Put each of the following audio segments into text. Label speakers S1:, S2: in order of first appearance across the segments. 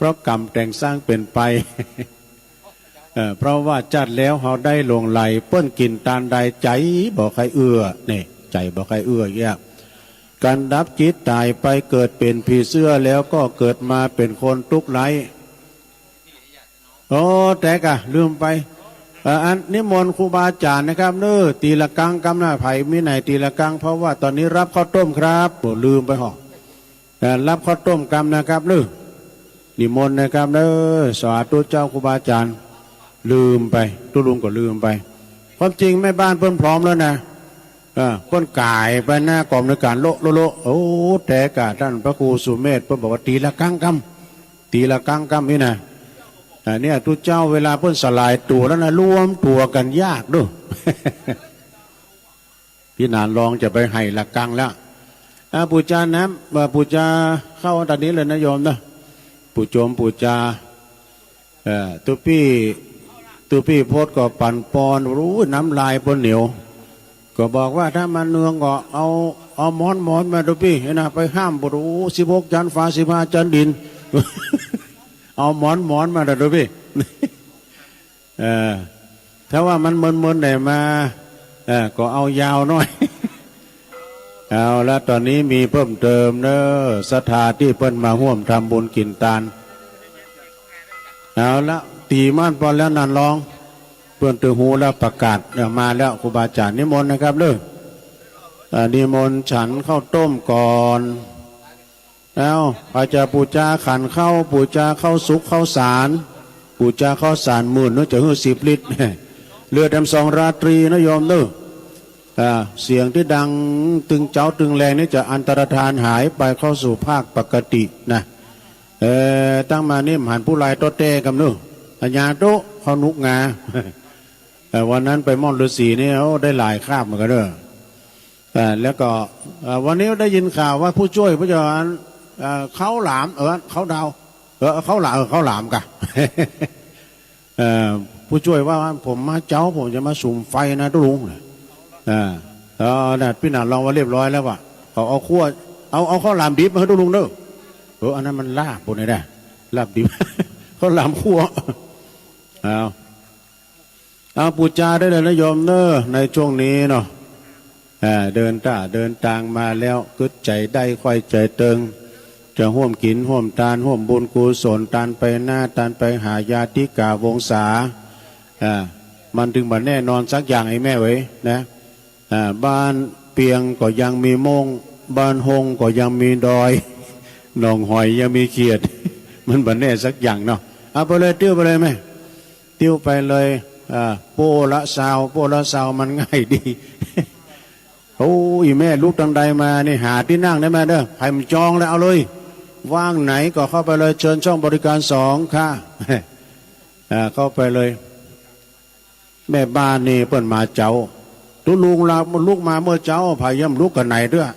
S1: เพราะกรรมแต่งสร้างเป็นไป เพราะว่าจัดแล้วเขาได้ลงไหลเปิ้นกินตานใดใจบอกใครเอื้อนี่ใจบอกใครเอื้อแยกการดับจิตตายไปเกิดเป็นผีเสื้อแล้วก็เกิดมาเป็นคนทุกข์ไรโอ้แต่กะลืมไปอันนิมนต์ครูบาอาจารย์นะครับเน้อตีละกังกำหน้าไผ่มีไหนตีละกังเพราะว่าตอนนี้รับข้าวต้มครับโอ้ลืมไปหรอรับข้าวต้มกำนะครับเน้อนิมนต์นะครับเน้อสาธุเจ้าครูบาอาจารย์ลืมไปตุลุงก็ลืมไปความจริงแม่บ้านเพิ่นพร้อมแล้วนะเพิ่นก่ายไปหน้ากล่อมในการโลโอ้แต่กะท่านพระครูสุเมธเพิ่นบอกว่าตีละกังกำตีละกังกำนี่นะเนี่ยทุกเจ้าเวลาเพิ่นสลายตัวแล้วนะรวมตัวกันยากด้วย พี่นานลองจะไปให้ละกังแล้วปูจานะปูจาเข้าตอนนี้เลยนะโยมนะปูโจมปูจาตุพี่โพดก็ปั่นปอนรู้น้ำลายปนเหนียวก็บอกว่าถ้ามันเนืองก็เอาหมอนมาตุพี่นะไปห้ามบรู้16 จันทร์ฟ้า15 จันทร์ดิน เอาหมอนมาตุพี่ ถ้าว่ามันมึนไหนมาก็เอายาวหน่อย เอาแล้วตอนนี้มีเพิ่มเติมเนอะศรัทธาที่เพิ่นมาร่วมทำบุญกินทานเอาละตีม่านพอแล้วนันลองเพื่อนตือหูแล้วประกาศมาแล้วครูบาอาจารย์นิมนต์นะครับเด้อนิมนต์ฉันข้าวต้มก่อนแล้วอาจารย์ปูจาขันเข้าปูจาเข้าสุกเข้าสารปูจาเข้าสารหมื่นนึกจะหื้อ10 ลิตรเลือด2 ราตรีนะโยมเด้อเสียงที่ดังตึงเจ้าตึงแรงนี่จะอันตรธานหายไปเข้าสู่ภาคปกตินะตั้งมานี่หันผู้ลายโตเต้กับนู้อัญญาโตเขานุกงา วันนั้นไปม่อนฤาษีนี่เขาได้หลายคาบเหมือนกันเด้อแล้วก็วันนี้ได้ยินข่าวว่าผู้ช่วยผู้จัดการเขาหลามเขาดาวเขาหลามกะ ผู้ช่วยว่าผมมาเจ้าผมจะมาสุ่มไฟนะทุลุงพี่หนาลองว่าเรียบร้อยแล้วว่ะเขาเอาขั้วเอาข้าวหลามดิบมาให้ทุลุงเด้ออันนั้นมันลาบปุ่นได้ลาบดิบ ข้าวหลามขั้วเอาปูจาได้เลยนะโยมเนอะในช่วงนี้เนาะเดินทางมาแล้วกึศใจได้ค่อยใจเติงจะห่วมกินห่วมทานห่วมบุญกุศลทานไปหน้าทานไปหาญาติกาวงศามันถึงบัดแน่นอนสักอย่างไอ้แม่เว้ยนะบ้านเปียงก็ยังมีมงบ้านหงก็ยังมีดอยหนองหอยยังมีเขียด มันบัดแน่สักอย่างเนาะเอาไปเลยเตี้ยวไปเลยไหมเตี้ยวไปเลยโปละสาวมันง่ายดี โอ้ยแม่ลูกตังใดมานี่หาที่นั่งได้ไหมเด้อให้มันจองแล้วเอาเลยว่างไหนก็เข้าไปเลยเชิญช่องบริการ2ค่ะ เข้าไปเลยแม่บ้านนี่เปิ้นมาเจ้าตุลุงลาลูกมาเมื่อเจ้าพายำลูกกันไหนด้วย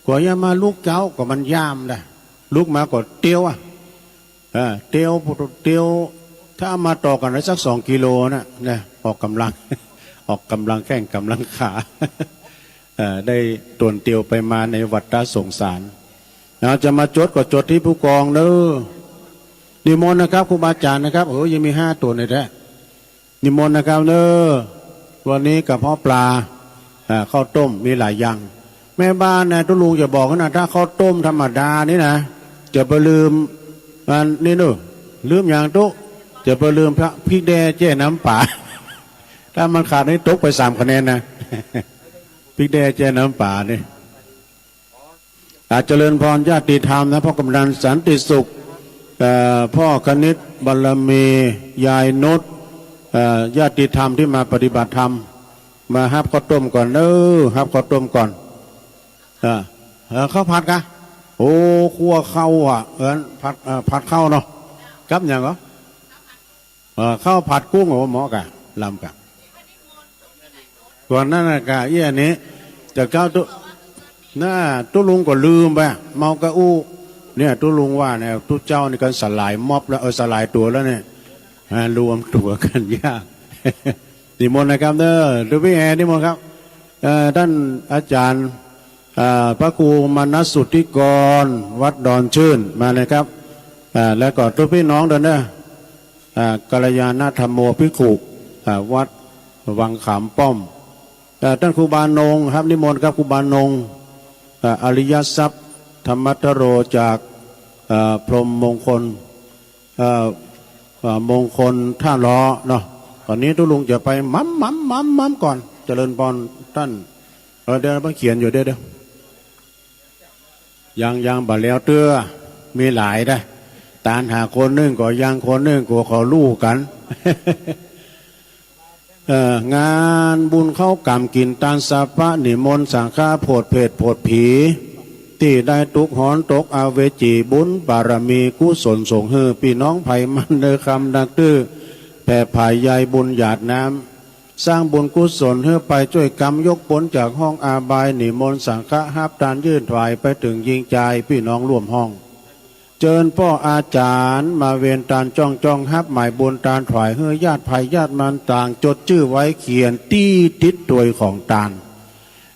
S1: กว่าจะมาลูกเจ้าก็มันย่ามนะลูกมาก็เตียวเตียวถ้ามาต่อกันได้สัก2 กิโลนะออกกำลัง ออกกำลังแข้งกำลังขา ได้ตวนเตียวไปมาในวัดตาสงสารจะมาจดก็จดที่ผู้กองเด้อนิมนต์นะครับครูบาอาจารย์นะครับยังมี5 ตัวในแท้นิมนต์นะครับเด้อวันนี้กับพ่อปลาข้าวต้มมีหลายอย่างแม่บ้านนะทุลุงจะบอกนะถ้าข้าวต้มธรรมดานี่นะจะไปลืมมันนี่เนอะลืมอย่างตุ๊จะไปลืมพระพริกแดงเจ้น้ำป่า ถ้ามันขาดนี่ตกไป3 คะแนนนะ พริกแดงเจ้น้ำป่านี่อาจเจริญพรญาติธรรมนะพ่อกำนันสันติสุขพ่อคณิตบารมียายนุชญาติธรรมที่มาปฏิบัติธรรมมาฮับข้าวต้มก่อนฮับข้าวต้มก่อนข้าวผัดกะโอ้คั่วข้าวผัดข้าวเนาะกับอย่างเหรอข้าวผัดกุ้งโอ้หมอกะลำกะก่อนนั้นกะอี้อันนี้จะข้าวตุลุงก็ลืมไปเมากะอู้เนี่ยตุลุงว่าเนี่ยตุเจ้านี่กันสลายม็อบแล้วสลายตัวแล้วเนี่ยรวมตัวกันยาก นิมนต์นะครับเด้อดูพี่แอร์นิมนต์ครับท่านอาจารย์พระครูมนัสสุทธิกรวัดดอนชื่นมาเลยครับ แล้วก็ทุกพี่น้องเดินนะกัลยาณธรรมโมภิกขุวัดวังขามป้อมท่านครูบานงครับนิมนต์ครับครูบานงอริยทรัพย์ธรรมัตโรจากพรหมมงคลมงคลท่าล้อเนาะตอนนี้ทุลุงจะไปมั่มก่อนเจริญพรท่านเดี๋ยวเขียนอยู่เดี๋ยวยังบัดแล้วเตื้อมีหลายได้ตานหาคนนึงก็ยังคนนึงก็ขอลู่กัน งานบุญเข้ากรรมกินตานสัพพะนิมนต์สังฆาโพดเพศโพดผีที่ได้ตุกหอนตกอาเวจีบุญบารมีกุศลส่งเฮือพี่น้องไผ่มันเดอคำดังตื้อแผ่ภายใยบุญหยาดน้ำสร้างบุญกุศลเฮือไปช่วยกรรมยกผลจากห้องอาบายนิมนต์สังฆะฮับตานยื่นถวายไปถึงยิงใจพี่น้องร่วมห้องเจิญพ่ออาจารย์มาเวียนตานจ้องฮับหมายบุญตานถวายเฮือญาติภัยญาติมันต่างจดชื่อไว้เขียนตี้ติดตัวยของตาน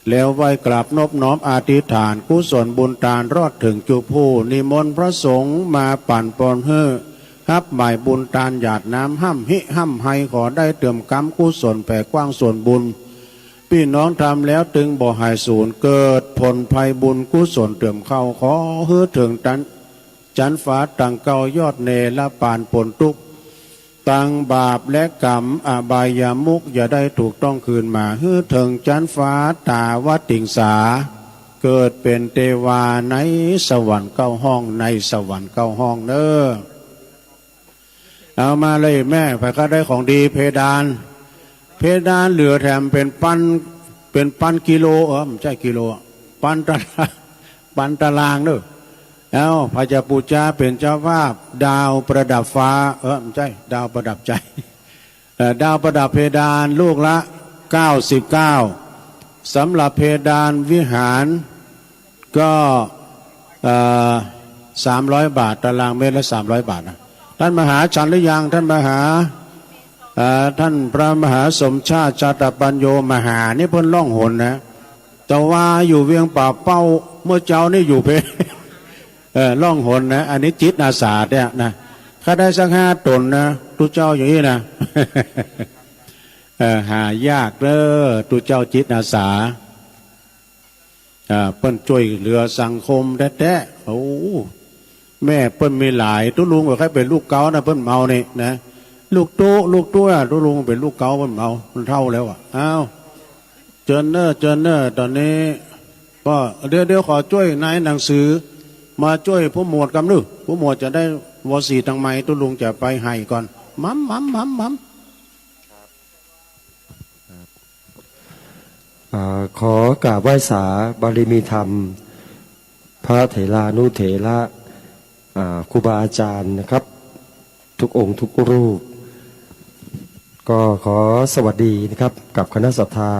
S1: แล้วไหว้กราบนบน้อมอธิษฐานกุศลบุญตานรอดถึงจุผู้นิมนต์พระสงฆ์มาปั่นปอนเฮือฮับหมายบุญตานหยาดน้ำห้ำหิห้ำไห้ขอได้เติมกรรมกุศลแผ่กว้างส่วนบุญพี่น้องทำแล้วถึงบ่หายสูญเกิดผลภัยบุญกุศลเติมเข้าขอเฮือถึงจันฟ้าตังเก่ายอดเนละปานปนทุกตังบาปและกรรมอบายามุกอย่าได้ถูกต้องคืนมาเฮือถึงจันฟ้าตาวติงสาเกิดเป็นเทวาในสวรรค์เก้าห้องในสวรรค์เก้าห้องเน้อเอามาเลยแม่ไปก็ได้ของดีเพดานเหลือแถมเป็นปันกิโลไม่ใช่กิโลปันตารางเด้อเอาพระเจ้าปูจาเป็นเจ้าวาดดาวประดับฟ้าไม่ใช่ดาวประดับใจดาวประดับเพดานลูกละ99สำหรับเพดานวิหารก็300 บาทตารางเมตรละ300 บาทนะท่านมหาฉันหรือยังท่านมหาท่านพระมหาสมชาติจาตปัญโยมหานี่เพิ่นล่องหนนะแต่ว่าอยู่เวียงป่าเป้าเมื่อเจ้านี่อยู่เพล่องหนนะอันนี้จิตอาสาเนี่ยนะถ้าได้สัก5 ตนนะตุเจ้าอย่างนี้นะ หายากเด้อตุเจ้าจิตอาสาเปิ้นช่วยเหลือสังคมแท้ๆโอ้แม่เปิ้นมีหลายตุลุงก็แค่เป็นลูกเก้านะเปิ้นเมาเนี่ยนะลูกตัวตุลุงเป็นลูกเก้าเปิ้นเมามันเท่าแล้วอ้าวเจนเนอร์ตอนนี้ก็เดี๋ยวขอช่วยนายหนังสือมาช่วยผู้หมวดกันดูผู้หมวดจะได้วสีทางไม้ตุลุงจะไปให้ก่อนมัม
S2: ขอกราบไหว้สาบารมีธรรมพระเถรานุเถระครูบาอาจารย์นะครับทุกองค์ทุกรูปก็ขอสวัสดีนะครับกับคณะศรัทธา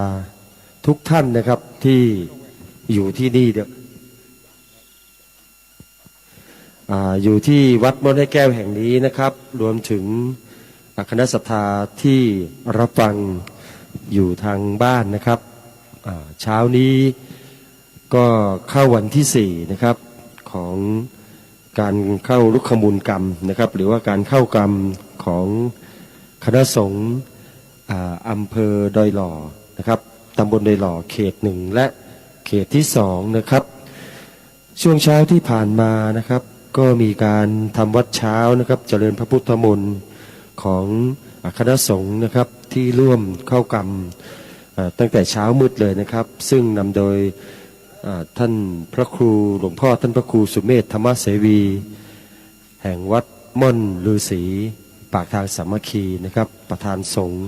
S2: ทุกท่านนะครับที่อยู่ที่นี่อยู่ที่วัดมนต์แก้วแห่งนี้นะครับรวมถึงคณะศรัทธาที่รับฟังอยู่ทางบ้านนะครับเช้านี้ก็เข้าวันที่4นะครับของการเข้ารุกขมูลกรรมนะครับหรือว่าการเข้ากรรมของคณะสงฆ์อำเภอดอยหล่อนะครับตำบลดอยหล่อเขต1และเขตที่2นะครับช่วงเช้าที่ผ่านมานะครับก็มีการทำวัดเช้านะครับเจริญพระพุทธมนต์ของคณะสงฆ์นะครับที่ร่วมเข้ากรรมตั้งแต่เช้ามืดเลยนะครับซึ่งนำโดยท่านพระครูหลวงพ่อท่านพระครูสุเมธธรรมเสวีแห่งวัดม่อนฤาษีปากทางสามัคคีนะครับประธานสงฆ์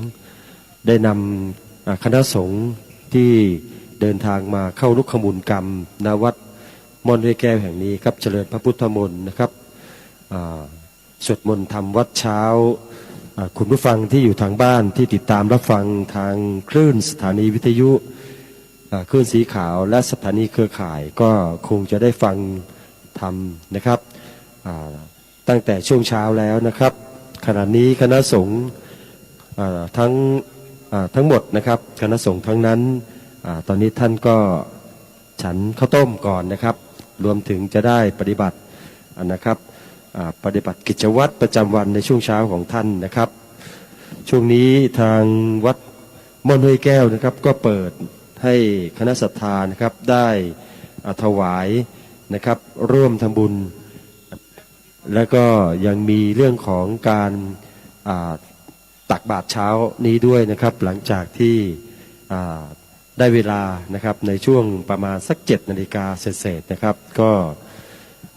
S2: ได้นำคณะสงฆ์ที่เดินทางมาเข้ารุกขมูลกรรมณวัดม่อนแก้วแห่งนี้ครับเจริญพระพุทธมนต์นะครับสวดมนต์ทำวัดเช้าคุณผู้ฟังที่อยู่ทางบ้านที่ติดตามรับฟังทางคลื่นสถานีวิทยุคลื่นสีขาวและสถานีเครือข่ายก็คงจะได้ฟังธรรมนะครับตั้งแต่ช่วงเช้าแล้วนะครับขณะนี้คณะสงฆ์ทั้งหมดนะครับคณะสงฆ์ทั้งนั้นตอนนี้ท่านก็ฉันข้าวต้มก่อนนะครับรวมถึงจะได้ปฏิบัตินะครับ ปฏิบัติกิจวัตรประจำวันในช่วงเช้าของท่านนะครับช่วงนี้ทางวัดม่อนห้วยแก้วนะครับก็เปิดให้คณะศรัทธานะครับได้ถวายนะครับร่วมทำบุญแล้วก็ยังมีเรื่องของการตักบาตรเช้านี้ด้วยนะครับหลังจากที่ได้เวลานะครับในช่วงประมาณสัก7 นาฬิกาเศษๆนะครับก็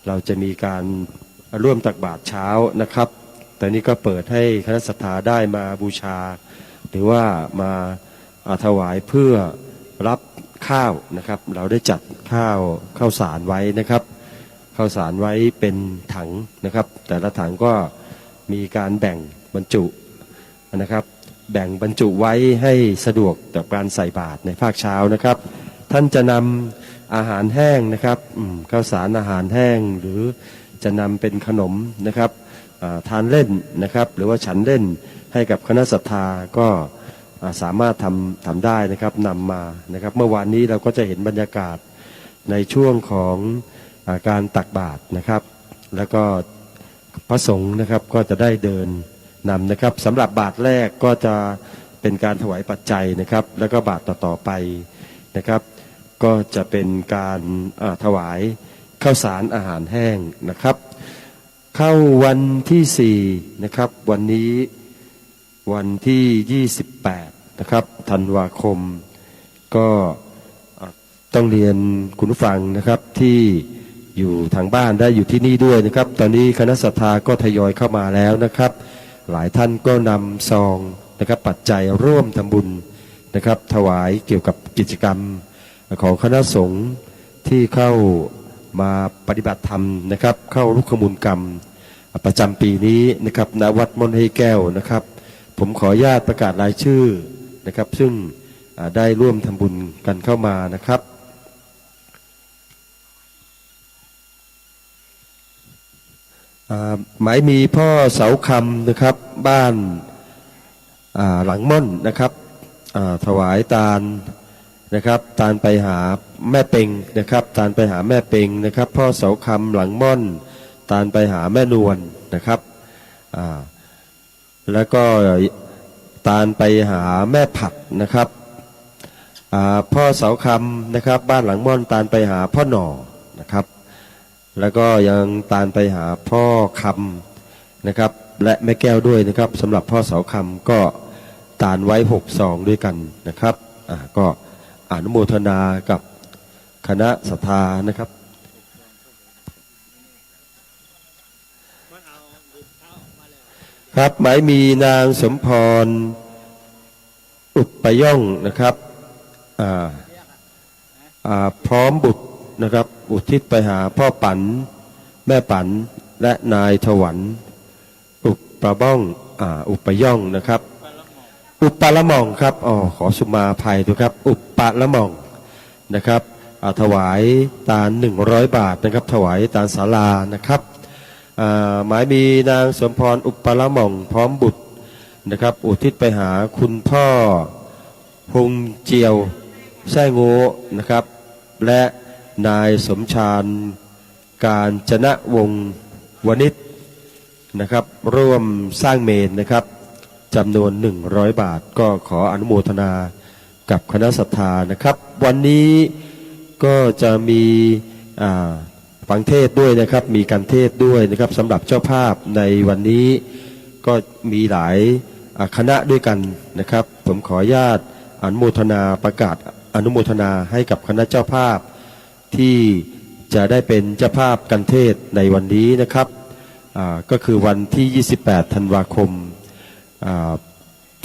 S2: เราจะมีการร่วมตักบาตรเช้านะครับแต่นี้ก็เปิดให้คณะศรัทธาได้มาบูชาหรือว่ามาถวายเพื่อรับข้าวนะครับเราได้จัดข้าวสารไว้นะครับข้าวสารไว้เป็นถังนะครับแต่ละถังก็มีการแบ่งบรรจุนะครับแบ่งบรรจุไว้ให้สะดวกต่อการใส่บาตรในภาคเช้านะครับท่านจะนำอาหารแห้งนะครับข้าวสารอาหารแห้งหรือจะนำเป็นขนมนะครับทานเล่นนะครับหรือว่าฉันเล่นให้กับคณะศรัทธาก็สามารถทำได้นะครับนำมานะครับเมื่อวานนี้เราก็จะเห็นบรรยากาศในช่วงของการตักบาตรนะครับแล้วก็พระสงฆ์นะครับก็จะได้เดินนำนะครับสำหรับบาตรแรกก็จะเป็นการถวายปัจจัยนะครับแล้วก็บาตรต่อๆไปนะครับก็จะเป็นการถวายข้าวสารอาหารแห้งนะครับเข้าวันที่4นะครับวันนี้วันที่28นะครับธันวาคมก็ต้องเรียนคุณผู้ฟังนะครับที่อยู่ทางบ้านได้อยู่ที่นี่ด้วยนะครับตอนนี้คณะศรัทธาก็ทยอยเข้ามาแล้วนะครับหลายท่านก็นำซองนะครับปัจจัยร่วมทำบุญนะครับถวายเกี่ยวกับกิจกรรมของคณะสงฆ์ที่เข้ามาปฏิบัติธรรมนะครับเข้ารุกขมูลกรรมประจำปีนี้นะครับณวัดม่อนห้วยแก้วนะครับผมขออนุญาตประกาศรายชื่อนะครับซึ่งได้ร่วมทำบุญกันเข้ามานะครับหมายมีพ่อเสาคำนะครับบ้านหลังม่อนนะครับถวายตาลนะครับตาลไปหาแม่เป็งนะครับตาลไปหาแม่เป็งนะครับพ่อเสาคำหลังม่อนตาลไปหาแม่นวลนะครับแล้วก็ตาลไปหาแม่ผักนะครับพ่อเสาคำนะครับบ้านหลังม่อนตาลไปหาพ่อหน่อนะครับแล้วก็ยังตาลไปหาพ่อคำนะครับและแม่แก้วด้วยนะครับสำหรับพ่อเสาคำก็ตาลไว้6 ซองด้วยกันนะครับก็อนุโมทนากับคณะศรัทธานะครับครับหมายมีนางสมพรอุปย่องนะครับพร้อมบุตรนะครับอุทิศไปหาพ่อปันแม่ปันและนายถวันอุปบ้องอุปย่องนะครับอุปปะละหม่องครับขอสุมาภัยด้วยครับอุปปะละหม่องนะครับถวายตาล100 บาทนะครับถวายตาลศาลานะครับหมายมีนางสมพรอุปปะละหม่องพร้อมบุตรนะครับอุทิศไปหาคุณพ่อฮงเจียวแซ่โง่นะครับและนายสมชาญการจนะวงศ์วณิชนะครับร่วมสร้างเมนนะครับจำนวน100 บาทก็ขออนุโมทนากับคณะศรัทธานะครับวันนี้ก็จะมีฟังเทศด้วยนะครับมีการเทศด้วยนะครับสำหรับเจ้าภาพในวันนี้ก็มีหลายคณะด้วยกันนะครับผมขออนุญาตอนุโมทนาประกาศอนุโมทนาให้กับคณะเจ้าภาพที่จะได้เป็นเจ้าภาพการเทศในวันนี้นะครับก็คือวันที่28 ธันวาคม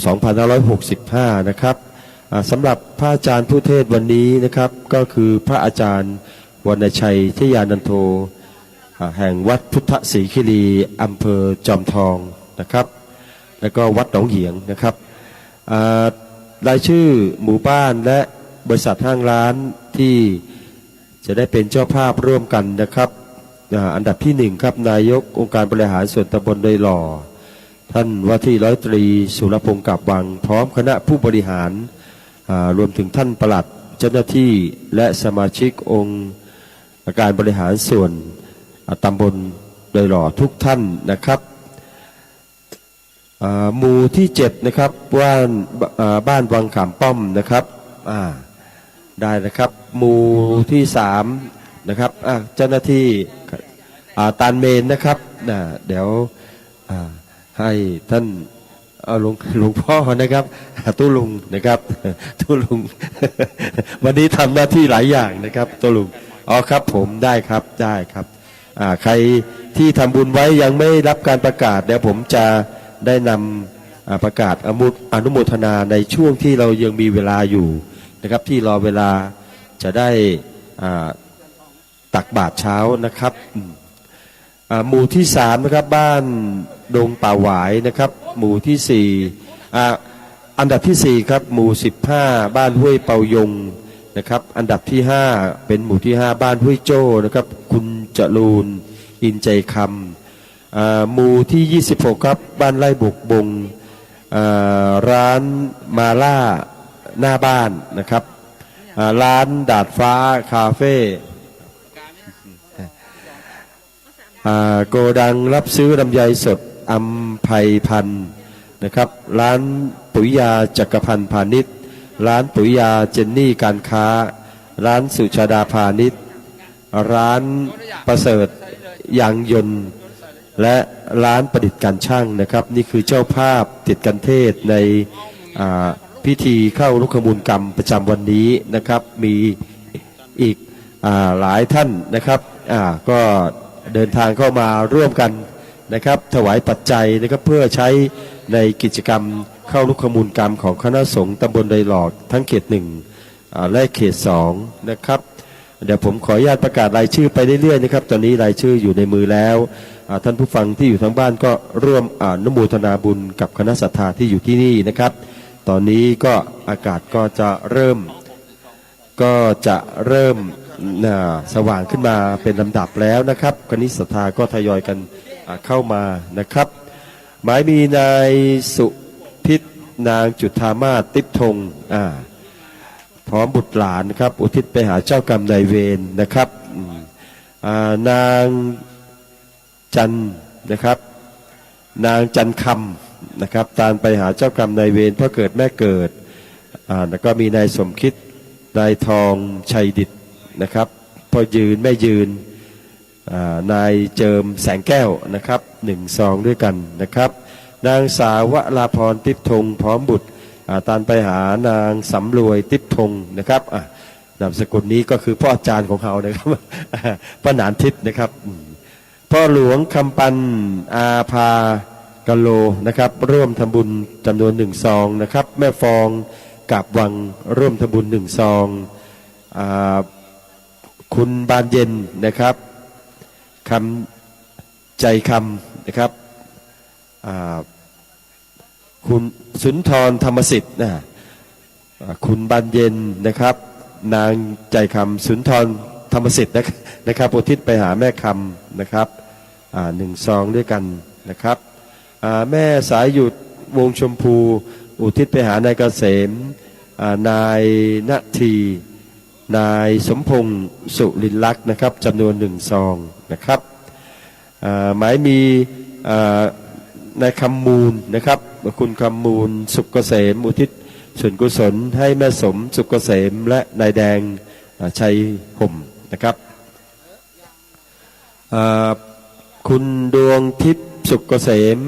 S2: 2565นะครับสำหรับพระอาจารย์ผู้เทศวันนี้นะครับก็คือพระอาจารย์วรรณชัยทยานันโทแห่งวัดพุทธศรีคีรีอำเภอจอมทองนะครับแล้วก็วัดหนองเหียงนะครับรายชื่อหมู่บ้านและบริษัทห้างร้านที่จะได้เป็นเจ้าภาพร่วมกันนะครับอันดับที่1ครับนายกองค์การบริหารส่วนตำบลโดยหล่อท่านว่าที่ร้อยตรีสุรพงศ์กาบวังพร้อมคณะผู้บริหารรวมถึงท่านปลัดเจ้าหน้าที่และสมาชิกองค์การบริหารส่วนตำบล โดยหล่อทุกท่านนะครับหมู่ที่7นะครับบ้านวังขามป้อมนะครับได้นะครับหมู่ที่3นะครับเจ้าหน้าที่ตานเมนนะครับเดี๋ยวให้ท่านหลวงพ่อนะครับตู้ลุงนะครับตู้ลุง วันนี้ทำหน้าที่หลายอย่างนะครับตู้ลุงครับผมได้ครับได้ครับใครที่ทำบุญไว้ยังไม่รับการประกาศเดี๋ยวผมจะได้นำประกาศอนุโมทนาในช่วงที่เรายังมีเวลาอยู่นะครับที่รอเวลาจะได้ตักบาตรเช้านะครับหมู่ที่3นะครับบ้านดงป่าหวายนะครับหมู่ที่4อันดับที่4ครับหมู่15บ้านห้วยเปายงนะครับอันดับที่5เป็นหมู่ที่5บ้านห้วยโจ้นะครับคุณจรูนอินใจคำหมู่ที่26ครับบ้านไร่บุกบงร้านมาล่าหน้าบ้านนะครับร้านดาดฟ้าคาเฟ่โกดังรับซื้อลำไยสดอัมไพพันธ์นะครับร้านปุ๋ยยาจักรพันธ์พาณิชย์ร้านปุ๋ยยาเจนนี่การค้าร้านสุชาดาพาณิชย์ร้านประเสริฐยางยนต์และร้านประดิษฐ์การช่างนะครับนี่คือเจ้าภาพติดกันเทศในพิธีเข้ารุกขมูลกรรมประจำวันนี้นะครับมีอีกหลายท่านนะครับก็เดินทางเข้ามาร่วมกันนะครับถวายปัจจัยนะครับเพื่อใช้ในกิจกรรมเข้ารุกขมูลกรรมของคณะสงฆ์ตำบลไดหลอดทั้งเขต1และเขต2นะครับเดี๋ยวผมขออนุญาตประกาศรายชื่อไปเรื่อยๆนะครับตอนนี้รายชื่ออยู่ในมือแล้วท่านผู้ฟังที่อยู่ทางบ้านก็ร่วมอนุโมทนาบุญกับคณะศรัทธาที่อยู่ที่นี่นะครับตอนนี้ก็อากาศก็จะเริ่มสว่างขึ้นมาเป็นลำดับแล้วนะครับคณะศรัทธาก็ทยอยกันเข้ามานะครับหมายมีนายสุพิษนางจุฑามาศติ๊บธงพร้อมบุตรหลานนะครับอุทิศไปหาเจ้ากรรมนายเวรนะครับนางจันนะครับนางจันคำนะครับตามไปหาเจ้ากรรมนายเวรพ่อเกิดแม่เกิดแล้วก็มีนายสมคิดนายทองชัยดิษฐ์นะครับพ่อยืนแม่ยืนนายเจิมแสงแก้วนะครับ1 ซองด้วยกันนะครับนางสาวลาพรติ๊บธงพร้อมบุตรตามไปหานางสำรวยติ๊บธงนะครับนามสกุลนี้ก็คือพ่ออาจารย์ของเขานะครับพ่อหนานทิพย์นะครับพ่อหลวงคำปันอาภากะโลนะครับร่วมทำบุญจำนวน1 ซองนะครับแม่ฟองกาบวังร่วมทำบุญ1 ซองคุณบานเย็นนะครับคำใจคำนะครับคุณสุนทรธรรมสิทธิ์คุณบานเย็นนะครับนางใจคำสุนทรธรรมสิทธิ์นะครับอุทิศไปหาแม่คำนะครับ1 ซองด้วยกันนะครับแม่สายหยุดวงชมพูอุทิศไปหานายเกษมนายณทีนายสมพงษ์สุรินลักษณ์นะครับจำนวน1 ซองนะครับหมายมีนายคำมูลนะครับคุณคำมูลสุกเกษมอุทิศส่วนกุศลให้แม่สมสุกเกษมและนายแดงชัยห่มนะครับคุณดวงทิพย์สุกเกษม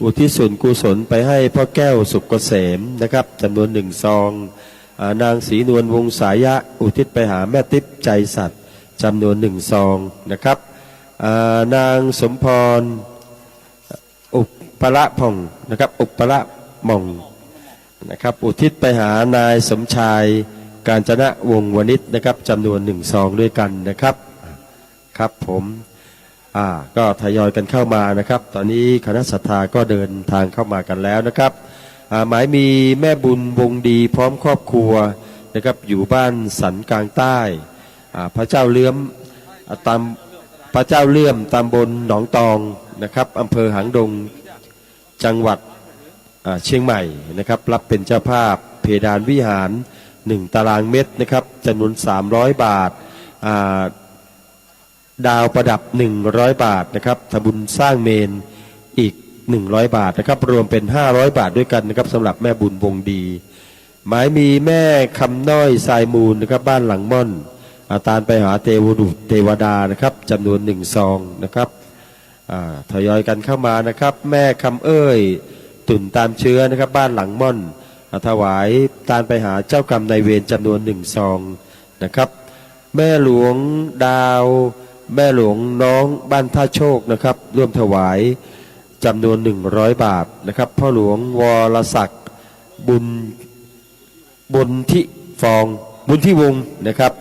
S2: อุทิศส่วนกุศลไปให้พ่อแก้วสุกเกษมนะครับจำนวน1 ซองนางศรีนวลวงสายะอุทิศไปหาแม่ติ๊บใจสัตว์จำนวน1 ซองนะครับนางสมพรอุปละผ่องนะครับอุปละหม่องนะครับอุทิศไปหานายสมชายกาญจนะวงศ์วณิชนะครับจำนวน1 ซองด้วยกันนะครับครับผมก็ทยอยกันเข้ามานะครับตอนนี้คณะศรัทธาก็เดินทางเข้ามากันแล้วนะครับหมายมีแม่บุญวงดีพร้อมครอบครัวนะครับอยู่บ้านสันกลางใต้พระเจ้าเลื่อมตามพระเจ้าเลื่อมตำบลหนองตองนะครับอำเภอหางดงจังหวัดเชียงใหม่นะครับรับเป็นเจ้าภาพเพดานวิหาร1 ตารางเมตรนะครับจำนวน300 บาท ดาวประดับ100 บาทนะครับทำบุญสร้างเมนอีก100 บาทนะครับรวมเป็น500 บาทด้วยกันนะครับสำหรับแม่บุญวงดีหมายมีแม่คำน้อยทรายมูลนะครับบ้านหลังม่อนตาลไปหาเทวดุษเทวดานะครับจำนวน1 ซองนะครับทยอยกันเข้ามานะครับแม่คำเอ้ยตุ่นตามเชื้อนะครับบ้านหลังม่อนถวายตาลไปหาเจ้ากรรมนายเวรจำนวน1 ซองนะครับแม่หลวงดาวแม่หลวงน้องบ้านท่าโชคนะครับร่วมถวายจำนวน100 บาทนะครับพ่อหลวงวรศักดิ์บุญที่ฟองบุญที่วงนะครับ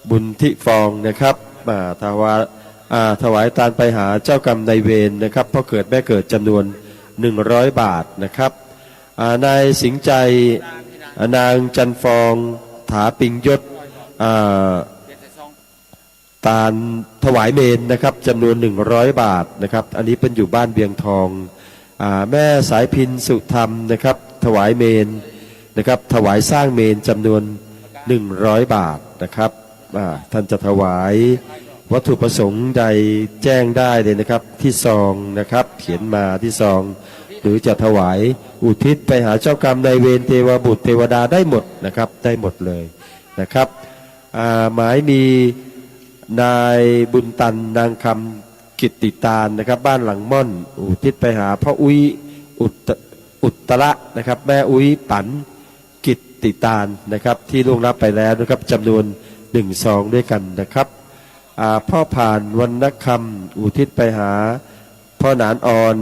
S2: บุญที่ฟองนะครับถวายตาลไปหาเจ้ากรรมนายเวรนะครับพ่อเกิดแม่เกิดจำนวน100 บาทนะครับนายสิงห์ใจนางจันฟองถาปิงยศตาลถวายเมนนะครับจำนวน100 บาทนะครับอันนี้เป็นอยู่บ้านเบียงทองแม่สายพินสุธรรมนะครับถวายเมนนะครับถวายสร้างเมนจำนวน100 บาทนะครับท่านจะถวายวัตถุประสงค์ใดแจ้งได้เลยนะครับที่ซองนะครับเขียนมาที่ซองหรือจะถวายอุทิศไปหาเจ้ากรรมนายเวรเทวบุตรเทวดาได้หมดนะครับได้หมดเลยนะครับหมายมีนายบุญตันนางคำกิตติตาลนะครับบ้านหลังม่อนอุทิศไปหาพ่ออุ้ยอุตระนะครับแม่อุ้ยปันกิตติตาลนะครับที่ล่วงลับไปแล้วนะครับจำนวน1 ซองด้วยกันนะครับพ่อผ่านวรรณคำอุทิศไปหาพ่อหนานอ่อน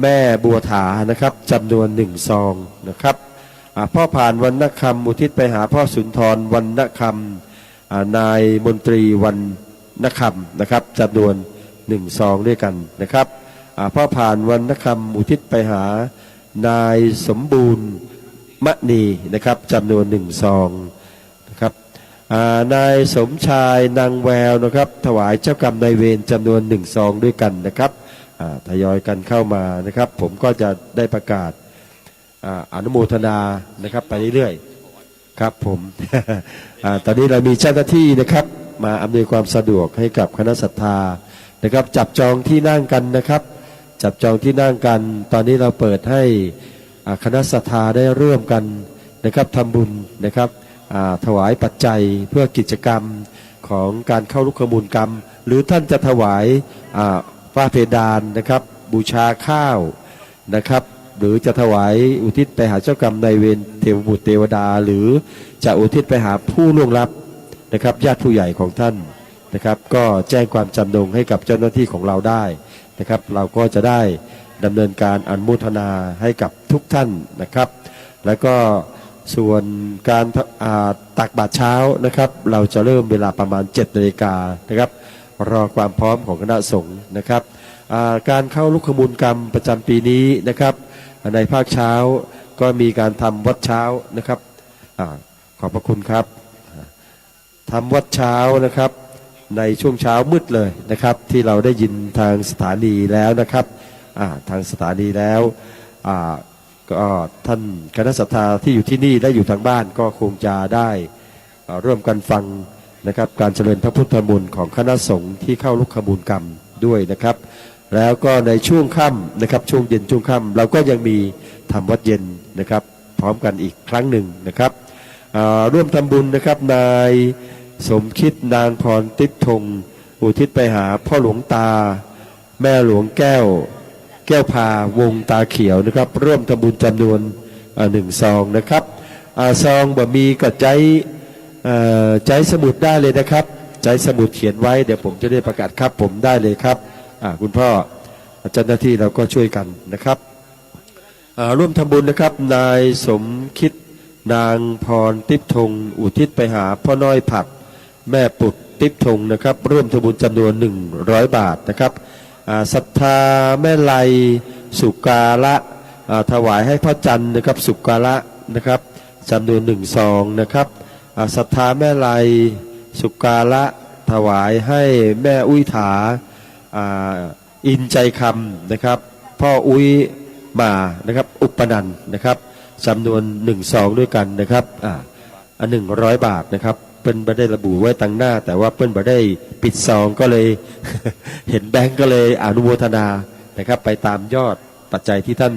S2: แม่บัวถานะครับจำนวน1 ซองนะครับพ่อผ่านวรรณคำอุทิศไปหาพ่อสุนทรวรรณคำนายมนตรีวรรณคำนะครับจำนวน1 ซองด้วยกันนะครับพ่อผ่านวรรณคำอุทิศไปหานายสมบูรณ์มณีนะครับจำนวน1 ซองนะครับนายสมชายนางแววนะครับถวายเจ้ากรรมนายเวรจำนวน1 ซองด้วยกันนะครับทยอยกันเข้ามานะครับผมก็จะได้ประกาศอนุโมทนานะครับไปเรื่อยๆครับผม ตอนนี้เรามีเจ้าหน้าที่นะครับมาอำนวยความสะดวกให้กับคณะศรัทธานะครับจับจองที่นั่งกันนะครับจับจองที่นั่งกันตอนนี้เราเปิดให้คณะศรัทธาได้ร่วมกันนะครับทำบุญนะครับถวายปัจจัยเพื่อกิจกรรมของการเข้าลุกขมูลกรรมหรือท่านจะถวายฝ้าเพดานนะครับบูชาข้าวนะครับหรือจะถวายอุทิศไปหาเจ้ากรรมนายเวรเทวบุตรเทวดาหรือจะอุทิศไปหาผู้ล่วงลับนะครับญาติผู้ใหญ่ของท่านนะครับก็แจ้งความจำนงให้กับเจ้าหน้าที่ของเราได้นะครับเราก็จะได้ดำเนินการอนุโมทนาให้กับทุกท่านนะครับแล้วก็ส่วนการตักบาตรเช้านะครับเราจะเริ่มเวลาประมาณ7 นาฬิกานะครับรอความพร้อมของคณะสงฆ์นะครับการเข้าลุกขมูลกรรมประจำปีนี้นะครับในภาคเช้าก็มีการทำวัดเช้านะครับขอบพระคุณครับทำวัดเช้านะครับในช่วงเช้ามืดเลยนะครับที่เราได้ยินทางสถานีแล้วนะครับทางสถานีแล้วก็ท่านคณะศรัทธาที่อยู่ที่นี่และอยู่ทางบ้านก็คงจะได้ร่วมกันฟังนะครับการเจริญพระพุทธมนต์ของคณะสงฆ์ที่เข้าลุกขมูลกรรมด้วยนะครับแล้วก็ในช่วงค่ำนะครับช่วงเย็นช่วงค่ำเราก็ยังมีทำวัดเย็นนะครับพร้อมกันอีกครั้งหนึ่งนะครับร่วมทำบุญนะครับนายสมคิดนางพรติดธงอุทิศไปหาพ่อหลวงตาแม่หลวงแก้วพาวงตาเขียวนะครับร่วมทำบุญจำนวน1 ซองนะครับซองบ่มีก็ใจสมุดได้เลยนะครับใจสมุดเขียนไว้เดี๋ยวผมจะได้ประกาศครับผมได้เลยครับคุณพ่อเจ้าหน้าที่เราก็ช่วยกันนะครับร่วมทำบุญนะครับนายสมคิดนางพรติบธงอุทิศไปหาพ่อน้อยผักแม่ปุดติบธงนะครับร่วมทำบุญจำนวน100 บาทนะครับศรัทธาแม่ไลสุกาละถวายให้พ่อจันนะครับสุกาละนะครับจำนวน1 ซองนะครับศรัทธาแม่ไลสุกาละถวายให้แม่อุ้ยถาอินใจคำนะครับพ่ออุ้ยมานะครับอุปนันนะครับจำนวน1 ซองด้วยกันนะครับ100 บาทนะครับ เปิ้ลไม่ได้ระบุไว้ตั้งหน้า แต่ว่าเปิ้ลไม่ได้ปิดซองก็เลย เห็นแบงก์ก็เลยอนุโมทนานะครับไปตามยอดปัจจัยที่ท่าน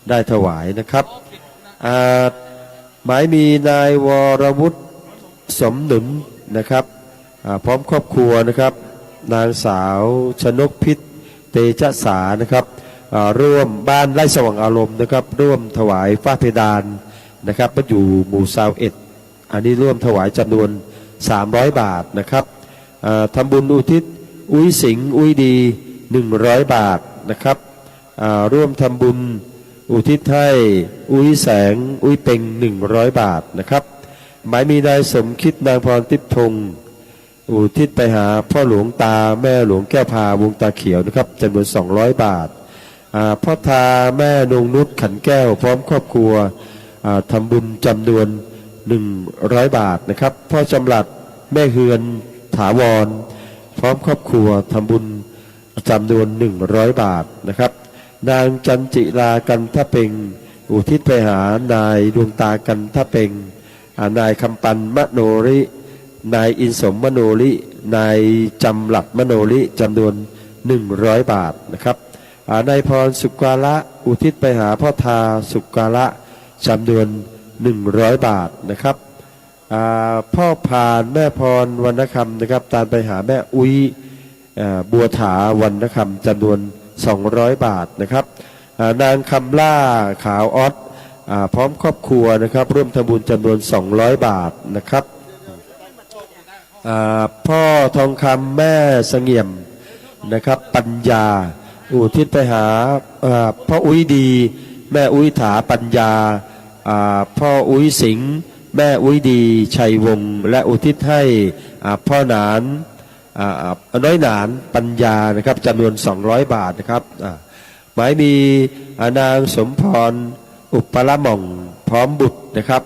S2: ได้ถวายนะครับหมายมีนายวรวุฒิสมหนุนนะครับพร้อมครอบครัวนะครับนางสาวชนกพิษเตชะสานะครับร่วมบ้านไร่สว่างอารมณ์นะครับร่วมถวายฝ้าเพดานนะครับมาอยู่หมู่21อันนี้ร่วมถวายจำนวน300 บาทนะครับทำบุญอุทิศอุ้ยสิงห์อุ้ยดี100 บาทนะครับร่วมทำบุญอุทิศให้อุ้ยแสงอุ้ยเป็ง100 บาทนะครับหมายมีนายสมคิดนางพรทิพย์ธงอุทิศไปหาพ่อหลวงตาแม่หลวงแก้วพาวงตาเขียวนะครับจำนวน200 บาทพ่อทาแม่นงนุชขันแก้วพร้อมครอบครัวทำบุญจำนวน100 บาทนะครับพ่อจำหลัดแม่เฮือนถาวรพร้อมครอบครัวทำบุญจำนวน100 บาทนะครับนางจันจิรากันทะเปงอุทิศไปหานายดวงตากันทะเปงนายคำปันมโนรินายอินสมมโนรินายจำหลัดมโนริจำนวน100 บาทนะครับนายพรสุกาละอุทิศไปหาพ่อทาสุกาละจำนวน100 บาทนะครับพ่อพานแม่พรวรรณคำนะครับตามไปหาแม่อุ้ยบัวถาวรรณคำจำนวน200 บาทนะครับนางคำล่าขาวออสพร้อมครอบครัวนะครับร่วมทำบุญจำนวน200 บาทนะครับพ่อทองคำแม่เสงี่ยมนะครับปัญญาอุทิศไปหาพ่ออุ้ยดีแม่อุ้ยถาปัญญาพ่ออุ้ยสิงห์แม่อุ้ยดีชัยวงศ์และอุทิศให้พ่อหนานน้อยหนานปัญญานะครับจำนวน200 บาทนะครับหมายมีนางสมพรอุปละหม่องพร้อมบุตรนะครับ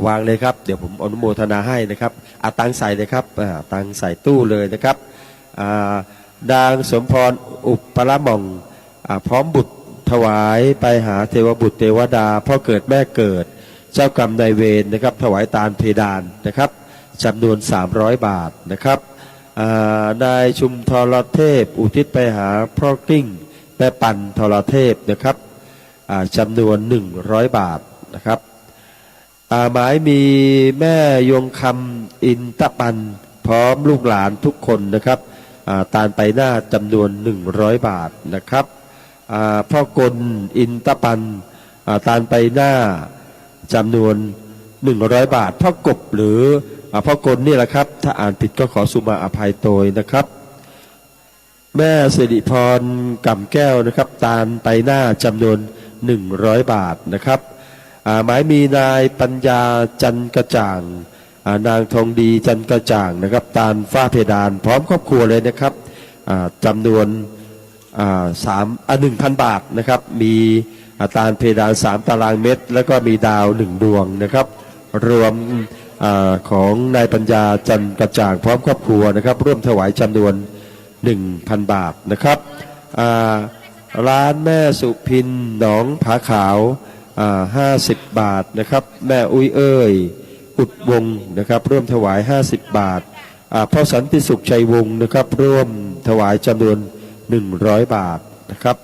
S2: วางเลยครับเดี๋ยวผมอนุโมทนาให้นะครับตังใส่เลยครับตังใส่ตู้เลยนะครับนางสมพรอุปละหม่องพร้อมบุตรถวายไปหาเทวบุตรเทวดาพ่อเกิดแม่เกิดเจ้ากรรมนายเวรนะครับถวายตาลเพดานนะครับจำนวน300 บาทนะครับนายชุมทรเทพอุทิศไปหาพ่อกลิ้งแม่ปันทรเทพนะครับจำนวน100 บาทนะครับหมายมีแม่ยงคำอินตะปันพร้อมลูกหลานทุกคนนะครับตาลไปหน้าจำนวน100 บาทนะครับพ่อกลอินตะปันตาลไปหน้าจำนวน100 บาทพ่อกบหรือพ่อกลนี่แหละครับถ้าอ่านผิดก็ขอสุมาอภัยโตยนะครับแม่สิริพรก่ำแก้วนะครับตาลไปหน้าจำนวน100 บาทนะครับหมายมีนายปัญญาจันกระจ่างนางทองดีจันกระจ่างนะครับตาลฝ้าเพดานพร้อมครอบครัวเลยนะครับจำนวน1,000 บาทนะครับมีตาลเพดาน3 ตารางเมตรแล้วก็มีดาว1 ดวงนะครับรวมของนายปัญญาจันกระจ่างพร้อมครอบครัวนะครับร่วมถวายจำนวน1,000 บาทนะครับร้านแม่สุพินหนองผาขาว50 บาทนะครับแม่อุ้ยเอ้ยอุดวงนะครับร่วมถวาย50 บาทพ่อสันติสุขชัยวงศ์นะครับร่วมถวายจำนวน100 บาทนะครับ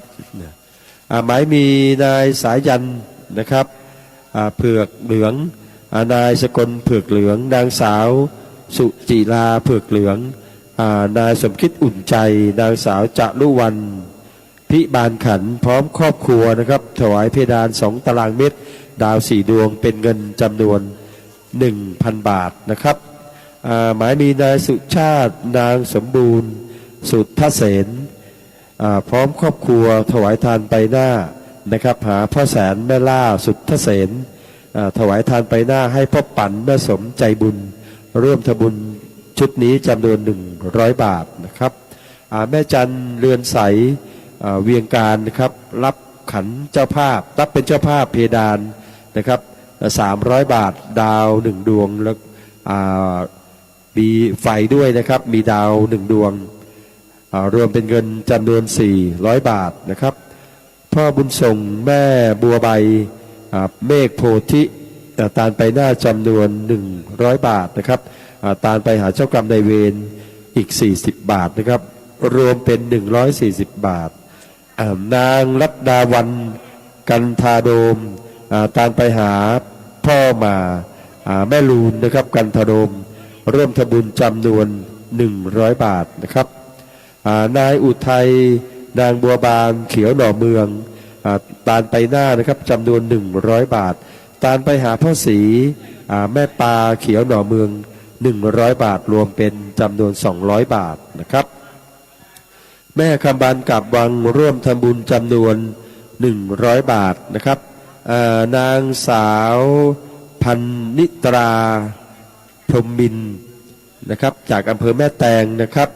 S2: หมายมีนายสายันนะครับเผือกเหลืองนายสกลเผือกเหลืองนางสาวสุจิราเผือกเหลืองนายสมคิดอุ่นใจนางสาวจรุวรรณพิบาลขันพร้อมครอบครัวนะครับถวายเพดาน2 ตารางเมตรดาว4 ดวงเป็นเงินจำนวน1,000 บาทนะครับหมายมีนายสุชาตินางสมบูรณ์สุทธเสนพร้อมครอบครัวถวายทานไปหน้านะครับหาพ่อแสนแม่ล่าสุทธเสนถวายทานไปหน้าให้พ่อปั่นแม่สมใจบุญร่วมทำบุญชุดนี้จำนวน100 บาทนะครับแม่จันเรือนใสเวียงการนะครับรับขันเจ้าภาพรับเป็นเจ้าภาพเพดานนะครับ300 บาทดาว1 ดวงแล้วมีไฟด้วยนะครับมีดาว1 ดวงรวมเป็นเงินจำนวน400 บาทนะครับพ่อบุญส่งแม่บัวใบเมฆโพธิตาลไปหน้าจำนวน100 บาทนะครับ ตาลไปหาเจ้ากรรมนายเวรอีก40 บาทนะครับรวมเป็น140 บาทนางรัตดาวันกันทาโดมตาลไปหาพ่อมาแม่ลูนนะครับกันทาโดมร่วมทำบุญจำนวน100 บาทนะครับนายอุทัยนางบัวบานเขียวหน่อเมืองตาลไปหน้านะครับจำนวน100 บาทตาลไปหาพ่อศรีแม่ปลาเขียวหน่อเมือง100 บาทรวมเป็นจำนวน200 บาทนะครับแม่คำบานกับวังร่วมทำบุญจำนวน100 บาทนะครับนางสาวพันนิตราพรหมมินนะครับจากอำเภอแม่แตงนะครับ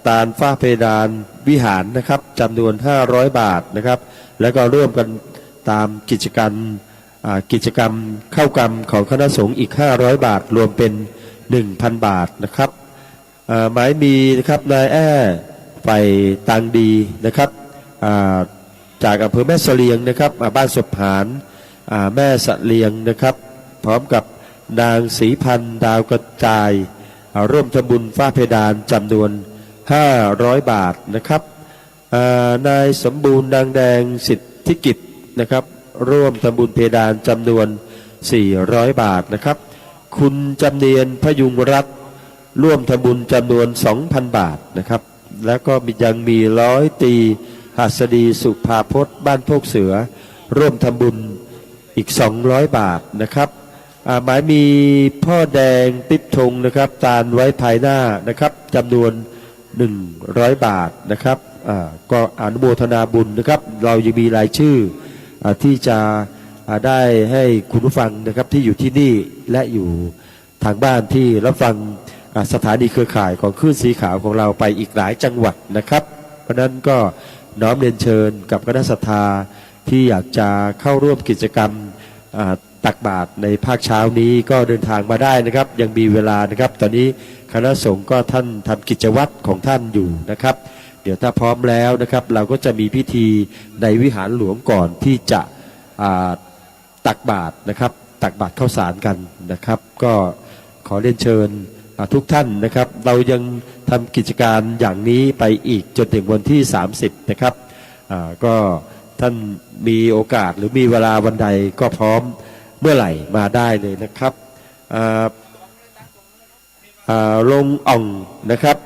S2: ตาลฝ้าเพดานวิหารนะครับจำนวน500 บาทนะครับแล้วก็ร่วมกันตามกิจกรรมเข้ากรรมของคณะสงฆ์อีก500 บาทรวมเป็น 1,000 บาทนะครับหมายมีนะครับนายไฟตังดีนะครับจากอำเภอแม่เสลียงนะครับบ้านศพหานแม่สะเลียงนะครับพร้อมกับนางศรีพันธ์ดาวกระจายร่วมทำบุญฝ้าเพดานจำนวน500 บาทนะครับนายสมบูรณ์นางแดงสิทธิกิจนะครับร่วมทำบุญเพดานจำนวน400 บาทนะครับคุณจำเนียนพยุงรัตน์ร่วมทำบุญจำนวน 2,000 บาทนะครับแล้วก็ยังมี100 ตรีหัสดีสุภาพจน์บ้านโพกเสือร่วมทำบุญอีก200 บาทนะครับหมายมีพ่อแดงติ๊บธงนะครับตาลไว้ภายหน้านะครับจำนวน100 บาทนะครับก็อนุโมทนาบุญนะครับเรายังมีรายชื่อที่จะได้ให้คุณผู้ฟังนะครับที่อยู่ที่นี่และอยู่ทางบ้านที่รับฟังสถานีเครือข่ายของคลื่นสีขาวของเราไปอีกหลายจังหวัดนะครับเพราะนั้นก็น้อมเรียนเชิญกับคณะศรัทธาที่อยากจะเข้าร่วมกิจกรรมตักบาตรในภาคเช้านี้ก็เดินทางมาได้นะครับยังมีเวลานะครับตอนนี้คณะสงฆ์ก็ท่านทำกิจวัตรของท่านอยู่นะครับเดี๋ยวถ้าพร้อมแล้วนะครับเราก็จะมีพิธีในวิหารหลวงก่อนที่จะตักบาตรนะครับตักบาตรข้าวสารกันนะครับก็ขอเรียนเชิญทุกท่านนะครับเรายังทำกิจการอย่างนี้ไปอีกจนถึงวันที่30นะครับก็ท่านมีโอกาสหรือมีเวลาวันใดก็พร้อมเมื่อไหร่มาได้เลยนะครับลงอ่องนะครับ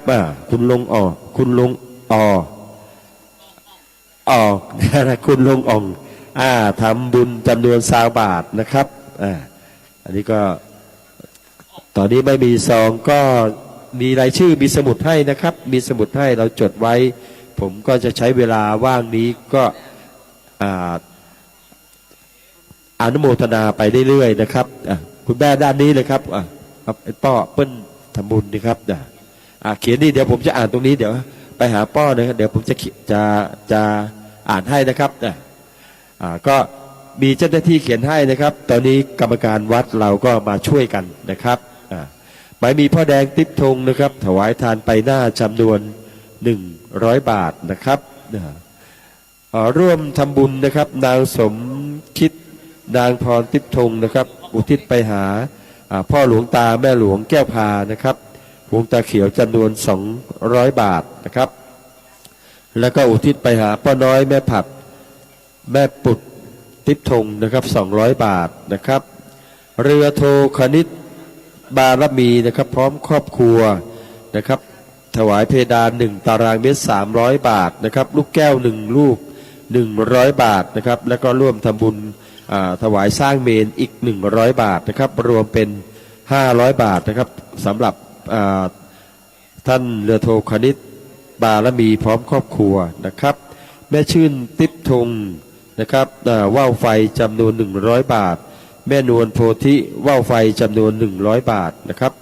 S2: คุณลงอ่อคุณลงอ่อคุณลงอ่องทำบุญจำนวน20 บาทนะครับอันนี้ก็ตอนนี้ไม่มีซองก็มีรายชื่อมีสมุดให้นะครับมีสมุดให้เราจดไว้ผมก็จะใช้เวลาว่างนี้ก็อนุโมทนาไปเรื่อยๆนะครับคุณแม่ด้านนี้เลยครับป้อเปิ้ลทำบุญดีครับเขียนนี่เดี๋ยวผมจะอ่านตรงนี้เดี๋ยวไปหาป้อนะครับเดี๋ยวผมจะอ่านให้นะครับก็มีเจ้าหน้าที่เขียนให้นะครับตอนนี้กรรมการวัดเราก็มาช่วยกันนะครับหมายมีพ่อแดงติ๊บธงนะครับถวายทานไปหน้าจำนวน100 บาทนะครับร่วมทำบุญนะครับนางสมคิดนางพรติ๊บธงนะครับอุทิศไปหาพ่อหลวงตาแม่หลวงแก้วพานะครับหลวงตาเขียวจำนวน200 บาทนะครับแล้วก็อุทิศไปหาป้าน้อยแม่ผัดแม่ปุดติ๊บธงนะครับ200 บาทนะครับเรือโทคณิตบารมีนะครับพร้อมครอบครัวนะครับถวายเพดาน1 ตารางเมตร300 บาทนะครับลูกแก้ว1 ลูก100 บาทนะครับแล้วก็ร่วมทำบุญถวายสร้างเมนอีก100 บาทนะครับรวมเป็น500 บาทนะครับสำหรับท่านเรือโทคณิตบารมีพร้อมครอบครัวนะครับแม่ชื่นติ๊บธงนะครับว่าวไฟจำนวน100 บาทแม่นวลโพธิว่าวไฟจำนวน100 บาทนะครับ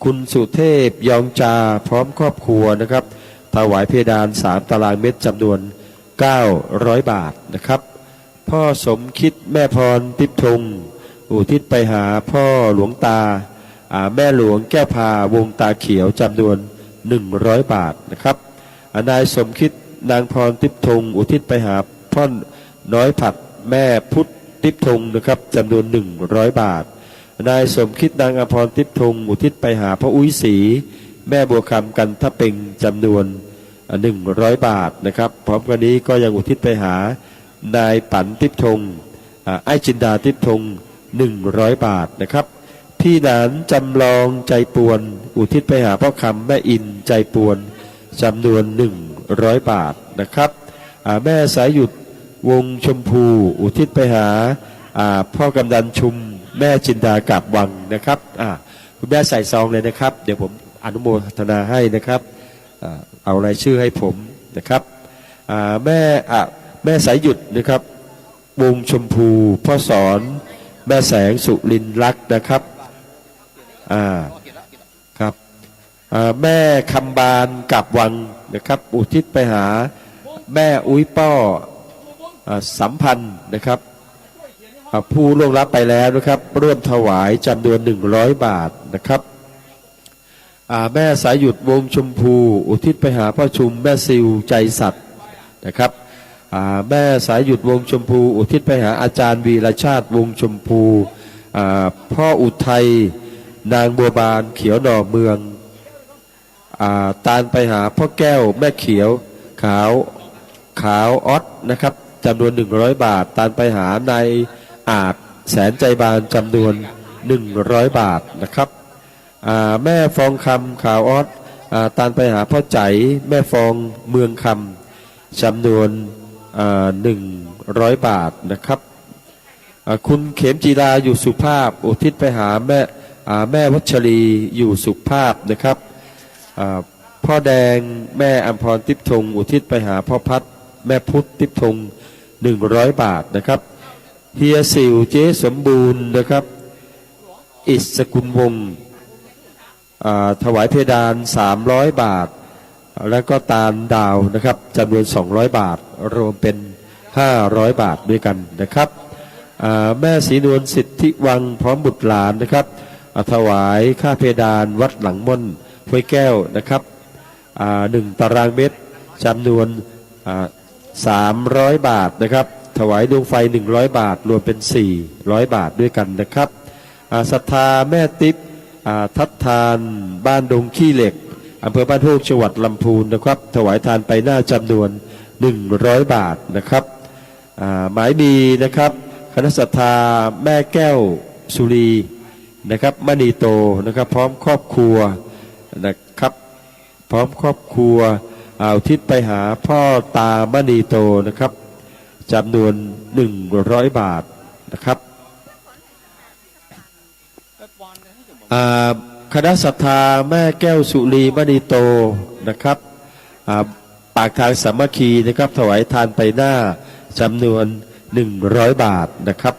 S2: คุณสุเทพยองจาพร้อมครอบครัวนะครับถวายเพดาน3 ตารางเมตรจำนวน900 บาทนะครับพ่อสมคิดแม่พรติ๊บธงอุทิศไปหาพ่อหลวงตาแม่หลวงแก้วพาวงตาเขียวจำนวน100 บาทนะครับนายสมคิดนางพรติ๊บธงอุทิศไปหาพ่อน้อยผัดแม่พุทธติ๊บธงนะครับจำนวน100 บาท นายสมคิดนางอภรทิพย์ธงอุทิศไปหาพระอุ้ยศรีแม่บัวคำกันทะเพ็งจำนวน100 บาทนะครับพร้อมกันนี้ก็ยังอุทิศไปหานายปันทิพย์ธงไอ้จินดาทิพย์ธง100 บาทนะครับพี่หนานจำลองใจปวนอุทิศไปหาพ่อคำแม่อินใจปวนจำนวน100 บาทนะครับแม่สายหยุดวงชมพูอุทิศไปหาพ่อกำนันชุมแม่จินดากาบวังนะครับคุณแม่ใส่ซองเลยนะครับเดี๋ยวผมอนุโมทนาให้นะครับเอารายชื่อให้ผมนะครับแม่สายหยุดนะครับวงชมพูพ่อสอนแม่แสงสุรินทร์รักนะครับครับแม่คำบานกาบวังนะครับอุทิศไปหาแม่อุ้ยป้อสัมพันธ์นะครับผู้ล่วงลับไปแล้วนะครับร่วมถวายจำนวน100 บาทนะครับแม่สายหยุดวงชมพูอุทิศไปหาพ่อชุมแม่ซิวใจสัตว์นะครับแม่สายหยุดวงชมพูอุทิศไปหาอาจารย์วีรชาติวงชมพูพ่ออุทัยนางบัวบานเขียวหน่อเมืองตาลไปหาพ่อแก้วแม่เขียวขาวออดนะครับจำนวน100 บาทตาลไปหานายอาจแสนใจบานจำนวน100 บาทนะครับแม่ฟองคำขาวออดตาลไปหาพ่อใจแม่ฟองเมืองคำจำนวน100 บาทนะครับคุณเขมจีราอยู่สุภาพอุทิศไปหาแม่วัชรีอยู่สุภาพนะครับพ่อแดงแม่อัมพรทิพย์ธงอุทิศไปหาพ่อพัดแม่พุทธทิพย์ธง100 บาทนะครับเฮียสิวเจ๊สมบูรณ์นะครับอิสกุลวงศ์ถวายเพดาน300 บาทแล้วก็ตาลดาวนะครับจำนวน200 บาทรวมเป็น500 บาทด้วยกันนะครับแม่ศรีนวลสิทธิวังพร้อมบุตรหลานนะครับถวายค่าเพดานวัดหลังม่อนห้วยแก้วนะครับ1 ตารางเมตรจำนวน300 บาทนะครับถวายดวงไฟ100 บาทรวมเป็น400 บาทด้วยกันนะครับศรัทธาแม่ติ๊บทัดทานบ้านดงขี้เหล็กอำเภอบ้านโฮกจังหวัดลำพูนนะครับถวายทานไปหน้าจำนวน100 บาทนะครับหมายมีนะครับคณะศรัทธาแม่แก้วสุรีนะครับมณีโตนะครับพร้อมครอบครัวนะครับพร้อมครอบครัวอุทิศไปหาพ่อตามณีโตนะครับจำนวน100 บาทนะครับคณะศรัทธาแม่แก้วสุรีมณีโตนะครับปากทางสามัคคีนะครับถวายทานไปหน้าจำนวน100 บาทนะครับ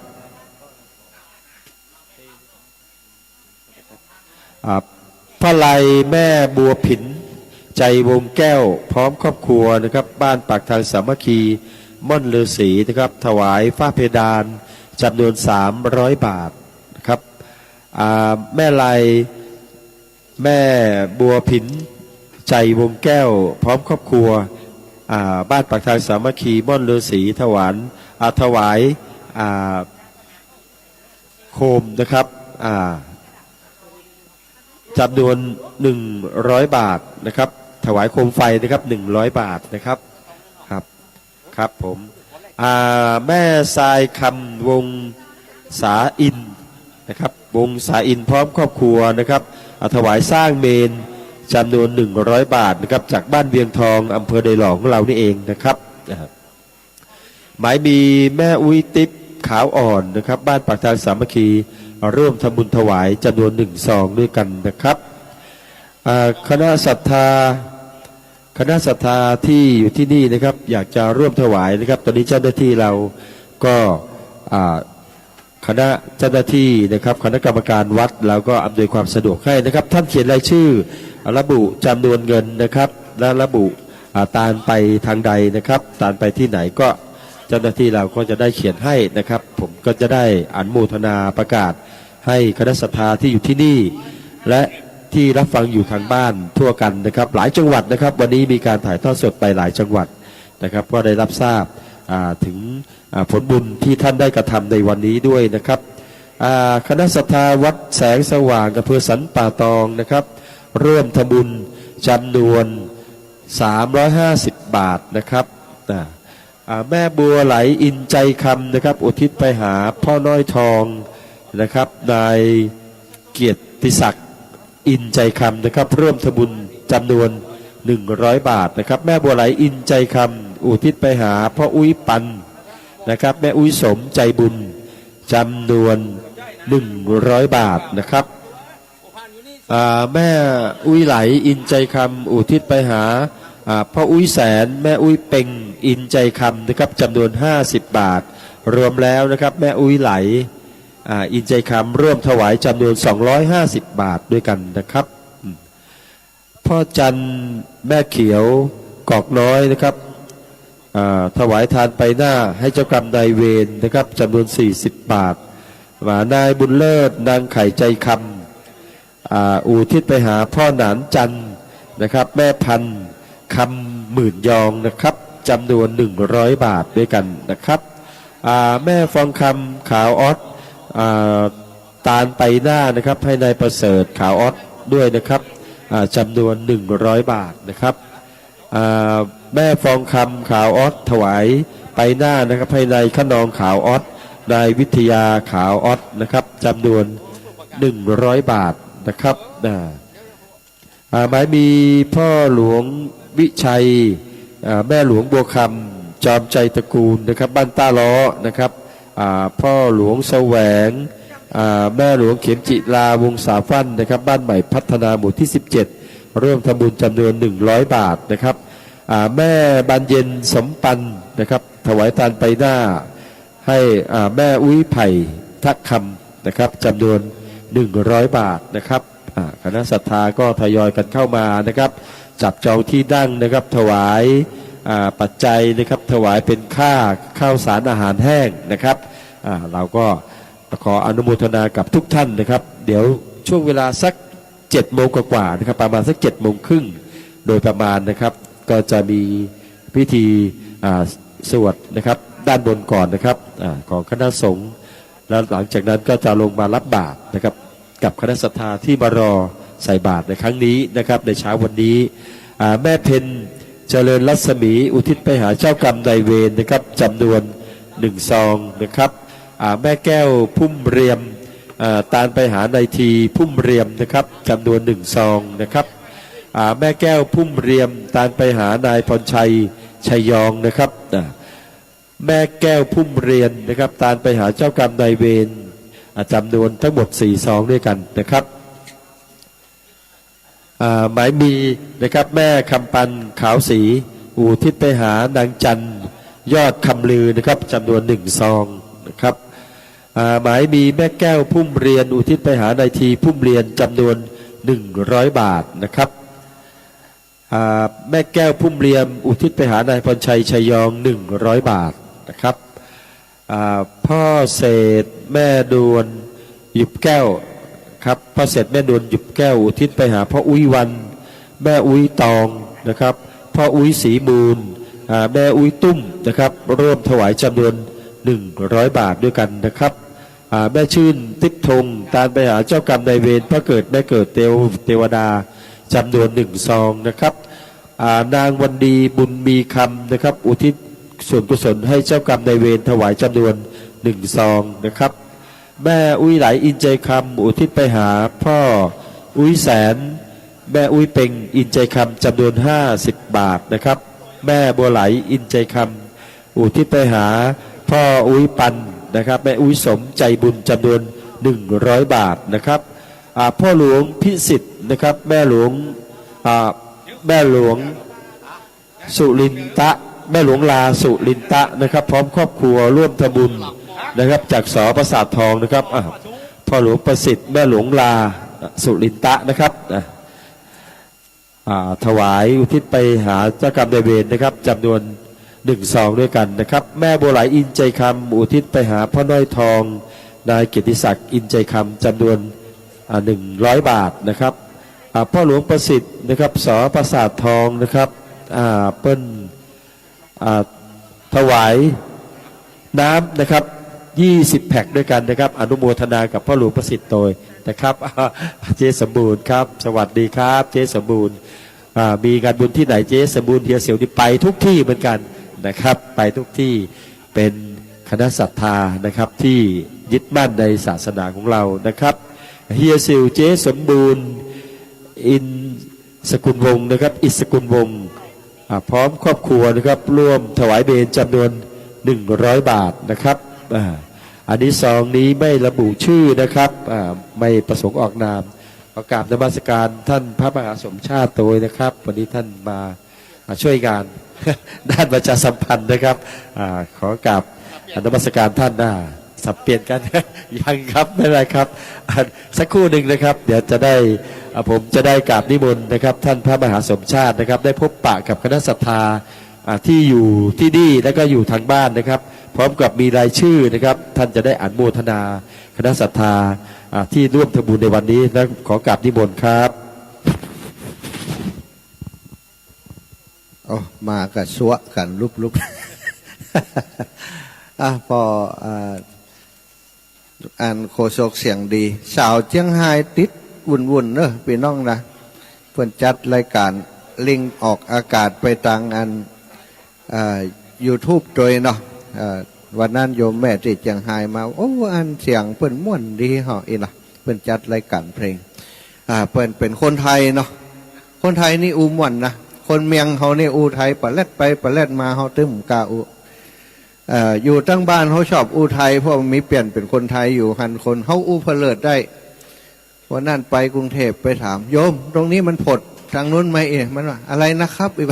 S2: พระไลแม่บัวผินใจวงแก้วพร้อมครอบครัวนะครับบ้านปากทางสามัคคีม่อนฤาษีนะครับถวายฝ้าเพดานจำนวน300 บาทนะครับแม่ไลแม่บัวผินใจวงแก้วพร้อมครอบครัวบ้านปากทางสามัคคีม่อนฤาษีถวายโคมนะครับจำนวน100 บาทนะครับถวายโคมไฟนะครับ100 บาทนะครับครับผมแม่ทรายคำวงสาอินนะครับวงสาอินพร้อมครอบครัวนะครับถวายสร้างเมนจำนวน100 บาทนะครับจากบ้านเวียงทองอำเภอเดยหลองของเรานี่เองนะครับหมายมีแม่อุ้ยติ๊บขาวอ่อนนะครับบ้านปากทางสามัคคีร่วมทำบุญถวายจำนวน1 ซองด้วยกันนะครับคณะศรัทธาที่อยู่ที่นี่นะครับอยากจะร่วมถวายนะครับตอนนี้เจ้าหน้าที่เราก็คณะเจ้าหน้าที่นะครับคณะกรรมการวัดเราก็อำนวยความสะดวกให้นะครับท่านเขียนรายชื่อระบุจำนวนเงินนะครับและระบุตานไปทางใดนะครับตานไปที่ไหนก็เจ้าหน้าที่เราก็จะได้เขียนให้นะครับผมก็จะได้อนุโมทนาประกาศให้คณะศรัทธาที่อยู่ที่นี่และที่รับฟังอยู่ทางบ้านทั่วกันนะครับหลายจังหวัดนะครับวันนี้มีการถ่ายทอดสดไปหลายจังหวัดนะครับก็ได้รับทราบถึงผลบุญที่ท่านได้กระทำในวันนี้ด้วยนะครับ คณะศรัทธาวัดแสงสว่างอำเภอสันป่าตองนะครับร่วมทำบุญจำนวน350 บาทนะครับแม่บัวไหลอินใจคำนะครับอุทิศไปหาพ่อน้อยทองนะครับนายเกียรติศักดิ์อินใจคำนะครับร่วมทำบุญจำนวน100 บาทนะครับแม่บัวไหลอินใจคำอุทิศไปหาพ่ออุ้ยปันนะครับแม่อุ้ยสมใจบุญจำนวน100 บาทนะครับแม่อุ้ยไหลอินใจคำอุทิศไปหาพ่ออุ้ยแสนแม่อุ้ยเป่งอินใจคำนะครับจำนวน50 บาทรวมแล้วนะครับแม่อุ้ยไหลอินใจคำร่วมถวายจำนวน250 บาทด้วยกันนะครับพ่อจันแม่เขียวกอกน้อยนะครับถวายทานไปหน้าให้เจ้ากรรมนายเวรนะครับจำนวน40 บาทนายบุญเลิศนางไข่ใจคำอุทิศไปหาพ่อหนานจันนะครับแม่พันคำหมื่นยองนะครับจำนวน100 บาทด้วยกันนะครับแม่ฟองคำขาวออสตาลไปหน้านะครับให้นายประเสริฐขาวออสด้วยนะครับจำนวน100 บาทนะครับแม่ฟองคำขาวออสถวายไปหน้านะครับให้นายขนองขาวออสนายวิทยาขาวออสนะครับจำนวน100 บาทนะครับหมายมีพ่อหลวงวิชัยแม่หลวงบัวคำจอมใจตระกูลนะครับบ้านต้าล้อนะครับพ่อหลวงแสวงแม่หลวงเข็มจิลาวงสาฟั่นนะครับบ้านใหม่พัฒนาหมู่ที่17เริ่มทำบุญจำนวน100 บาทนะครับแม่บานเย็นสมปันนะครับถวายทานไปหน้าให้แม่อุ้ยไผ่ทักคำนะครับจำนวน100 บาทนะครับคณะศรัทธาก็ทยอยกันเข้ามานะครับจับจองที่นั่งนะครับถวายปัจจัยนะครับถวายเป็นข้าวสารอาหารแห้งนะครับเราก็ขออนุโมทนากับทุกท่านนะครับเดี๋ยวช่วงเวลาสัก7 โมงกว่าๆนะครับประมาณสัก7 โมงครึ่งโดยประมาณนะครับก็จะมีพิธีสวดนะครับด้านบนก่อนนะครับของคณะสงฆ์แล้วหลังจากนั้นก็จะลงมารับบาตรนะครับกับคณะศรัทธาที่มารอใส่บาตรในครั้งนี้นะครับในเช้าวันนี้แม่เพนเจริญรัศมีอุทิศไปหาเจ้ากรรมนายเวรนะครับจำนวน1 ซองนะครับแม่แก้วพุ่มเรียมตาลไปหานายทีพุ่มเรียมนะครับจำนวน1 ซองนะครับแม่แก้วพุ่มเรียมตาลไปหานายพรชัยชัยยองนะครับแม่แก้วพุ่มเรียนนะครับตาลไปหาเจ้ากรรมนายเวรจำนวนทั้งหมด4 ซองด้วยกันนะครับหมายมีนะครับแม่คำปันขาวสีอุทิศไปหานางจันยอดคำลือนะครับจำนวน1 ซองนะครับหมายมีแม่แก้วพุ่มเรียนอุทิศไปหานายทีพุ่มเรียนจำนวน100 บาทนะครับแม่แก้วพุ่มเรียมอุทิศไปหานายพรชัยชัยยอง100 บาทนะครับพ่อเศษแม่ดวนหยุบแก้วครับพ่อเศษแม่ดวนหยุบแก้วอุทิศไปหาพ่ออุ้ยวันแม่อุ้ยตองนะครับพ่ออุ้ยสีมูลแม่อุ้ยตุ้มนะครับร่วมถวายจำนวน100 บาทด้วยกันนะครับแม่ชื่นทิพย์ธงตาลไปหาเจ้ากรรมนายเวรพระเกิดแม่เกิดเทวดาจำนวน1 ซองนะครับนางวันดีบุญมีคำนะครับอุทิศส่วนกุศลให้เจ้ากรรมนายเวรถวายจำนวน1 ซองนะครับแม่อุ้ยไหลอินใจคำอุทิศไปหาพ่ออุ้ยแสนแม่อุ้ยเป่งอินใจคำจำนวน50 บาทนะครับแม่บัวไหลอินใจคำอุทิศไปหาพ่ออุ้ยปันนะครับแม่อุ้ยสมใจบุญจำนวน100 บาทนะครับพ่อหลวงพิสิทธิ์นะครับแม่หลวงสุรินตะแม่หลวงลาสุรินตะนะครับพร้อมครอบครัวร่วมทำบุญนะครับจากสประสาททองนะครับพ่อหลวงประสิทธิ์แม่หลวงลาสุรินตะนะครับถวายอุทิศไปหาเจ้ากรรมนายเวรนะครับจำนวน1 ซองด้วยกันนะครับแม่บัวไหลอินใจคำอุทิศไปหาพ่อน้อยทองนายเกียรติศักดิ์อินใจคำจำนวน100 บาทนะครับพ่อหลวงประสิทธิ์นะครับสประสาททองนะครับเปิ้ลถวายน้ำนะครับ 20 แพ็คด้วยกันนะครับอนุโมทนากับพ่อหลวงประสิทธิ์โตยนะครับเจ๊สมบูรณ์ครับสวัสดีครับเจ๊สมบูรณ์มีงานบุญที่ไหนเจ๊สมบูรณ์เฮียเสียวนี่ไปทุกที่เหมือนกันนะครับไปทุกที่เป็นคณะศรัทธานะครับที่ยึดมั่นในศาสนาของเรานะครับเฮียเสียวเจ๊สมบูรณ์อินสกุลวงศ์นะครับอิสกุลวงศ์พร้อมครอบครัวนะครับร่วมถวายเบญจำนวน100 บาทนะครับอันนี้ซองนี้ไม่ระบุชื่อนะครับไม่ประสงค์ออกนามขอกราบนมัสการท่านพระมหาสมชาติโตยนะครับวันนี้ท่านมาช่วยงาน ด้านประชาสัมพันธ์นะครับขอกราบนมัสการท่านสับเปลี่ยนกัน ยังครับไม่เป็นไรครับสักครู่หนึ่งนะครับเดี๋ยวจะได้ผมจะได้กราบนิมนต์นะครับท่านพระมหาสมชาตินะครับได้พบปะกับคณะศรัทธาที่อยู่ที่นี่แล้วก็อยู่ทางบ้านนะครับพร้อมกับมีรายชื่อนะครับท่านจะได้อนุโมทนาคณะศรัทธาที่ร่วมทำบุญในวันนี้และขอกราบนิมนต์ครับ
S3: มากับสวะกันลุบพออ่านโคศกเสียงดีสาวเจียงไฮ้ติดวุ่นเนอะพี่น้องนะเพื่อนจัดรายการลิงออกอากาศไปทางYouTube โดยเนาะวันนั้นโยมแม่ที่เจียงไฮ้มาโอ้อันเสียงเปิ้นม่วนดีเหรออีล่ะเปิ้นจัดรายการเพลงเปิ้นเป็นคนไทยเนาะคนไทยนี่อูม่วนนะคนเมียงเขานี่อูไทยปะเล็ดไปปะเล็ดมาเขาตึ้มกาอูอยู่ตั้งบ้านเขาชอบอูไทยเพราะมีเปลี่ยนเป็นคนไทยอยู่หันคนเขาอูเพลิดได้วันนั้นไปกรุงเทพไปถามโยมตรงนี้มันผดทางนู้นไหมมันว่าอะไรนะครับอีก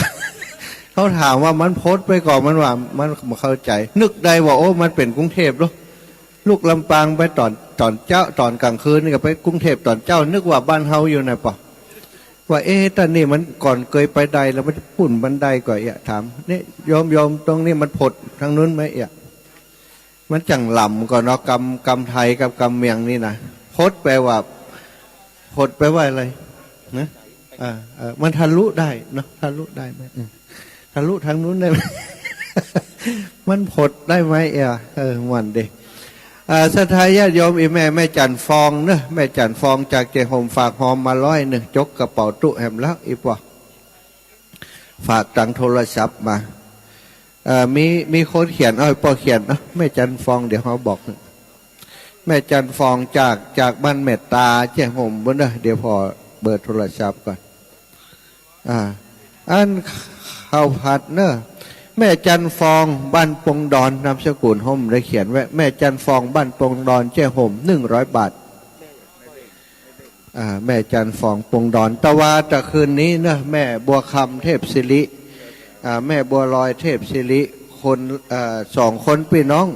S3: เขาถามว่ามันพดไปก่อนมันว่ามันมาเข้าใจนึกได้ว่าโอ้มันเป็นกรุงเทพหรอลูกลำปางไปตอนเจ้าตอนกลางคืนนี่ก็ไปกรุงเทพตอนเจ้านึกว่าบ้านเฮาอยู่ไหนปะว่าตอนนี้มันก่อนเคยไปใดแล้วมันปุ่นบันไดก่อนถามนี่ยอมตรงนี้มันผดทางนู้นไหมมันจังหล่ำก่อนเนาะกำไทยกับกำเมียงนี่นะพดแปลว่าผดแปลว่าอะไรนะมันทะลุได้เนาะทะลุได้ไหมทะลุทางนู้นได้ไหม มันผดได้ไหมวันเด็กสถาญาติโยมอีแม่จันฟองเนอะแม่จันฟองจากเจห่มฝากหอมมา100จกกระเป๋าตุแหมแล้วอีปะฝากตังโทรศัพท์มามีคนเขียนปอเขียนนะแม่จันฟองเดี๋ยวเขาบอกแม่จันฟองจากบ้านเมตตาเจห่มบนเนอะเดี๋ยวพอเบอร์โทรศัพท์ก่อนอันข้าวผัดเนอะแม่จันฟองบ้านปงดอนนามสกุลห่มได้เขียนไว้แม่จันฟองบ้านปงดอนเจ้ห่ม100 บาทแม่จันฟองปงดอนตะวาตะคืนนี้เนอะแม่บัวคำเทพศิริแม่บัวลอยเทพศิริคน2 คนพี่น้อง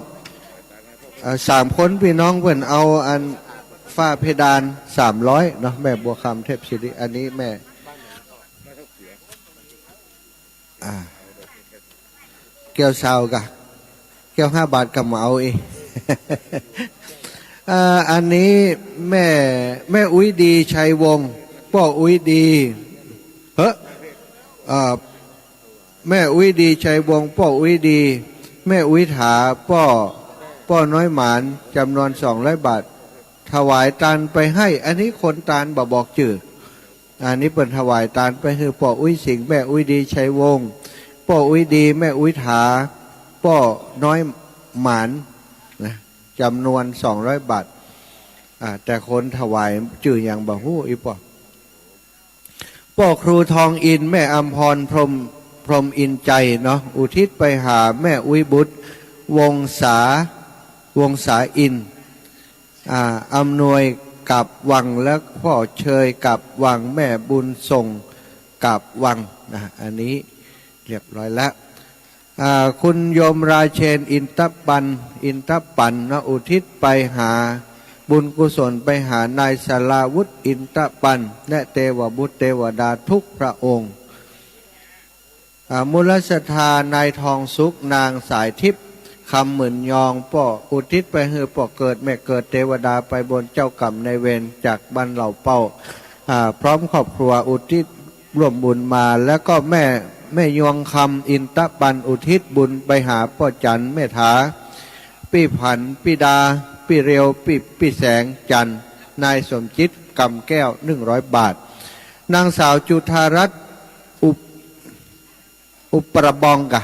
S3: 3 คนพี่น้องเพื่อนเอาอันฝ้าเพดาน300เนาะแม่บัวคำเทพศิริอันนี้แม่เกี่ยวซาวกะเกี่ยว5 บาทกับมาเอาอันนี้แม่อุ้ยดีชัยวงศ์พ่ออุ้ยดีแม่อุ้ยดีชัยวงศ์พ่ออุ้ยดีแม่อุ้ยถาพ่อน้อยหมานจำนวน200 บาทถวายตานไปให้อันนี้คนตานบอกจื่ออันนี้เป็นถวายตานไปคือพ่ออุ้ยสิงห์แม่อุ้ยดีชัยวงศ์พ่ออุ้ยดีแม่อุ้ยถาพ่อน้อยหมานนะจำนวน200 บาทแต่คนถวายจื่ออย่างบ่ฮู้อีพ่อครูทองอินแม่อำพรพรมอินใจเนาะอุทิศไปหาแม่อุ้ยบุตรวงศาอินอำนวยกับวังและพ่อเชยกับวังแม่บุญส่งกับวังนะอันนี้เรียบร้อยแล้วคุณโยมราเชนอินทปันนะอุทิศไปหาบุญกุศลไปหานายสาราวุฒิอินทปันและเทวบุตรเทวดาทุกพระองค์มูลศรัทธานายทองสุขนางสายทิพย์คำหมื่นยองป่ออุทิศไปเฮือป่อเกิดแม่เกิดเทวดาไปบนเจ้ากรรมในเวรจากบ้านเหล่าเป้าพร้อมครอบครัวอุทิศร่วมบุญมาแล้วก็แม่ยวงคำอินทปันอุทิศบุญไปหาพ่อจันแม่ถาไป พี่ผันพี่ดาพี่เรียวพี่แสงจันทร์นายสมจิตกำแก้ว100 บาทนางสาวจุธารัตน์อุปรบองกะ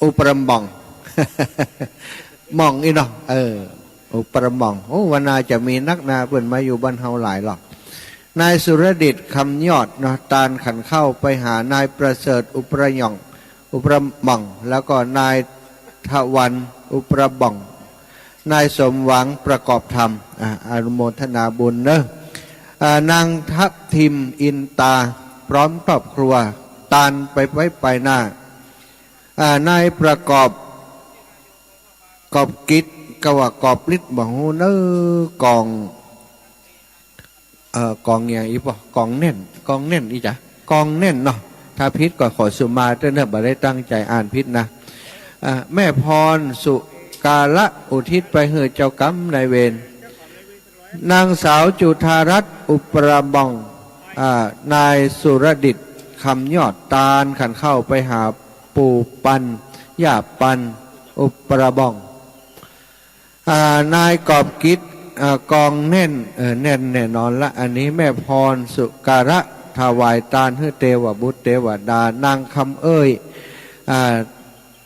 S3: อุปรมอง มองอีเนาะอุปรมองโอ้วันนาจะมีนักนาเปิ่นมาอยู่บ้านเฮาหลายหรอกนายสุรดิตคำยอดเนาะตาลขันเข้าไปหานายประเสริฐอุปรยองอุปรมองแล้วก็นายทวันอุปรบองนายสมหวังประกอบธรรมอนุโมทนาบุญเนอะนางทัพทิมอินตาพร้อมครอบครัวตาลไปไว้ไปหน้านายประกอบกิจกว่ากอบลิศบ่ฮู้เนอกองอย่างอีป่ะกองเน่นอีจ้ะกองเน่นเนาะถ้าพิษก็ขอสุมาเต้นเนอะบ่ได้ตั้งใจอ่านพิษนะแม่พรสุกาละอุทิศไปเหือเจ้ากรรมนายเวรนางสาวจุธารัตน์อุปราบองนายสุรดิตคำยอดตาลขันเข้าไปหาปู่ปันย่าปันอุปราบองนายกอบกิจกองแน่นแน่นอนละอันนี้แม่พรสุการะถวายตาลเฮือเทวบุตรเทวดานางคำเอ้ย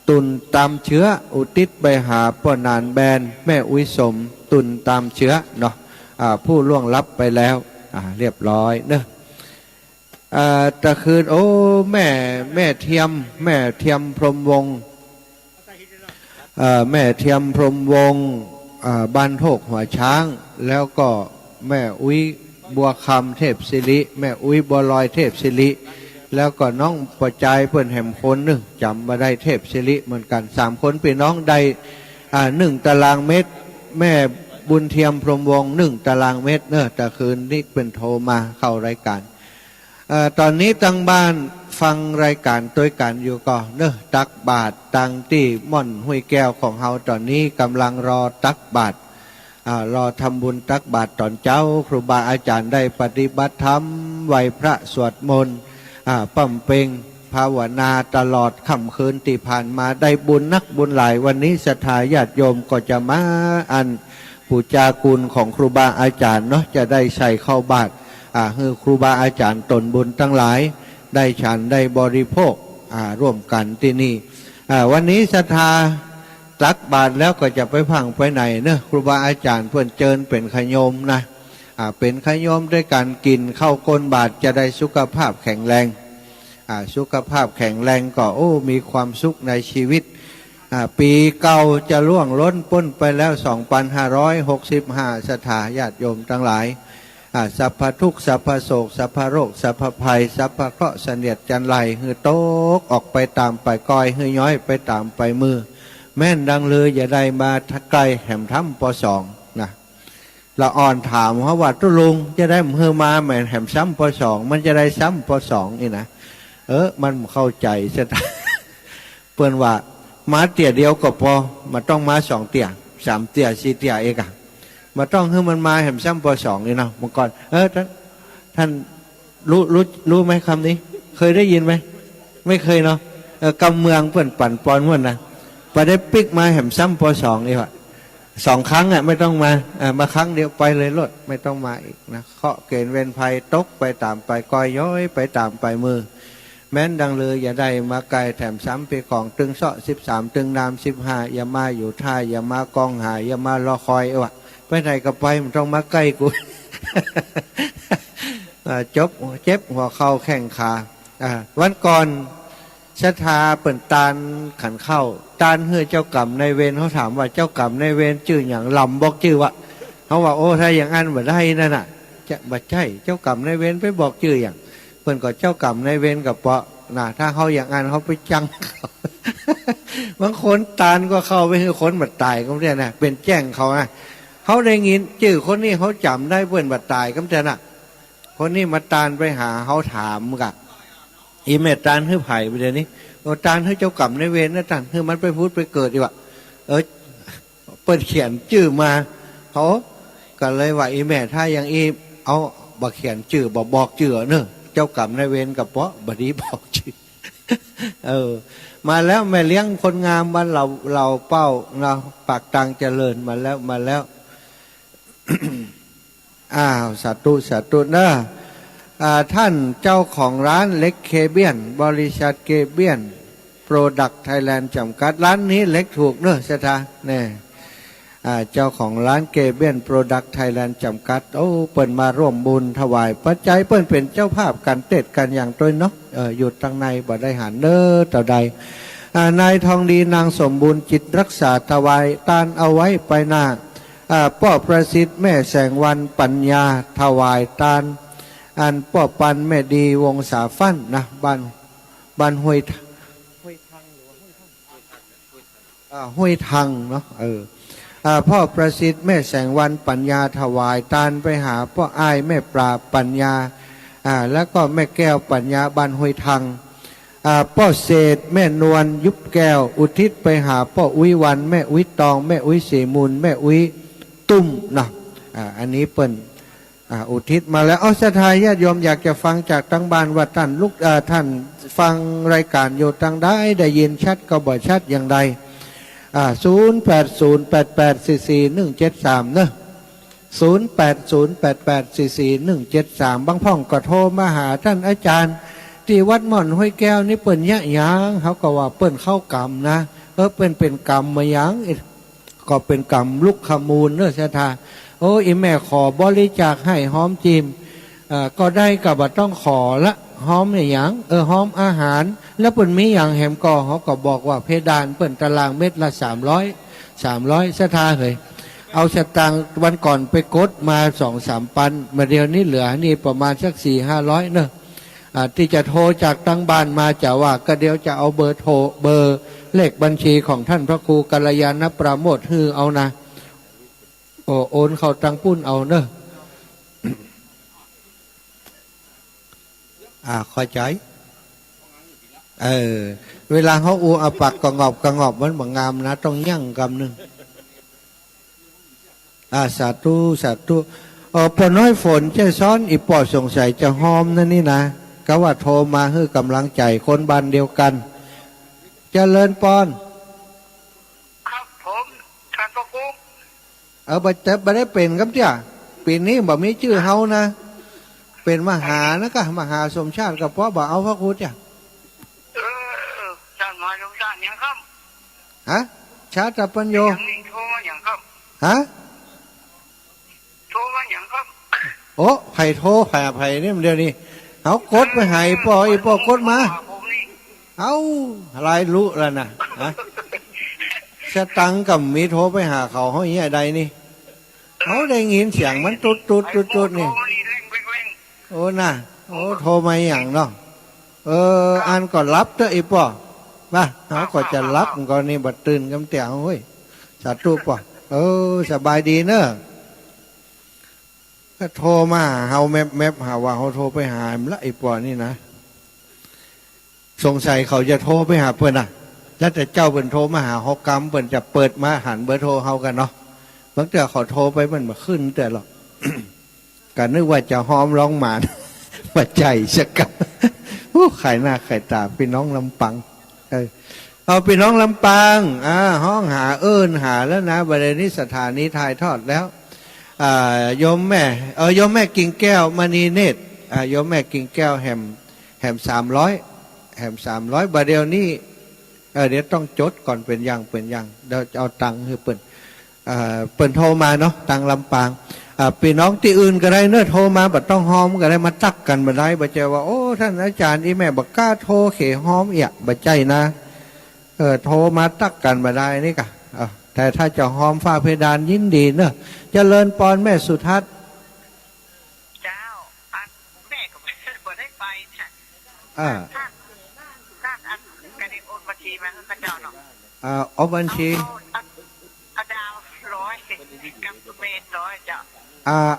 S3: ตุนตามเชื้ออุทิศไปหาป้อนานแบนแม่อุ้ยสมตุนตามเชื้อเนาะผู้ล่วงลับไปแล้วเรียบร้อยเนอะตะคืนโอ้แม่เทียมพรหมวงศ์แม่เทียมพรหมวงศ์บ้านโทกหัวช้างแล้วก็แม่อุ้ยบัวคำเทพศิริแม่อุ้ยบัวลอยเทพศิริแล้วก็น้องประจายเพื่อนแหมคนหนึ่งจำมาได้เทพศิริเหมือนกัน3 คนเป็นน้องใด1 ตารางเมตรแม่บุญเทียมพรหมวงศ์1 ตารางเมตรเนอะแต่คืนนี้เป็นโทรมาเข้ารายการตอนนี้ตั้งบ้านฟังรายการตัวกันอยู่ก็เนอะตักบาตรตังที่ม่อนห้วยแก้วของเฮาตอนนี้กำลังรอตักบาตรรอทำบุญตักบาตรตอนเจ้าครูบาอาจารย์ได้ปฏิบัติธรรมไหวพระสวดมนต์ปั่มเปงภาวนาตลอดค่ำคืนที่ผ่านมาได้บุญนักบุญหลายวันนี้ศรัทธาญาติโยมก็จะมาอันปูจาคุณของครูบาอาจารย์เนาะจะได้ใส่เข้าบาตรคือครูบาอาจารย์ตนบุญทั้งหลายได้ฉันได้บริโภคร่วมกันที่นี่วันนี้ศรัทธาตักบาตรแล้วก็จะไปพังไปไหนเนอะครูบาอาจารย์เพื่อนเจิญเป็นขยมนะเป็นขยมด้วยการกินเข้าก้นบาตรจะได้สุขภาพแข็งแรงสุขภาพแข็งแรงก็มีความสุขในชีวิตปีเก่าจะล่วงล้นพ้นไปแล้ว2565ศรัทธาญาติโยมทั้งหลายสัพพทุกข์สัพพโศกสัพพโรคสัพพภัยสัพพเคราะห์เสนียดจันไรหือโต๊กออกไปตามไปก้อยหือย้อยไปตามไปมือแม่นดังเลยอย่าได้มาทักไกลแหมทำป.2นะละอ่อนถามเขาว่าตุลุงจะได้มือมาแม่นแหมซ้ำป.2มันจะได้ซ้ำป.2นี่นะมันเข้าใจซะ เปิ้นว่ามาเตี่ยเดียวก็พอมาต้องมา2 เตี่ย3 เตี่ย4 เตี่ยเอกมาต้องให้มันมาแหมซ้ำป.2นี่เนาะเมื่อก่อนท่านรู้ไหมคำนี้เคยได้ยินไหมไม่เคยเนาะกำเมืองเปิ้นปั่นปอนม่วนนะไปได้ปิกมาแหมซ้ำป.2นี่ว่ะ2 ครั้งไม่ต้องมาครั้งเดียวไปเลยรถไม่ต้องมาอีกนะเคาะเกณฑ์เวรภัยตกไปตามไปก้อยย้อยไปตามไปมือแม้นดังเลยอย่าได้มาไกลแถมซ้ำไปของตึงเสาะ13ตึงนาม15อย่ามาอยู่ท่าอย่ามากองหายอย่ามารอคอยว่ะไปไหนก็ไปมันต้องมาใกล้กู เจ็บหัวเข่าแข้งขาวันก่อนศรัทธาเปิ่นตาลขันเข้าตาลเฮือเจ้ากรรมในเวรเขาถามว่าเจ้ากรรมในเวรชื่ออย่างลำบอกชื่อวะเขาว่าโอ้ถ้าอย่างอันบ่ได้นั่นน่ะจะบ่ใช่เจ้ากรรมในเวรไปบอกชื่ออย่างเปิ่นก็เจ้ากรรมในเวรกับเปาะน่ะถ้าเขาอย่างอันเขาไปจัง บางคนตาลก็เข้าไปคือคนบัดตายก็ไม่ได้นะเป็นแจ้งเขานะเขาได้ยินชื่อคนนี้เขาจำได้เพื่อนบัดตายก็ไม่ได้นะคนนี้มาตาลไปหาเขาถามกับอีเมตตาลฮือไผ่ไปเดี๋ยวนี้ตาลฮือเจ้ากรรมในเวรนะตาลฮือมันไปพูดไปเกิดดีกว่าเปิดเขียนชื่อมาเขาก็เลยว่าอีแม่ถ้าอย่างอีเอาบักเขียนชื่อบอกชื่อเนอะเจ้ากรรมในเวรกับเพราะบัดนี้บอกชื่อ มาแล้วแม่เลี้ยงคนงามบ้านเราเป้าเราปากตังเจริญมาแล้ว อ้าวสาธุนะท่านเจ้าของร้านเล็กเคเบียนบริษัทเคเบียนโปรดักต์ไทยแลนด์จำกัดร้านนี้เล็กถูกเนอะสถาเนี่ยเจ้าของร้านเกเบียนโปรดักต์ไทยแลนด์จำกัดเปิ่นมาร่วมบุญถวายปัจจัยเปิ่นเป็นเจ้าภาพกันเตดกันอย่างตัวเนาะอยู่ทางในบ่ได้หันเนอต่อใดนายทองดีนางสมบูรณ์จิตรักษาถวายตานเอาไว้ไปหน้าป้อประสิทธิ์แม่แสงวันปัญญาถวายตานป้อปันแม่ดีวงสาฟั่นนะบ้านห้วยทังเนาะพ่อประสิทธิ์แม่แสงวันปัญญาถวายตานไปหาพ่ออ้ายแม่ปราบปัญญาแล้วก็แม่แก้วปัญญาบ้านห้วยทังพ่อเศษแม่นวลยุบแก้วอุทิศไปหาพ่ออุ้ยวันแม่อุ้ยตองแม่อุ้ยสีมูลแม่อุ้ยตุ้มนะอันนี้เปิ้นอุทิศมาแล้วศรัทธาญาติโยมอยากจะฟังจากทั้งบ้านว่าท่านท่านฟังรายการอยู่ทางได้ยินชัดก็บ่ชัดอย่างใด0808844173เนอะ0808844173บางพ่องก็โทรมาหาท่านอาจารย์ที่วัดหม่อนห้วยแก้วนี่เปิ้นยะหยังเขาก็ว่าเปิ้นเข้ากรรมนะเป็นกรรมมาหยังก็เป็นกรรมลุกขมูลเนอะศรัทธาอีแม่ขอบริจาคให้หอมจิมก็ได้กับว่าต้องขอละหอมเนี่ยอย่างหอมอาหารแล้วเปิ้นมีอย่างแหมก็เขาก็บอกว่าเพดานเปิ้นตารางเม็ดละ300ศรัทธาเหยเอาสตางค์วันก่อนไปกดมา2-3 ปันมาเดียวนี้เหลือนี่ประมาณสัก400-500เนอะที่จะโทรจากตั้งบ้านมาจะว่าก็เดี๋ยวจะเอาเบอร์โทรเบอร์เลขบัญชีของท่านพระครูกัลยาณปราโมทฮือเอานะโอนเข้าตังปุ้นเอาเนอะเข้าใจเวลาเขาอูอาปักกระงอบมันบางงามนะต้องยั่งกำหนึ่งสาธุพอน้อยฝนจะซ้อนอีปอดสงสัยจะหอมนั่นนี่นะก็ว่าโทรมาให้กำลังใจคนบ้านเดียวกันเจริญปอน
S4: ครับผมท่านพระครู
S3: บ่ได้เป็นครับจ้ะปีนี้บ่มีชื่อเฮานะเป็นมหานะก็มหาสมชาติกับพ่อบ่เอาพระครูจ้ะ
S4: ท่านมาลงท่านยังครับ
S3: ชาติปัญโย
S4: โทรมาอย่างครับโทรมาอย่างครับ
S3: ไผ่โทรไผ่นี่มันเดี๋ยวนี้เขากดไปให้พ่อกดมาอะไรรู้แล้วนะสตังกับมีโทรไปหาเขาเหี้ยใดนี่เขาได้ยินเสียงมันตุดนี่น่ะโทรมาอย่างเนาะอันก็รับเถอะไอ้ป่อมาเขาก็จะรับก็นี่บัดตื่นกำเตียงเฮ้ยสาธุป่อสบายดีเนอะก็โทรมาเฮาแมปหาว่าเขาโทรไปหาละไอ้ป่อนี่นะสงสัยเขาจะโทรไปหาเพื่อนแล้วแต่เจ้าเปิ่นโทรมาหาฮอกกรรมเปิ่นจะเปิดมาหันเบอร์โทรเฮากันเนาะบางเทื่อเขาโทรไปมันมาขึ้นแต่หรอกกันนึกว่าจะหอมร้องหมานว่าใจสกัดขายหน้าขายตาพี่น้องลำปังเอาพี่น้องลำปังห้องหาหาแล้วนะประเด็นนี้สถานีถ่ายทอดแล้วโยมแม่กิ่งแก้วมณีเนตรโยมแม่กิ่งแก้วแหม300บาทเดียวนี้เดี๋ยวต้องจดก่อนเป็นอย่างเดี๋ยวจะเอาตังค์ให้เปิ่นโทรมาเนาะตังลำปางพี่น้องที่อื่นก็ได้เนอะโทรมาบัดต้องหอมก็ได้มาตักกันบัดได้บัดเจอว่าท่านอาจารย์อีแม่บักกล้าโทรเขหอมบัดใจนะโทรมาตักกันบัดได้นี่กะแต่ถ้าจะหอมฟ้าเพดานยินดีเนอะเจริญปอนแม่สุทัศน์
S4: เจ้าแม่ก็บ่ได้ไปค่ะท่านกันได้โอนบัญชีมาให้พระเจ้าเนาะ
S3: เอาบัญชี
S4: เอาดาว100กับเมตร100เจ้า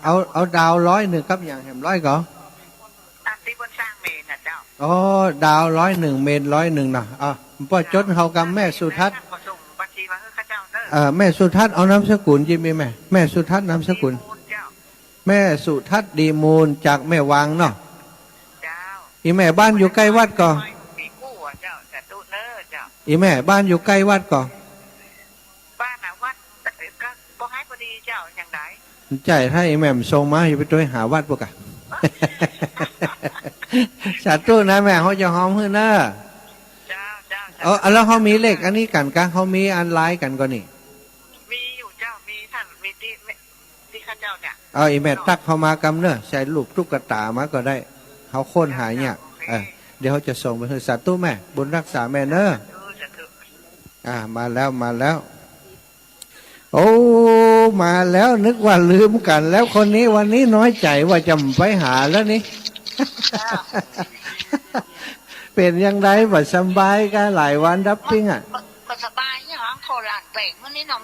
S3: เอาดาว100ครับอย่างแหม100ก่อน
S4: ที่บนสร้างเมตรนะเจ้า
S3: ดาว101เมตร101นะพ่อจดเขากับแม่สุทัศน์
S4: บัญชีมาให้พระเจ้าเน
S3: อะแม่สุทัศน์เอานามสกุลจิมีแม่สุทัศน์นามสกุลแม่สุทัศน์ดีมูลจากแม่วังเนาะอีแม่บ้านอยู่ใกล้วัดก่อน อีแม่บ้านอยู่ใกล้วัดก่อน
S4: บ้านวัดก็บ่ให้พอดีเจ้าอย่างไร
S3: ใจถ้าอีแม่ส่งมาอยู่ไปด้วยหาวัดพวกอะ สาธุนะแม่เขาจะหอมขึ้นนะ
S4: เจ้าเจ้า
S3: แล้วเขามีเลขอันนี้กันกะเขามีอันไลน์กันก็นี่
S4: มีอยู่เจ้ามีท่านมีที่ข้าเจ้าเนี่ย
S3: อีแม่ตักเขามากำเนอะใช้ลูกตุ๊กตามาก็ได้เขาค้นหาเนี่ยเดี๋ยวเขาจะส่งไปให้สาธุแม่บุญรักษาแม่เนอะมาแล้วมาแล้ว โอ้มาแล้วนึกว่าลืมกัน แล้วคนนี้วันนี้น้อยใจว่าจะไปหาแล้วนี่ เป็นยังไงบ่สบายกันหลายวันรับปิ้งอ่ะ
S4: มันสบายเนี่ยหรอโคราชเปล่งมันนี่เนาะ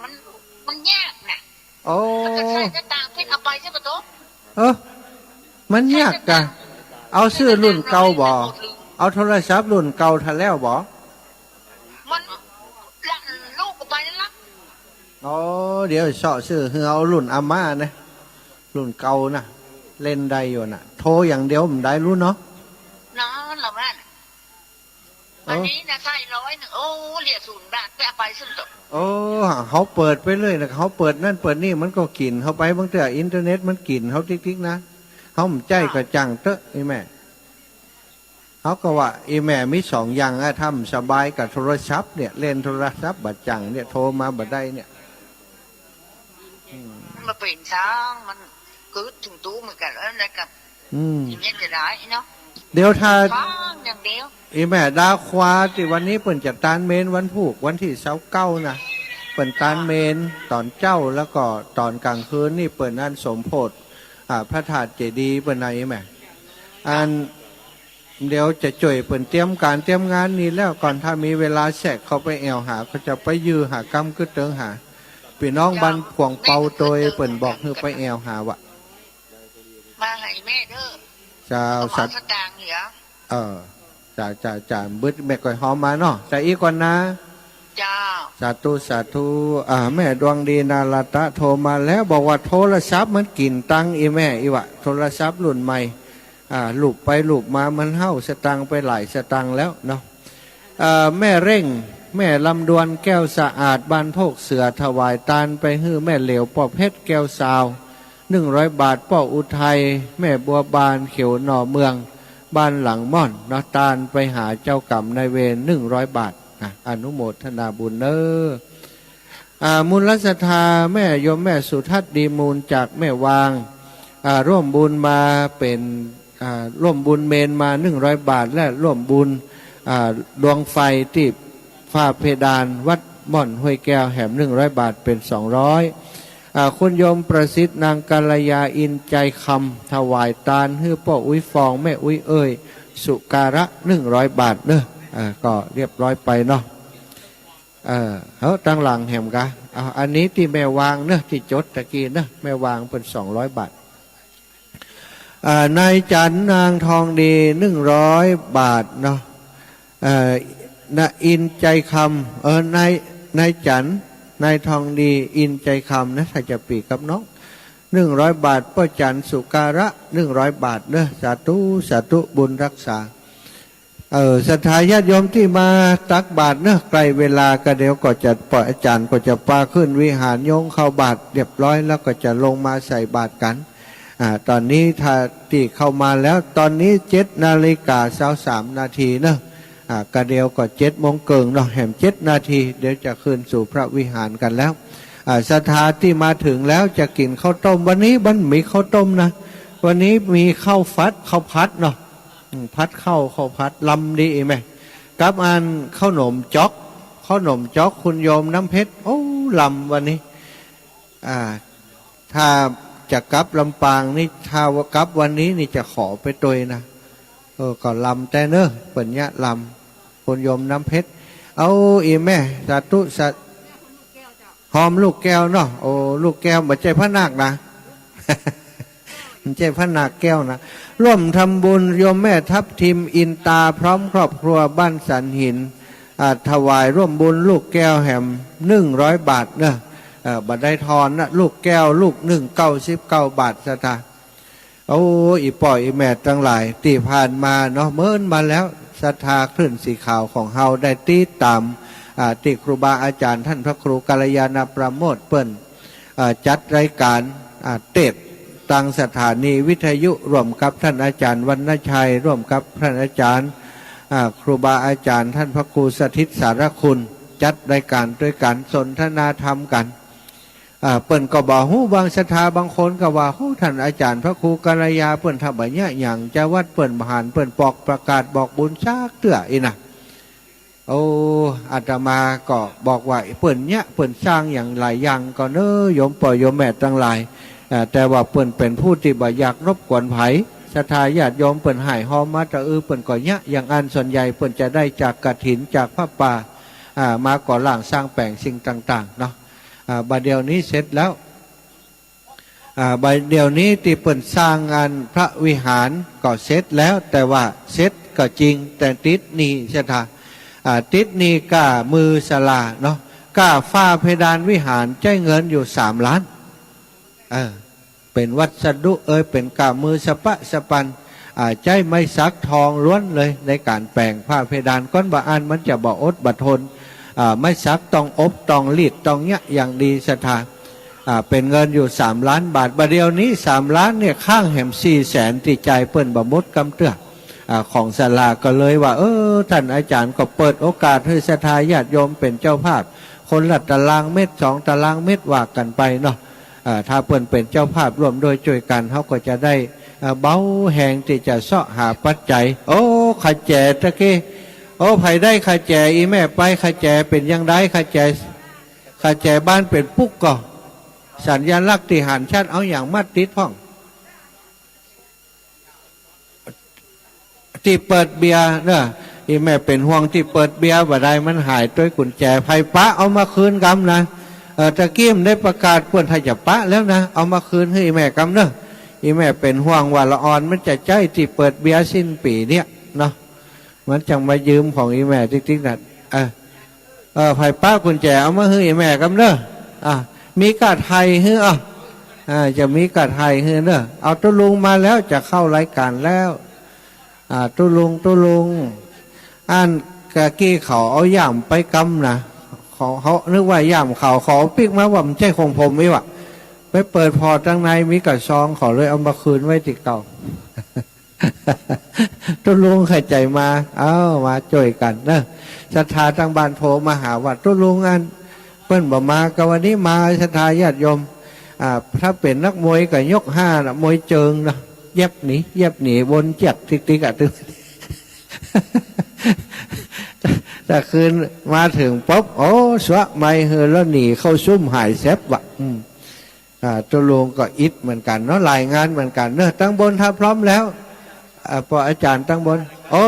S4: มันยากน่ะ
S3: โอ้
S4: มันจะใช้จะต่างเพชรเอาไปใช่ปะตุ๊ก
S3: มันยากกันเอาซื้อรุ่นเก่าบ่เอาโทรศัพท์รุ่นเก่าทันแล้วบ่
S4: มันหลังลูกก็ไปนั่นละ
S3: เดี๋ยวเสาะซื้อเอารุ่นอาม่านะรุ่นเก่านะเล่นได้อยู่น่ะ โทรอย่างเดียวมันได้รู้เนาะ
S4: น้องเหรอแม่อันนี้นะใช่100โอ้เหรียญ0 บาทไปเอาไปซึ่งตุ๊ก
S3: เขาเปิดไปเลยนะเขาเปิดนั่นเปิดนี่มันก็กินเขาไปบางทีอินเทอร์เน็ตมันกินเขาติ๊กๆนะเขาหมใจกระจังเตอะไอ้แม่เขาก็ว่าไอ้แม่มี2อย่างอะทำสบายกับโทรศัพท์เนี่ยเล่นโทรศัพท์บัดจังเนี่ยโทรมาบัดได้เนี่ย
S4: มันมาเป็นช้างมันcứถึงตู้เหมือนกันแล้วนะครับอย่างนี้จะได้เนาะ
S3: เดี๋ยวถ้า
S4: ฟังอย่างเดียว
S3: ไอ้แม่ดาควาที่วันนี้เปิ่นจะตานเมนวันผูกวันที่29นะเปิ่นตานเมนตอนเจ้าแล้วก็ตอนกลางคืนนี่เปิ่นนั่นสมโพธิพระธาตุเจดีย์เปิ่นไหนแม่อันเดี๋ยวจะจ่วยเปิ่นเตรียมการเตรียมงานนี้แล้วก่อนถ้ามีเวลาแสกเขาไปแอวหาก็จะไปยือหากำกึดเติงหาพี่น้องบ้านขวงเปาโดยเปิ่นบอกให้ไปแอวหาวะ
S4: มาให้แม่เด้อ
S3: เจ้า
S4: เอา
S3: สัต
S4: สตางค์เหรอ
S3: จ่าบึดแม่ก่อยหอมมาเนาะแต่อีกก่อนนะ
S4: เจ้า
S3: สาธุสาธุแม่ดวงดีนาลาตะโทรมาแล้วบอกว่าโทรศัพท์มันกินตังอีแม่อีวะโทรศัพท์รุ่นใหม่ลูบไปลูบมามันเห่าสตังไปหลายสตังแล้วเนาะแม่เร่งแม่ลำดวนแก้วสะอาดบ้านโพกเสือถวายตานไปฮื้อแม่เหลวป่อเพชรแก้วสาว100 บาทป่ออุทัยแม่บัวบานเขียวหน่อเมืองบ้านหลังม่อนเนาะตานไปหาเจ้ากรรมนายเวร100 บาทอนุโมทนาบุญเนอมูลศรัทธาแม่โยมแม่สุทัศน์ดีมูลจากแม่วางร่วมบุญมาเป็นร่วมบุญเมนมา100 บาทและร่วมบุญดวงไฟที่ฝ้าเพดานวัดม่อนห้วยแก้วแหม100 บาทเป็น200คุณโยมประสิทธิ์นางกัลยาอินใจคำถวายตาลฮื้อป้ออุ้ยฟองแม่อุ้ยเอ้ยสุการะ100 บาทเนอะก็เรียบร้อยไปเนาะเขาตั้งหลังแหมกะอันนี้ที่แม่วางเนอะที่จดตะกี้เนอะแม่วางเป็น200 บาทนายจันนางทองดี100 บาทเนาะอินใจคำนายจันนายทองดีอินใจคำนะถ้าจะปีกับน้อง100 บาทป้าจันสุการะ100 บาทเนอะสาธุสาธุบุญรักษาศรัทธาญาติโยมที่มาตักบาตรเนอะใกล้เวลาก็เดี๋ยวก็จะปล่อยอาจารย์ก็จะปาขึ้นวิหารโยงเข้าบาตรเรียบร้อยแล้วก็จะลงมาใส่บาตรกันตอนนี้ถ้าที่เข้ามาแล้วตอนนี้7:23 นาทีเนอะก็เดี๋ยวก็7 โมงเกิงเนาะแหม7 นาทีเดี๋ยวจะขึ้นสู่พระวิหารกันแล้วศรัทธาที่มาถึงแล้วจะกินข้าวต้มวันนี้มันมีข้าวต้มนะวันนี้มีข้าวพัดเนาะพัดข้าวพัดลำดีไหมกับอันข้าวหนมจ๊อกคุณโยมน้ำเพชรโอ้ลำวันนี้ถ้าจะกลับลำปางนี่ถ้าว่ากลับวันนี้นี่จะขอไปตัวนะก็ลำแต่เนอะเปิ่นยะลำคุณโยมน้ำเพชรเอาอีแม่สาธุสัตหอมลูกแก้วเนาะโอ้ลูกแก้วบัดใจพระนาคนะ ใจพระนาคแก้วนะร่วมทำบุญโยมแม่ทับทิมอินตาพร้อมครอบครัวบ้านสันหินถวายร่วมบุญลูกแก้วแหม100 บาทเนอะบัดได้ทอนนะลูกแก้วลูก99 บาทสตาโอ้อีป่อยอีแม่ทั้งหลายที่ผ่านมาเนาะเมื่อมาแล้วศรัทธาคลื่นสีขาวของเฮาได้ตีตาม ที่ครูบาอาจารย์ท่านพระครูกัลยาณประโมทเปิ้นจัดรายการเทศน์ตังสถานีวิทยุร่วมกับท่านอาจารย์วรรณชัยร่วมกับท่านอาจารย์ครูบาอาจารย์ท่านพระครูสถิตสารคุณจัดรายการด้วยการสนทนาธรรมกันเปิ้นก็บอกฮู้บางศรัทธาบางคนก็ว่าฮู้ท่านอาจารย์พระครูกัลยาเปิ้นทำแบบนี้อย่างจะวัดเปิ้นบหารเปิ้นปอกประกาศบอกบุญชากเตื้ออีนะโอ้อาตมาก็บอกว่าเปิ้นเนี้ยเปิ้นสร้างอย่างหลายอย่างก็เน้อโยมป่อยโยมแม่ทั้งหลายแต่ว่าเปิ้นเป็นผู้ที่บ่อยากรบกวนไผศรัทธาญาติโยมเปิ้นหายหอมมาแต่เปิ้นก็เนี้ยอย่างอันส่วนใหญ่เปิ้นจะได้จากกฐินจากพระป่ามาก่อร่างสร้างแปลงสิ่งต่างๆเนาะบัดเดี๋ยวนี้เสร็จแล้วบัดเดี๋ยวนี้ที่เปิ่นสร้างงานพระวิหารก็เสร็จแล้วแต่ว่าเสร็จก็จริงแต่ติดหนี้ใช่ไหมติดหนี้ก้ามือสลาเนาะก้าฝ้าเพดานวิหารใช้เงินอยู่3 ล้านเป็นวัสดุเป็นก้ามือสปะสปันใช้ไม้สักทองล้วนเลยในการแปลงผ้าเพดานก้อนบะอันมันจะบ่อดบ่ทนไม่ซักต้องอบต้องรีดต้องเนี้ยอย่างดีศรัทธาเป็นเงินอยู่3 ล้านบาทบัดเดียวนี้3 ล้านเนี่ยข้างแห่ม400,000ติใจเปิ้นบ่มดกำเตื้อของศาลาก็เลยว่าท่านอาจารย์ก็เปิดโอกาสให้ศรัทธาญาติโยมเป็นเจ้าภาพคนละตารางเมตร2 ตารางเมตรว่ากันไปเนาะถ้าเปิ้นเป็นเจ้าภาพร่วมโดยช่วยกันเขาก็จะได้เบาแหงที่จะเสาะหาปัจจัยขัดแจตะกี้ไผได้ข้าแจอีแม่ไปข้าแจเป็นยังไงข้าแจบ้านเป็นปุ๊กก็สัญลักษณ์ที่หันชัดเอาอย่างมัดติดพ่องที่เปิดเบียร์เนอะอีแม่เป็นห่วงที่เปิดเบียร์บ่ได้มันหายด้วยกุญแจไผปะเอามาคืนกำนะตะกี้มได้ประกาศควรถ้าจะปะแล้วนะเอามาคืนให้อีแม่กำเนอะอีแม่เป็นห่วงว่าละอ่อนมันจะใจที่เปิดเบียร์สิ้นปีเนี่ยเนาะมันจังมายืมของอีแม่ติ๊กๆนั่นไผ่ป้ากุญแจเอามาให้อีแม่กำเนอะมีกาไทยเฮ้จะมีกาไทยเฮ้เนอะเอาตุลุงมาแล้วจะเข้ารายการแล้วตุลุงอันกะกี้เขาเอาย่ามไปกำนะเขานึกว่าย่ามเขาปิกมาว่ามันใช่ของผมไม่วะไปเปิดพอตั้งในมีกระซองเขาเลยเอามาคืนไว้ที่เก่าตุลุงเข้าใจมามาช่วยกันนะศรัทธาทางบ้านโทรมาหาว่าตุลุงอันเพิ่นบอกมาก็วันนี้มาศรัทธาญาติโยมถ้าเป็นนักมวยก็ยก5นะมวยเจิงนะเย็บหนีวนเจ็บติ๊กตึงแต่คืนมาถึงป๊บสวะไม่เฮอแล้วหนีเข้าซุ่มหายแซบวะตุลุงก็อิดเหมือนกันเนาะรายงานเหมือนกันเนอะตั้งบนถ้าพร้อมแล้วพออาจารย์ตั้งบน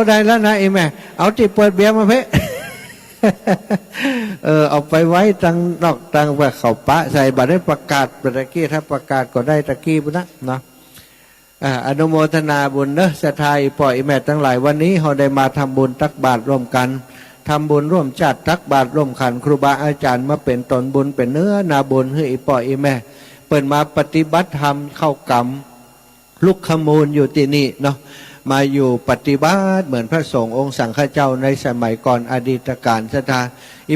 S3: ได้แล้วนะไอ้แม่เอาที่เปิดเบียร์มาเพ่ เอาไปไว้ตั้งนอกตั้งไว้เขาปะใส่บัตรได้ประกาศตะกี้ถ้าประกาศก็ได้ตะกี้บุญนะเนาะอนุโมทนาบุญเนอะศรัทธาปล่อยแม่ทั้งหลายวันนี้เราได้มาทำบุญตักบาตรร่วมกันทำบุญร่วมจัดตักบาตรร่วมขันครูบาอาจารย์มาเป็นตนบุญเป็นเนื้อนาบุญให้ปล่อยแม่เปิดมาปฏิบัติธรรมเข้ากรรมลุกขมูลอยู่ที่นี่เนาะมาอยู่ปฏิบัติเหมือนพระสงฆ์องค์สังฆเจ้าในสมัยก่อนอดีตการศรัทธา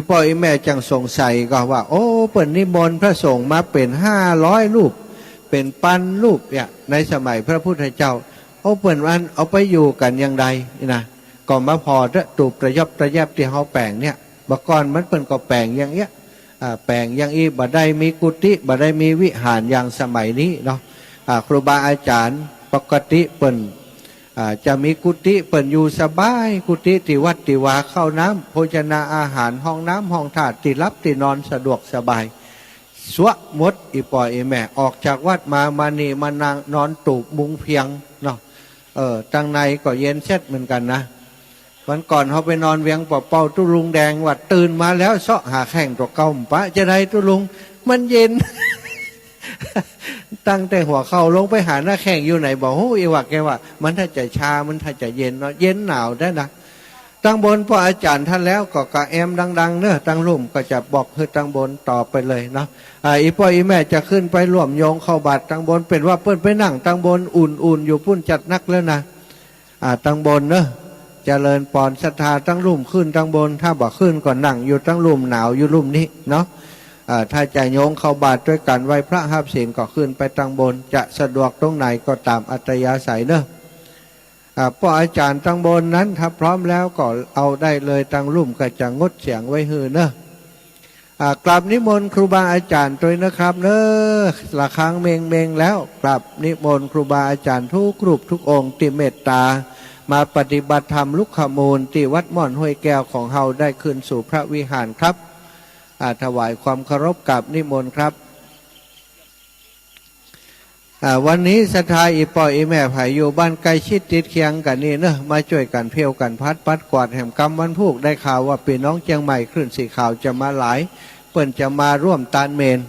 S3: พ่อแม่จังสงสัยก็ว่าเปิดนิมนต์พระสงฆ์มาเป็น500 รูปเป็นพันรูปเนี่ยในสมัยพระพุทธเจ้าเปิดวันเอาไปอยู่กันยังไงนะก่อนมาพอตูประยบประยับที่เขาแปลงเนี่ยบักก่อนมันเปิดก็แปลงอย่างเงี้ยแปลงอย่างอีบ่ได้มีกุฏิบ่ได้มีวิหารอย่างสมัยนี้เนาะครูบาอาจารย์ปกติเปิ่นจะมีกุฏิเปิ่นอยู่สบายกุฏิที่วัดที่วาเข้าน้ำโภชนาอาหารห้องน้ำห้องถาดที่รับที่นอนสะดวกสบายสวะมดปล่อยแม่ออกจากวัดมานี่มานางนอนตูบมุงเพียงเนาะตั้งในก็เย็นเช็ดเหมือนกันนะวันก่อนเขาไปนอนเวียงเป่าตุลุงแดงว่าตื่นมาแล้วเสาะหาแข่งตัวเก่าปะจะได้ตุลุงมันเย็น ตั้งแต่หัวเข่าลงไปหาหน้าแข่งอยู่ไหนบอกอีว่าแกว่ามันถ้าจะชามันถ้าจะเย็นเนาะเย็นหนาวได้นะตั้งบนพออาจารย์ท่านแล้วก็กะแอมดังๆเนอะตั้งลุ่มก็จะบอกให้ตั้งบนต่อไปเลยเนาะพ่อแม่จะขึ้นไปร่วมโยงเข้าบาตรตั้งบนเป็นว่าเปิ้นไปนั่งตั้งบนอุ่นๆอยู่พุ่นจัดนักแล้วนะตั้งบนเนอะ เจริญปอนศรัทธาตั้งลุ่มขึ้นตั้งบนถ้าบ่ขึ้นก็นั่งอยู่ตั้งลุ่มหนาวอยู่ลุ่มนี้เนาะถ้าจะโยงเข้าบาตรด้วยกันไหวพระหับศีลก็ขึ้นไปตั้งบนจะสะดวกตรงไหนก็ตามอัตยาศัยเนอะพ่ออาจารย์ตั้งบนนั้นถ้าพร้อมแล้วก็เอาได้เลยตั้งลุ่มก็จะงดเสียงไว้ฮือเนอะกราบนิมนต์ครูบาอาจารย์ด้วยนะครับเนอะละครั้งเมงแล้วกราบนิมนต์ครูบาอาจารย์ทุกรูปทุกองค์ที่เมตตามาปฏิบัติธรรมลุกขมูลที่วัดม่อนห้วยแก้วของเฮาได้ขึ้นสู่พระวิหารครับถวายความเคารพกับนิมนต์ครับวันนี้ศรัทธาอีปอยอีแม่ไผ่อยู่บ้านใกล้ชิดติดเคียงกันนี่เนอะมาช่วยกันเพียวกันพัดปัดกวาดแห่มกำวันพูกได้ข่าวว่าพี่น้องเชียงใหม่คลื่นสีขาวจะมาหลายเปิ้นจะมาร่วมตานเมน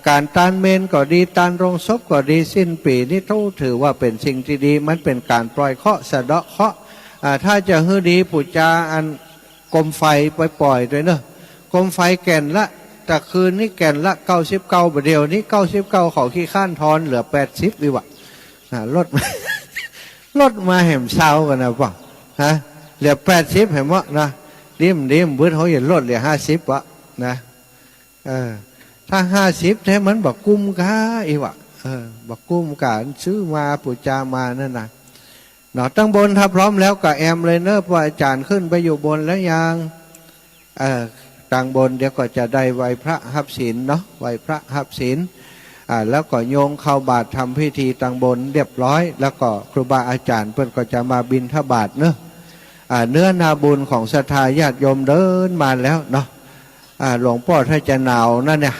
S3: การตานเมนก็ดีตานโรงศพก็ดีสิ้นปีนี่ต้องถือว่าเป็นสิ่งที่ดีมันเป็นการปล่อยเคราะห์สะเดาะเคราะห์ถ้าจะฮือดีปู่จาอันกรมไฟปล่อยด้วยเนอะกรมไฟแก่นละแต่คืนนี้แก่นละ99บาทเดียวนี้99เขาขี้ข้านทอนเหลือ80ดีวะลดมาแห่มเศร้ากันนะป่ะฮะเหลือ80แห่มวะนะดิมเบื้อเขาอย่าลดเหลือ50วะนะถ้า50แท้มันบอกกุ้มก้าอีวะบอกกุ้มกาซื้อมาปู่จามานั่นนะเนาะตั้งบนถ้าพร้อมแล้วก็แอมเลยเนอะพออาจารย์ขึ้นไปอยู่บนแล้วยังตั้งบนเดี๋ยวก็จะได้ไหวพระหับศีลเนาะไหวพระหับศีลแล้วก็โยงเข้าบาตรทำพิธีตั้งบนเรียบร้อยแล้วก็ครูบาอาจารย์เพื่อนก็จะมาบิณฑบาตเนอะเนื้อนาบุญของศรัทธาญาติโยมเดินมาแล้วเนาะหลวงพ่อถ้าจะหนาวนั่นเนี่ย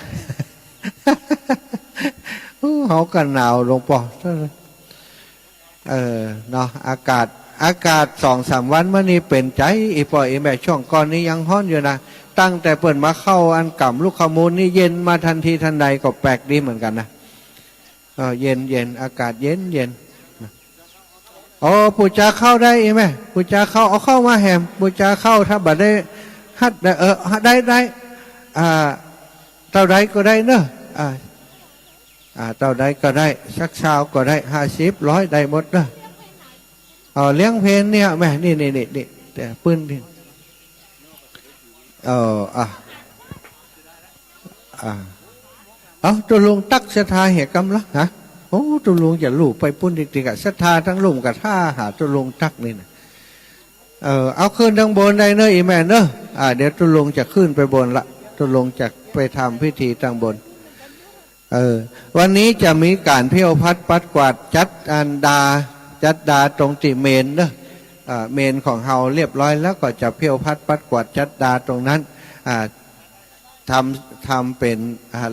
S3: เขากันหนาวหลวงพ่อเนาะอากาศ2-3 วันเมื่อนี้เป็นใจอีปอยอีแม่ช่วงก่อนนี้ยังฮ้อนอยู่นะตั้งแต่เปิดมาเข้าอันก่ำลูกขมูลนี่เย็นมาทันทีทันใดก็แปลกดีเหมือนกันนะเย็นอากาศเย็นปู่จาเข้าได้ไหมปู่จาเข้าเอาเข้ามาแหมปู่จาเข้าถ้าบัดได้ฮัดได้เท่าใดก็ได้เนอะเท่าใดก็ได้สักเช้าก็ได้50 100ได้หมดเนอะเลี้ยงเพลนเนี่ยแม่นี่แต่ปืนนี่ตัวลุงตักศรัทธาเหตุกรรมละฮะตัวลุงจะลูกไปปุ้นดิกศรัทธาทั้งลุงกับท่าหาตัวลุงตักนี่นะเอาขึ้นทางบนได้เนอะอีแม่เนอะเดี๋ยวตัวลุงจะขึ้นไปบนละตัวลุงจะไปทำพิธีทางบนวันนี้จะมีการเพียวพัดปัดกวาดจัดดาตรงติเมนเนอะเมนของเฮาเรียบร้อยแล้วก็จะเพียวพัดปัดกวาดจัดดาตรงนั้นทำเป็น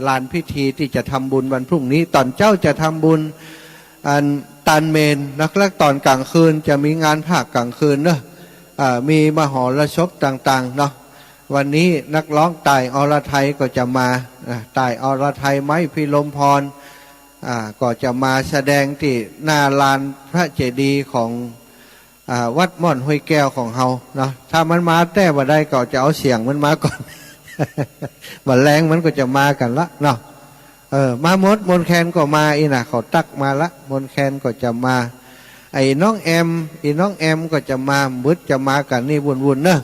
S3: ลานพิธีที่จะทำบุญวันพรุ่งนี้ตอนเจ้าจะทำบุญตานเมนแล้วตอนกลางคืนจะมีงานภาคกลางคืนเนอะมีมหรสพต่างๆเนาะวันนี้นักร้องต่ายอรไทยก็จะมาต่ายอรไทยไม้พิลมพรก็จะมาแสดงที่หน้าลานพระเจดีย์ของวัดม่อนห้วยแก้วของเฮาเนาะถ้ามันมาแต่บ่ได้ก็จะเอาเสียงมันมาก่อน บ่แรงมันก็จะมากันละเนาะมาหมดมนแคนก็มาอีน่ะเขาตักมาละมนแคนก็จะมาไอ้น้องแอมก็จะมาบึดจะมากันนี่วุ่นๆเนอะ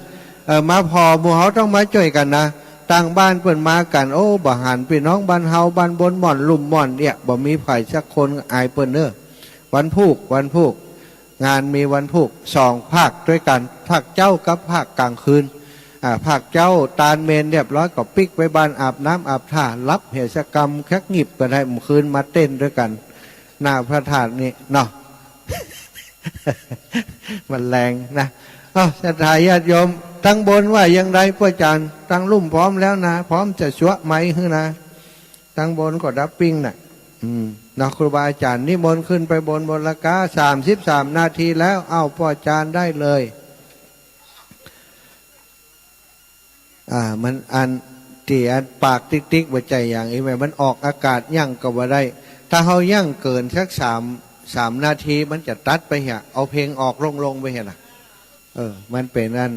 S3: มาพอหมู่เฮาต้องมาช่วยกันนะต่างบ้านเปิ้นมากันบ่หันพี่น้องบ้านเฮาบ้านบนม่อนลุ่มม่อนเนี่ยบ่มีไผสักคนอายเปิ้นเนอะวันพุกงานมีวันพุก2 ภาคด้วยกันภาคเจ้ากับภาคกลางคืนภาคเจ้าตานเมนเรียบร้อยก็ปิกไว้บ้านอาบน้ำอาบท่ารับเหตุกรรมแคกหงิบกันให้เมื่อคืนมาเต้นด้วยกันหน้าพระธาตุนี่เนาะ มันแรงนะศรัทธาญาติโยมตั้งบนว่าอย่างไรพ่ออาจารย์ตั้งลุ่มพร้อมแล้วนะพร้อมจะชัวไหมฮือนะตั้งบนก็ดับปิ้งนะครูบาอาจารย์นิมนต์ขึ้นไปบนละกา33 นาทีแล้วพ่ออาจารย์ได้เลยมันอันที่อันปากติ๊กๆหัวใจอย่างนี้ไหมมันออกอากาศยั่งก็ว่าได้ถ้าเขายั่งเกินสัก3 นาทีมันจะตัดไปเหี่ยเอาเพลงออกลงไปเหี่ยนะมันเป็นอัน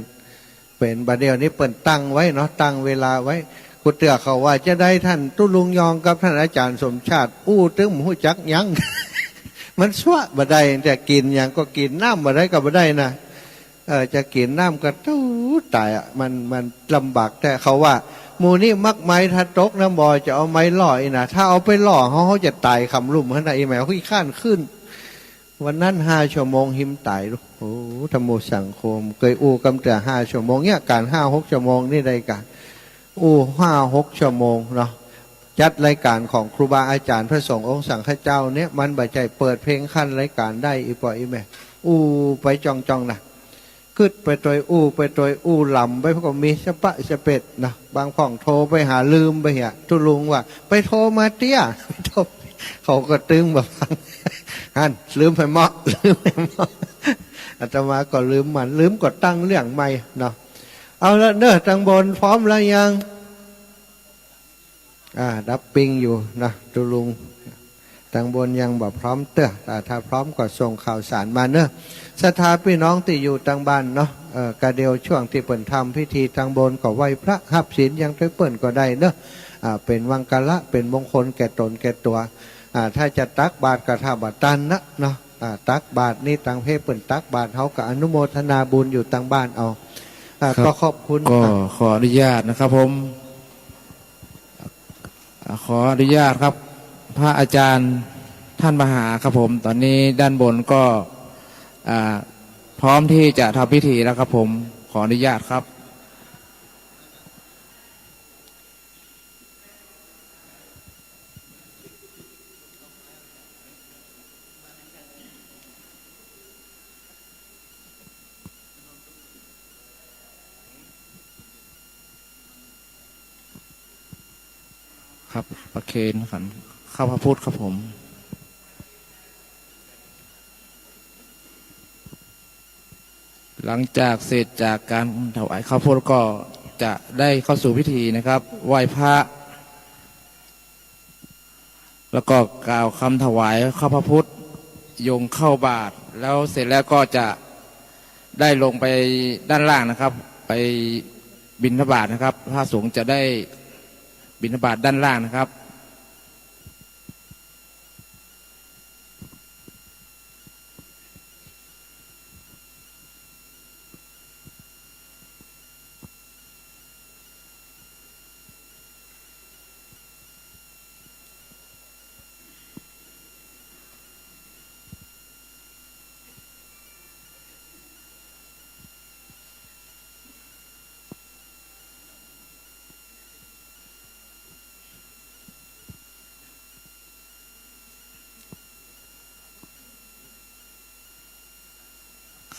S3: เป็นบัดเดียวนี้เปิดตั้งไว้เนาะตั้งเวลาไว้กูเตือเขาว่าจะได้ท่านตุลุงยองกับท่านอาจารย์สมชาติตึ้งหูจักยัง มันชั่วบัดได้จะกินอย่างก็กินน้ำบัดได้กับบัดได้นะ จะกินน้ำกระตู้ตายอ่ะมันลำบากแต่เขาว่าหมูนี่มักไม้ถ้าตกน้ำบ่อจะเอาไม้ล่ออีนะถ้าเอาไปล่อเขาจะตายคำลุ่มขนาดอีแมวขี้ข้านขึ้นวันนั้น5 ชั่วโมงหิมตายลูกโอ้ธรรมโมสังคมเคยอู้กำเตือ5 ชั่วโมงเนี่ยการ5-6 ชั่วโมงนี่ได้การอู้5-6 ชั่วโมงเนาะจัดรายการของครูบาอาจารย์พระสงฆ์องค์สังฆเจ้าเนี่ยมันบ่ใจเปิดเพลงขั้นรายการได้อีปออีแม่อู้ไปจ้องนะขึ้นไปตัวอู้ลำไปพวกก็มีสะปะสะเป็ดนะบางของโทรไปหาลืมไปเหี้ยทุลุงว่าไปโทรมาเตี้ยเขาก็ตึงแบบฮันลืมไปเหมาะอาตมาก็ลืมก็ตั้งเรื่องใหม่เนาะเอาละเด้อตังบนพร้อมแล้วยังดับปิงอยู่นะทุลุงตังบนยังบ่พร้อมเต้อแต่ถ้าพร้อมก็ส่งข่าวสารมาเนอะศรัทธาพี่น้องที่อยู่ตังบ้านเนาะกะเดียวช่วงที่เปิ่นทำพิธีตังบนก็ไหวพระหับศีลยังเปิ่นก็ได้เนอะเป็นวังกะละเป็นมงคลแก่ตนแก่ตัวถ้าจะตักบาตรกระทาบตันนะเนาะตักบาตรนี่ตังเพศเปิ่นตักบาตรเขากับอนุโมทนาบุญอยู่ตังบ้านเอาก็ขอบคุณ
S5: ก็ขออนุญาตนะครับผมขออนุญาตครับพระอาจารย์ท่านมหาครับผมตอนนี้ด้านบนก็พร้อมที่จะทำพิธีแล้วครับผมขออนุญาตครับครับประเคนขันข้าพระพุทธครับผมหลังจากเสร็จจากการถวายข้าวโพดก็จะได้เข้าสู่พิธีนะครับไหว้พระแล้วก็กล่าวคำถวายข้าพระพุทธโยงเข้าบาตรแล้วเสร็จแล้วก็จะได้ลงไปด้านล่างนะครับไปบิณฑบาตนะครับพระสงฆ์จะได้บิณฑบาตด้านล่างนะครับ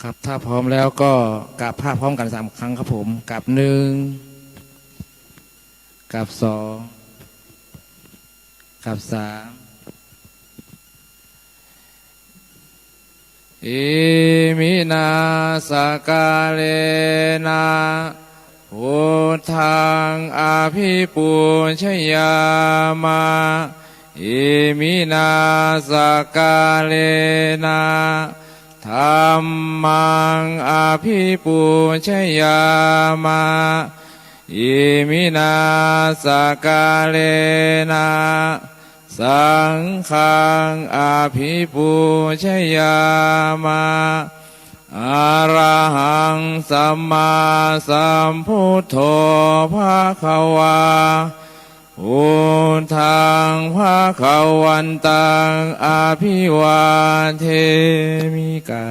S5: ครับถ้าพร้อมแล้วก็กราบพระพร้อมกัน3 ครั้งครับผมกราบ1กราบ2กราบ3อิมินาสกาเลนะพุทธังอาภิปูชยามาอิมินาสกาเลนะธัมมังอาภิปูชยามาอิมินาสกาเลนะสังฆังอาภิปูชยามาอะระหังสัมมาสัมพุทโธภคะวาพุทธังภคะวันตังอาภิวาเทมิกา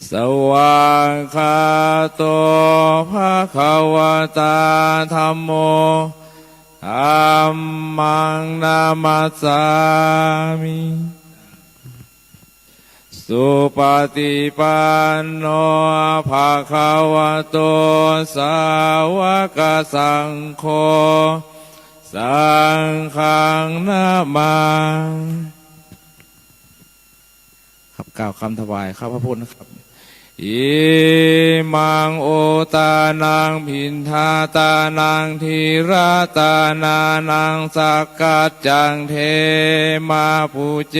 S5: สวากขาโตภคะวตาธัมโมธัมมังนามัสสามิสุปฏิปันโนภะคะวะโตสาวกสังโฆสังฆังนามาครับกล่าวคำถวายข้าพระพุทธนะครับอิมังโอตานังพินทาตานังทีราตานานังสักกัจจังเทมาปูเจ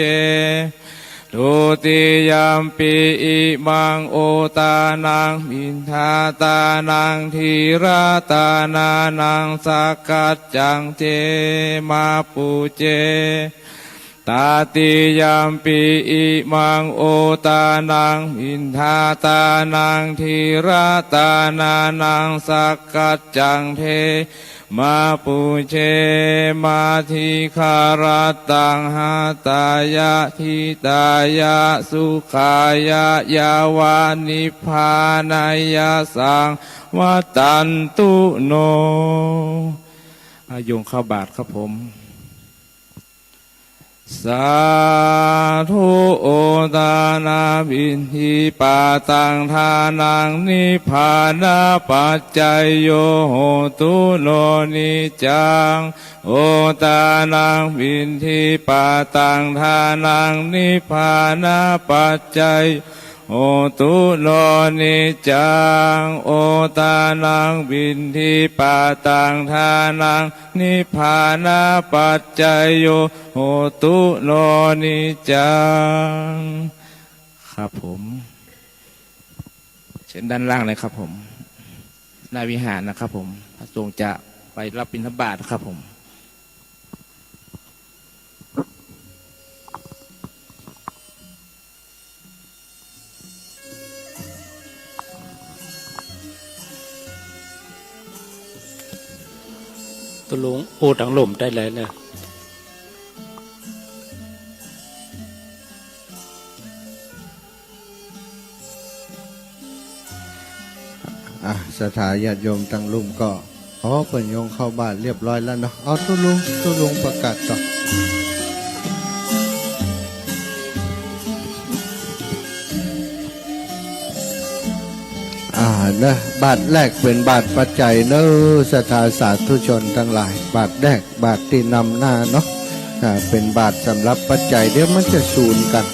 S5: ทุติยมปีอิมังโอตานังมินทาตานังทีราตานานังสักกัจจังเจมาปูเจ ตาติยามปีอิมังโอตานังอินทาตานังทีระตานานังสักกัจจังเพมาปุเชมาทิคารตังหาตายะทิตายะสุขายะยาวานิพพานายะสังวัตันตุโนอายุงเข้าบาทครับผมสาธุโอตานาบินทิปาตังทานังนิพพานาปัจจัยโยโหตุโนนิจังโอตานังบินทิปาตังทานังนิพพานาปัจจัยโอตุโนนิจังโอตานังบินทิปาตังทานังนิพพานาปัจจัยโยโหตุโนนิจังครับผมเชิญด้านล่างเลยครับผมหน้าวิหารนะครับผมพระสงฆ์จะไปรับบิณฑบาตครับผม
S1: ตุลุงพูดถังลมได้เลยนะ
S3: สถาญาติโยมตั้งลุ่มก็ขอเปิดโยงเข้าบ้านเรียบร้อยแล้วเนาะเอาตุลุงประกาศต่อนะบาทแรกเป็นบาทปัจจัยเนอะศรัทธาสาธุชนทั้งหลายบาทแรกบาทที่นำหน้าเนาะเป็นบาทสำหรับปัจจัยเดี๋ยวมันจะสูญกัน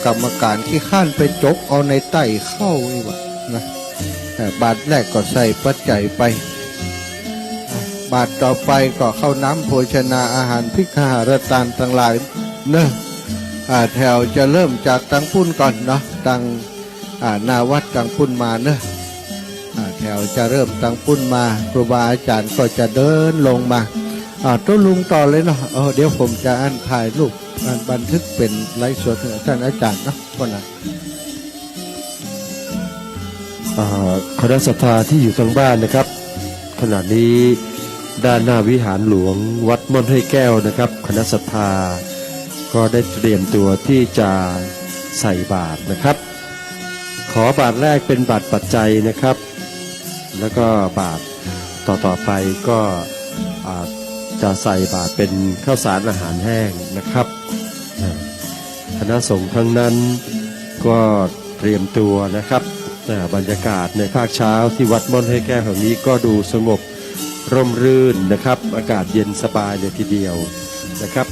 S3: กรรมการที่ข้านไปจกเอาในไต่เข้าอีกวะนะบาทแรกก็ใส่ปัจจัยไปบาทต่อไปก็เข้าน้ำโภชนาอาหารพิกหารตานทั้งหลายเนอะแถวจะเริ่มจากตังพุ่นก่อนเนาะตังนาวัดตังพุ่นมาเนอะแถวจะเริ่มตังพุ่นมาครูบาอาจารย์ก็จะเดินลงมาตัวลุงต่อเลยเนาะเดี๋ยวผมจะถ่ายรูปบันทึกเป็นไลฟ์สดท่านอาจารย์เนาะคนนั้น
S2: คณะศรัทธาที่อยู่ทางบ้านนะครับขณะนี้ด้านหน้าวิหารหลวงวัดม่อนห้วยแก้วนะครับคณะศรัทธาก็ได้เตรียมตัวที่จะใส่บาตรนะครับขอบาตรแรกเป็นบาตรปัจจัยนะครับแล้วก็บาตรต่อไปก็จะใส่บาตรเป็นข้าวสารอาหารแห้งนะครับคณะสงฆ์ทั้งนั้นก็เตรียมตัวนะครับบรรยากาศในภาคเช้าที่วัดม่อนห้วยแก้วแห่งนี้ก็ดูสงบร่มรื่นนะครับอากาศเย็นสบายเลยทีเดียวนะครับ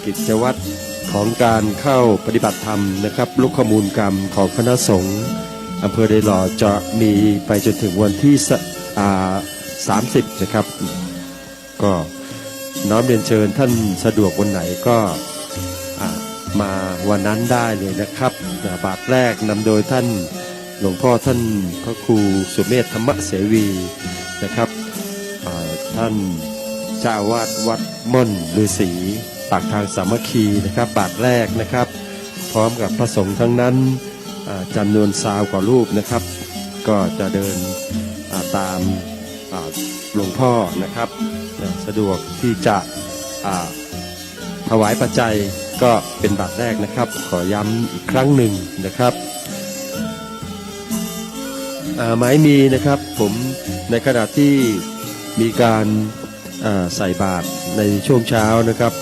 S2: กิจวัตรของการเข้าปฏิบัติธรรมนะครับลุกขมูลกรรมของคณะสงฆ์อำเภอเดหล่อจะมีไปจนถึงวันที่30นะครับก็น้อมเรียนเชิญท่านสะดวกวันไหนก็มาวันนั้นได้เลยนะครับบาทแรกนำโดยท่านหลวงพ่อท่านพระครูสุเมธธรรมเสวีนะครับท่านเจ้าอาวาสวัดม่อนฤาษีปากทางสามัคคีนะครับบาทแรกนะครับพร้อมกับพระสงฆ์ทั้งนั้นจำนวน20 กว่ารูปนะครับก็จะเดินตามหลวงพ่อนะครับสะดวกที่จะถวายปัจจัยก็เป็นบาทแรกนะครับขอย้ำอีกครั้งหนึ่งนะครับหมายมีนะครับผมในขณะที่มีการใส่บาตรในช่วงเช้านะครับ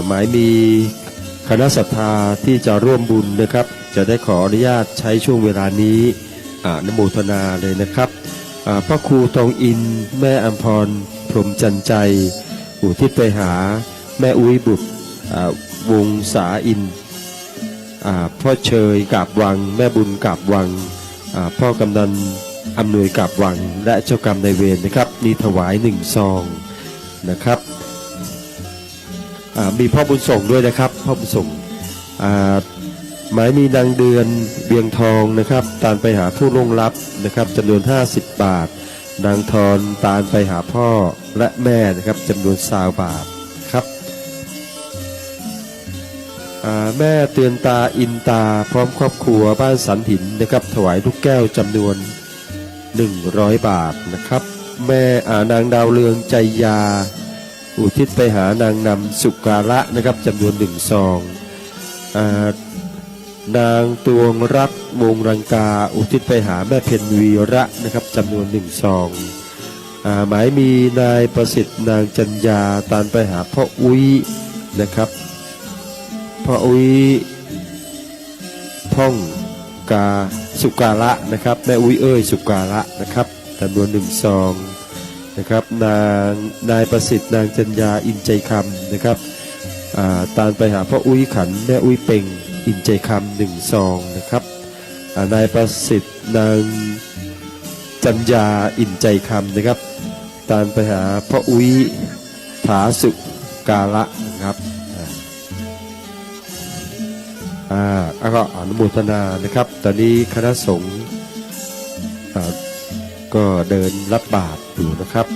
S2: หมายมีคณะศรัทธาที่จะร่วมบุญนะครับจะได้ขออนุญาตใช้ช่วงเวลานี้อนุโมทนาเลยนะครับพระครูทองอินแม่อัมพรพรหมจันใจอุทิศไปหาแม่อุ้ยบุตรวงศาอินพ่อเชยกาบวังแม่บุญกาบวังพ่อกำนันอำนวยกาบวังและเจ้ากรรมนายเวรนะครับมีถวาย1 ซองนะครับมีพ่อบุญส่งด้วยนะครับพ่อบุญส่งหมายมีนางเดือนเบียงทองนะครับตานไปหาผู้ล่วงลับนะครับจำนวน50 บาทนางทรตานไปหาพ่อและแม่นะครับจำนวน20 บาทครับ แม่เตือนตาอินตาพร้อมครอบครัวบ้านสันหินนะครับถวายลูกแก้วจำนวน100 บาทนะครับแม่นางดาวเรืองใจยาอุทิศไปหานางนำสุการะนะครับจำนวน1 ซองนางตวงรัตน์วงรังกาอุทิศไปหาแม่เพ็ญวีระนะครับจำนวน1 ซองหมายมีนายประสิทธิ์นางจัญญาตานไปหาพ่ออุ้ยนะครับพ่ออุ้ยพ่องกาสุการะนะครับแม่อุ้ยเอ้ยสุการะนะครับจำนวน1 ซองนะครับนายประสิทธิ์นางจัญญาอินใจคำนะครับตานไปหาพ่ออุ้ยขันแม่อุ้ยเป่งอินใจคำ1 ซองนะครับนายประสิทธิ์นางจัญญาอินใจคำนะครับตานไปหาพ่ออุ้ยถาสุกาละนะครับก็อนุโมทนานะครับตอนนี้คณะสงฆ์ก็เดินรับบาตรอยู่นะครับ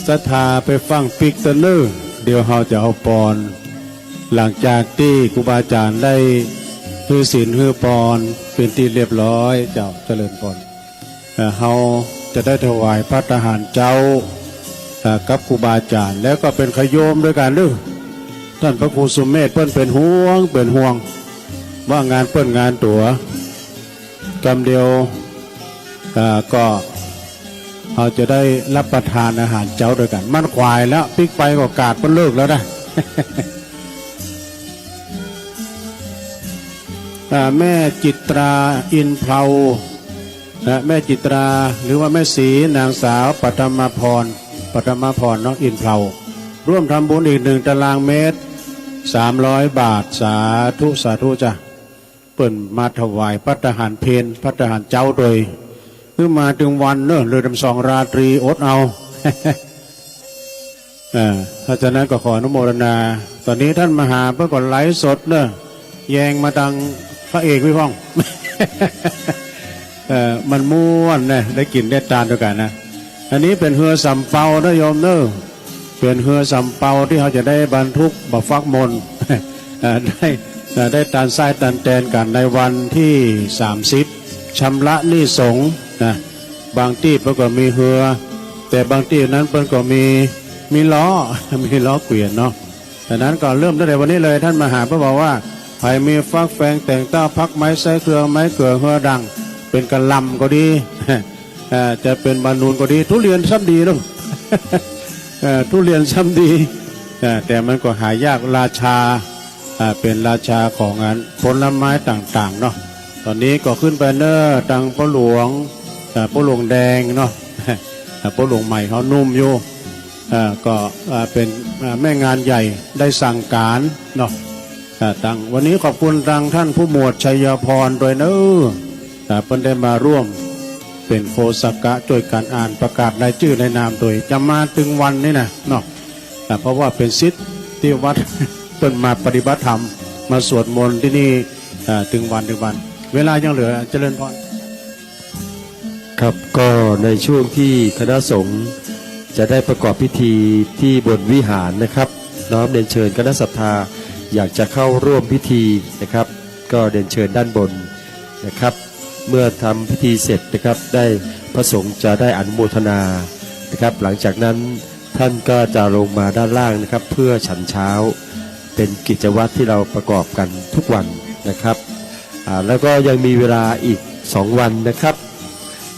S1: ศรัทธาไปฟังปิกเตอร์เนอร์เดี๋ยวเราจะเอาปอนหลังจากที่ครูบาอาจารย์ได้ฮือศีลฮือปอนเป็นที่เรียบร้อยเจ้าเจริญปอนเราจะได้ถวายพระทหารเจ้ากับครูบาอาจารย์แล้วก็เป็นขโยมด้วยกันด้วยท่านพระครูสุเมธเปิ้นเป็นห่วงว่างานเปิ้นงานตัวกำเดียวก็เราจะได้รับประทานอาหารเจ้าด้วยกันมันควายแล้วปิกไปก็กาดมันเลิกแล้วนะ แม่จิตราอินเพลาแม่จิตราหรือว่าแม่ศรีนางสาวปัทมาพรน้องอินเพลาร่วมทำบุญอีก1 ตารางเมตร300 บาทสาธุจ้ะเปิ่นมาถวายพัฒหารเพนพัฒหารเจ้าโดยคือมาถึงวันเนอะเลย2 ราตรีอดเอา เพราะฉะนั้นก็ขออนุโมทนาตอนนี้ท่านมหาเพื่อก่อนไลฟ์สดเนอะแยงมาดังพระเอกพี่พ้อง มันม่วนนะได้กินได้ทานด้วยกันนะอันนี้เป็นเฮือสำเปานะโยมเนอะเป็นเฮือสำเปาที่เขาจะได้บรรทุกบักฟักมน ได้ตานไส้ตานแตนกันในวันที่30ชำระหนี้สงฆ์นะบางที่เพิ่นก็มีเฮือแต่บางที่นั้นเพิ่นก็มีล้อ มีล้อเกวียนเนาะดังนั้นก็เริ่มตั้งแต่วันนี้เลยท่านมหาเพิ่นบอกว่าใครมีฟักแฟงแต่งเต้าพักไม้ไส้เครือไม้เกลือเฮือดังเป็นกระลำก็ดี จะเป็นบานูนก็ดีทุเรียนซ้ำดีลูก ทุเรียนซ้ำดีแต่มันก็หายากราชาเป็นราชาของงานผลไม้ต่างๆเนาะตอนนี้ก็ขึ้นไปเนอตังพ่อหลวงแดงเนาะ พ่อหลวงใหม่เขานุ่มอยู่ก็เป็นแม่งานใหญ่ได้สั่งการเนาะตั้งวันนี้ขอบคุณทางท่านผู้หมวดชัยพรโดยเนอ เพิ่นได้มาร่วมเป็นโคสกะช่วยการอ่านประกาศรายชื่อในนามโดยจะมาถึงวันนี้นะเนาะเพราะว่าเป็นศิษย์ที่วัด เพิ่นมาปฏิบัติธรรมมาสวดมนต์ที่นี่ถึงวันเวลายังเหลือเจริญพร
S2: ครับก็ในช่วงที่คณะสงฆ์จะได้ประกอบพิธีที่บนวิหารนะครับน้อมเรียนเชิญคณะศรัทธาอยากจะเข้าร่วมพิธีนะครับก็เรียนเชิญด้านบนนะครับเมื่อทำพิธีเสร็จนะครับได้พระสงฆ์จะได้อนุโมทนานะครับหลังจากนั้นท่านก็จะลงมาด้านล่างนะครับเพื่อฉันเช้าเป็นกิจวัตรที่เราประกอบกันทุกวันนะครับแล้วก็ยังมีเวลาอีก2 วันนะครับ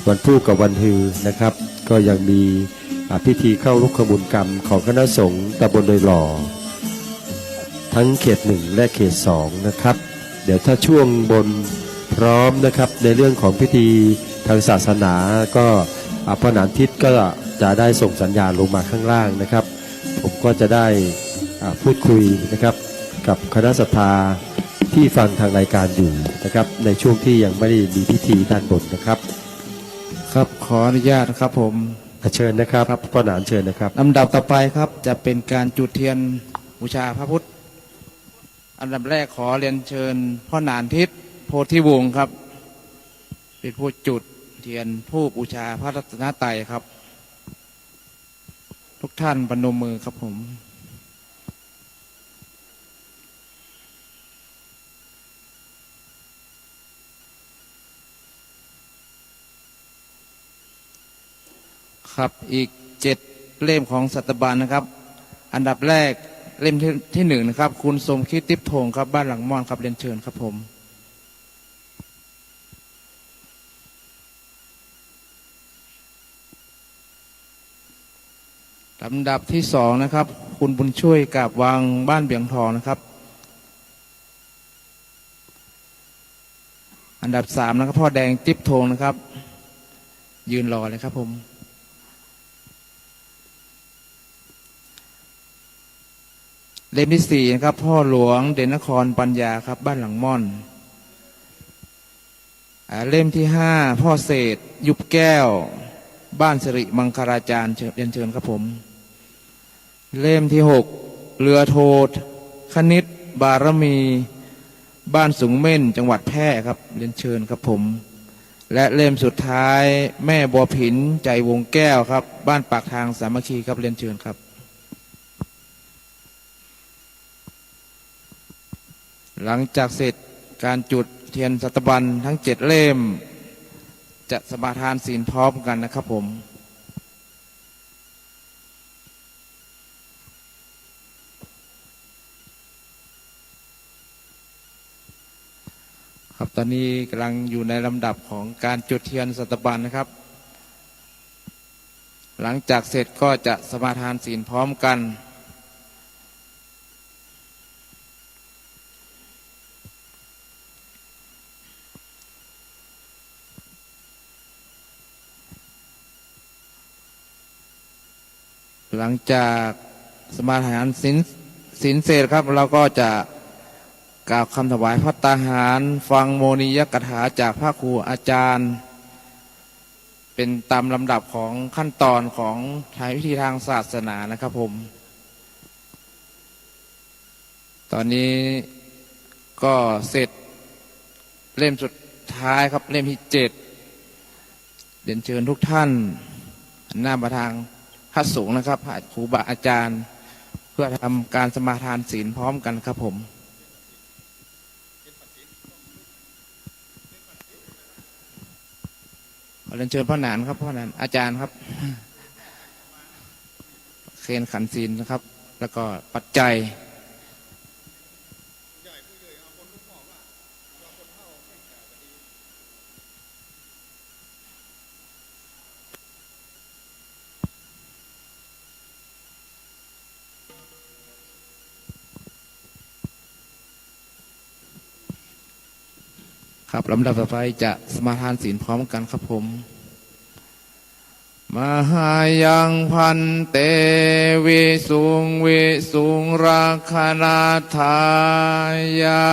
S2: วันพุธกับวันฮือนะครับก็ยังมีพิธีเข้ารุกขมูลกรรมของคณะสงฆ์ตำบลโดยหล่อทั้งเขต1และเขต2นะครับเดี๋ยวถ้าช่วงบนพร้อมนะครับในเรื่องของพิธีทางศาสนาก็พระนานทิศก็จะได้ส่งสัญญาณลงมาข้างล่างนะครับผมก็จะได้พูดคุยนะครับกับคณะศรัทธาที่ฟังทางรายการอยู่นะครับในช่วงที่ยังไม่ได้มีพิธีด้านบนนะครับ
S5: ครับขออนุญาตครับผม
S2: เชิญนะครับพ่อหนานเชิญนะครับ
S5: ลำดับต่อไปครับจะเป็นการจุดเทียนบูชาพระพุทธอันดับแรกขอเรียนเชิญพ่อหนานทิศโพธิวงศ์ครับเป็นผู้จุดเทียนผู้บูชาพระรัตนตรัยครับทุกท่านประนมมือครับผมครับอีก7 เล่มของสัตบาลนะครับอันดับแรกเล่มที่1นะครับคุณสมคิดทิพย์ทงครับบ้านหลังม่อนครับเรียนเชิญครับผมลำดับที่2นะครับคุณบุญช่วยกาบวังบ้านเบียงทองนะครับอันดับ3นะครับพ่อแดงจิ๊บทงนะครับยืนรอเลยครับผมเล่มที่4นะครับพ่อหลวงเด่นนครปัญญาครับบ้านหลังม่อนเล่มที่5พ่อเศษยุบแก้วบ้านสิริมังคลาจารย์เรียนเชิญครับผมเล่มที่6เรือโทคณิตบารมีบ้านสูงเม่นจังหวัดแพร่ครับเรียนเชิญครับผมและเล่มสุดท้ายแม่บัวผินใจวงแก้วครับบ้านปากทางสามัคคีครับเรียนเชิญครับหลังจากเสร็จการจุดเทียนสัตบัญทั้ง7 เล่มจะสมาทานศีลพร้อมกันนะครับผมครับตอนนี้กำลังอยู่ในลำดับของการจุดเทียนสัตบัญนะครับหลังจากเสร็จก็จะสมาทานศีลพร้อมกันหลังจากสมาทานศีลเสร็จครับเราก็จะกล่าวคำถวายภัตตาหารฟังโมนียกถาจากพระครูอาจารย์เป็นตามลำดับของขั้นตอนของทางพิธีทางศาสนานะครับผมตอนนี้ก็เสร็จเล่มสุดท้ายครับเล่มที่7เรียนเชิญทุกท่านหันหน้ามาทางพระสงฆ์นะครับพระครูบาอาจารย์เพื่อทำการสมาทานศีลพร้อมกันครับผมขอเรียนเชิญพ่อหนานครับพ่อหนานอาจารย์ครับเคนขันศีลนะครับแล้วก็ปัจจัยครับลำดับต่อไปจะสมาทานศีลพร้อมกันครับผมมหายังพันเตวิสุงราคณาทายา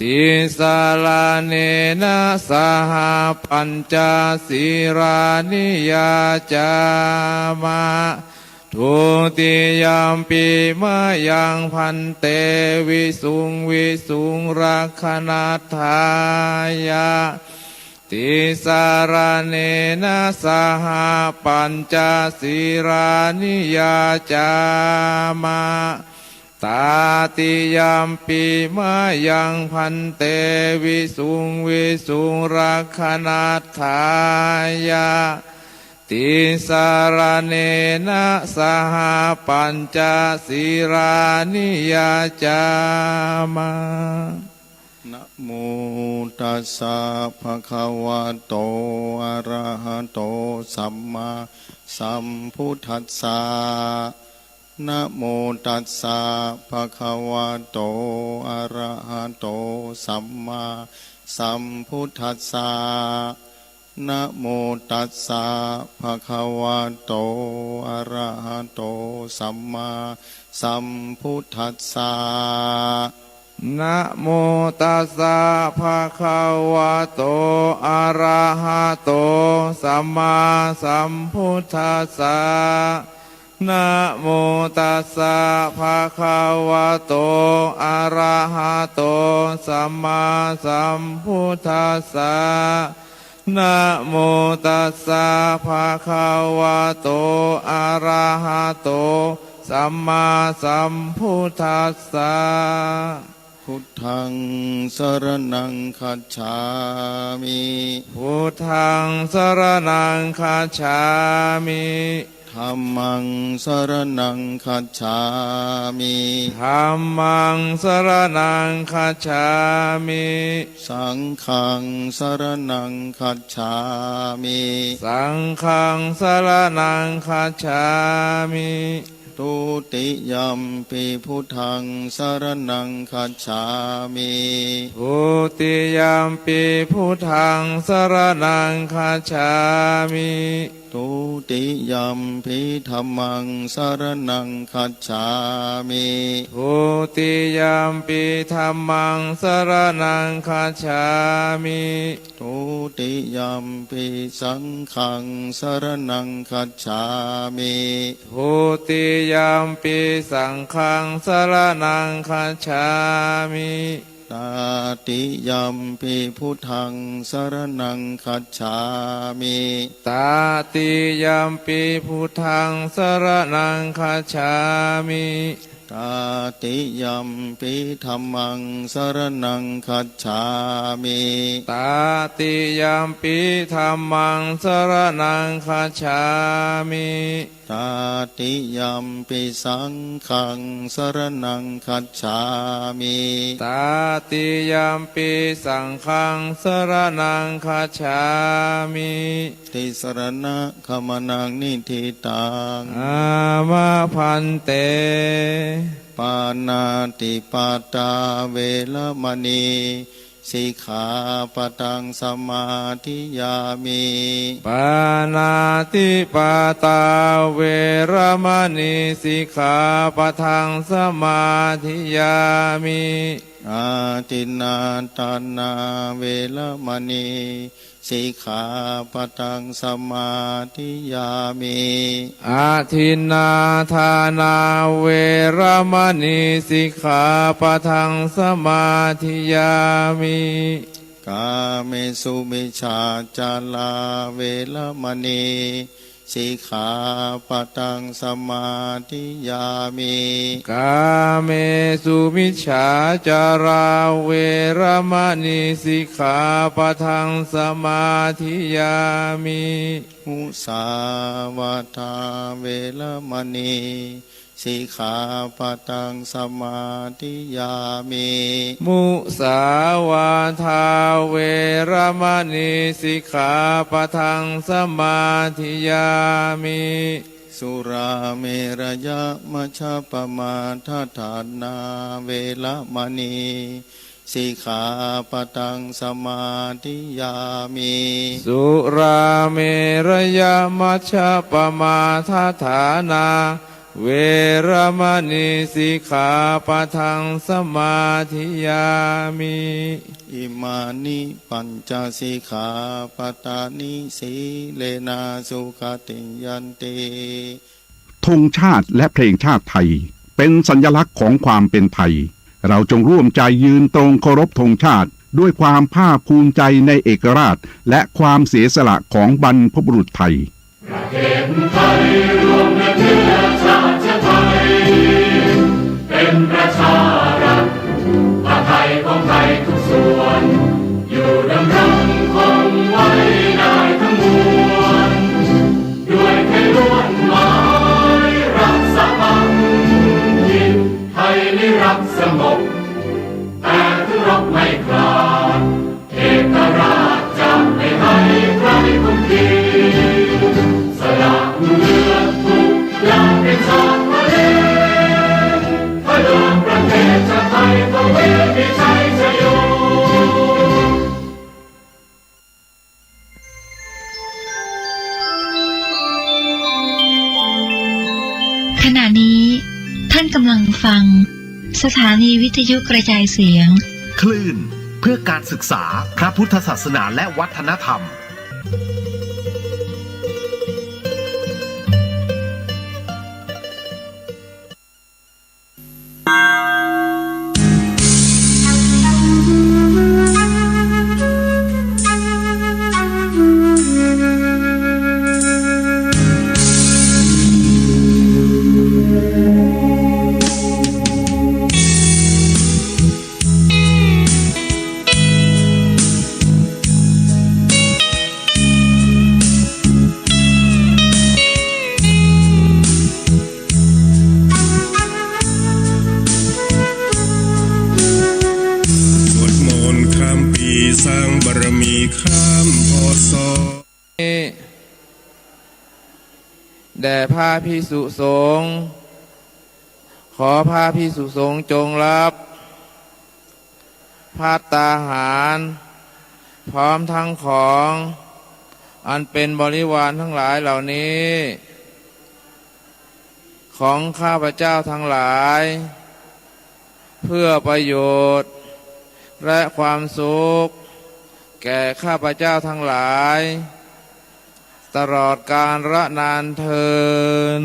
S5: ติสาลาเนนะสหปัญจศีรานิยาจามาทุติยามปีมะยังพันเตวิสุงวิสุงรักขณาทายาติสารเนนะสหปัญจศีรานิยาจามาตาติยามปีมะยังพันเตวิสุงวิสุงรักขณาทายาติสารเนนะสหปัญจศีรานิยาจามา
S1: นะโมตัสสะภะคะวะโตอะระหะโตสัมมาสัมพุทธัสสะนะโมตัสสะภะคะวะโตอะระหะโตสัมมาสัมพุทธัสสะนะโมตัสสะภะคะวะโตอะระหะโตสัมมาสัมพุทธัสสะ
S5: นะโมตัสสะภะคะวะโตอะระหะโตสัมมาสัมพุทธัสสะนะโมตัสสะภะคะวะโตอะระหะโตสัมมาสัมพุทธัสสะนะโมตัสสะภะคะวะโตอะระหะโตสัมมาสัมพุทธัสสะ
S1: พุทธังสรณังคัจฉามิ
S5: พุทธังสรณังคัจฉามิ
S1: ธัมมังสรณังคัจฉามิ
S5: ธัมมังสรณังคัจฉามิ
S1: สังฆังสรณังคัจฉามิ
S5: สังฆังสรณังคัจฉามิ
S1: ทุติยัมปิพุทธังสรณังคัจฉามิ
S5: ทุติยัมปิพุทธังสรณังคัจฉามิ
S1: ทุติยัมปิธัมมังสรณังคัจฉามิ
S5: ทุติยัมปิธัมมังสรณังคัจฉามิ
S1: ทุติยัมปิสังฆังสรณังคัจฉามิ
S5: ทุติยัมปิสังฆังสรณังคัจฉามิ
S1: ตาติยัมปิพุทธังสรณังคัจฉามิ
S5: ตาติยัมปิพุทธังสรณังคัจฉามิ
S1: ตาติยัมปิธัมมังสรณังคัจฉามิ
S5: ตาติยัมปิธัมมังสรณังคัจฉามิ
S1: ตาติยัมปิสังฆังสรณังคัจฉามิ
S5: ตาติยัมปิสังฆังสรณังคัจฉามิ
S1: ติสรณะขมนังนิธิตัง
S5: อามาพันเต
S1: ปานาติปาตาเวรมณีสิกขาปตังสมาธิยามิ
S5: ปานาติปาตาเวรมณีสิกขาปตังสมาธิยามิ
S1: อาทินนาทานาเวรมณีสิกขาปตังสมาธิยามิ
S5: อาทินนาทานาเวรมณีสิกขาปตังสมาธิยามิ
S1: กาเมสุมิชาจาลาเวรมณีสิกขาปตังสมาธิยามิ
S5: กาเมสุมิจฉาจาราเวรมณีสิกขาปตังสมาธิยามิ
S1: มุสาวาทาเวรมณีสิกขาปตังสมาธิยามิ
S5: มุสาวาทาเวรมณีสิกขาปตังสมาธิยามิ
S1: สุราเมรยะมัชฌปมาทฐานาเวรมณีสิกขาปตังสมาธิยามิ
S5: สุราเมรยะมัชฌปมาทฐานาเ เวรมณีสิกขาปะทังสมาธิยามิ
S6: อิมานิปัญจสิกขาปตานิสีเลนะสุขติยันติ
S7: ธงชาติและเพลงชาติไทยเป็นสัญลักษณ์ของความเป็นไทย เราจงร่วมใจยืนตรงเคารพธงชาติด้วยความภาคภูมิใจในเอกราชและความเสียสละของบรรพบุรุษไทย
S8: เป็นประชารัฐอาไทยของไทยทุกส่วน อยู่ดำรงคงไว้ได้ทั้งมวลด้วยไทยล้วนหมายรักสมัครคิดไทยนิรักสงบแต่ถึงรบไม่กล้าเอกราชจะไม่ให้ใครคุมทีสละเลือดทุกอย่างเป็นชาติทะเลพลังประเทศชาติไทยทวีมีชัยชโย
S9: ขณะนี้ท่านกำลังฟังสถานีวิทยุกระจายเสียง
S10: คลื่นเพื่อการศึกษาพระพุทธศาสนาและวัฒนธรรม
S6: สร้างบารมีข้ามพศ
S5: แด่พระภิกษุสงฆ์ขอพระภิกษุสงฆ์จงรับภัตตาหารพร้อมทั้งของอันเป็นบริวารทั้งหลายเหล่านี้ ของข้าพเจ้าทั้งหลาย เพื่อประโยชน์และความสุขแก่ข้าพเจ้าทั้งหลายตลอดกาลนานเทอญ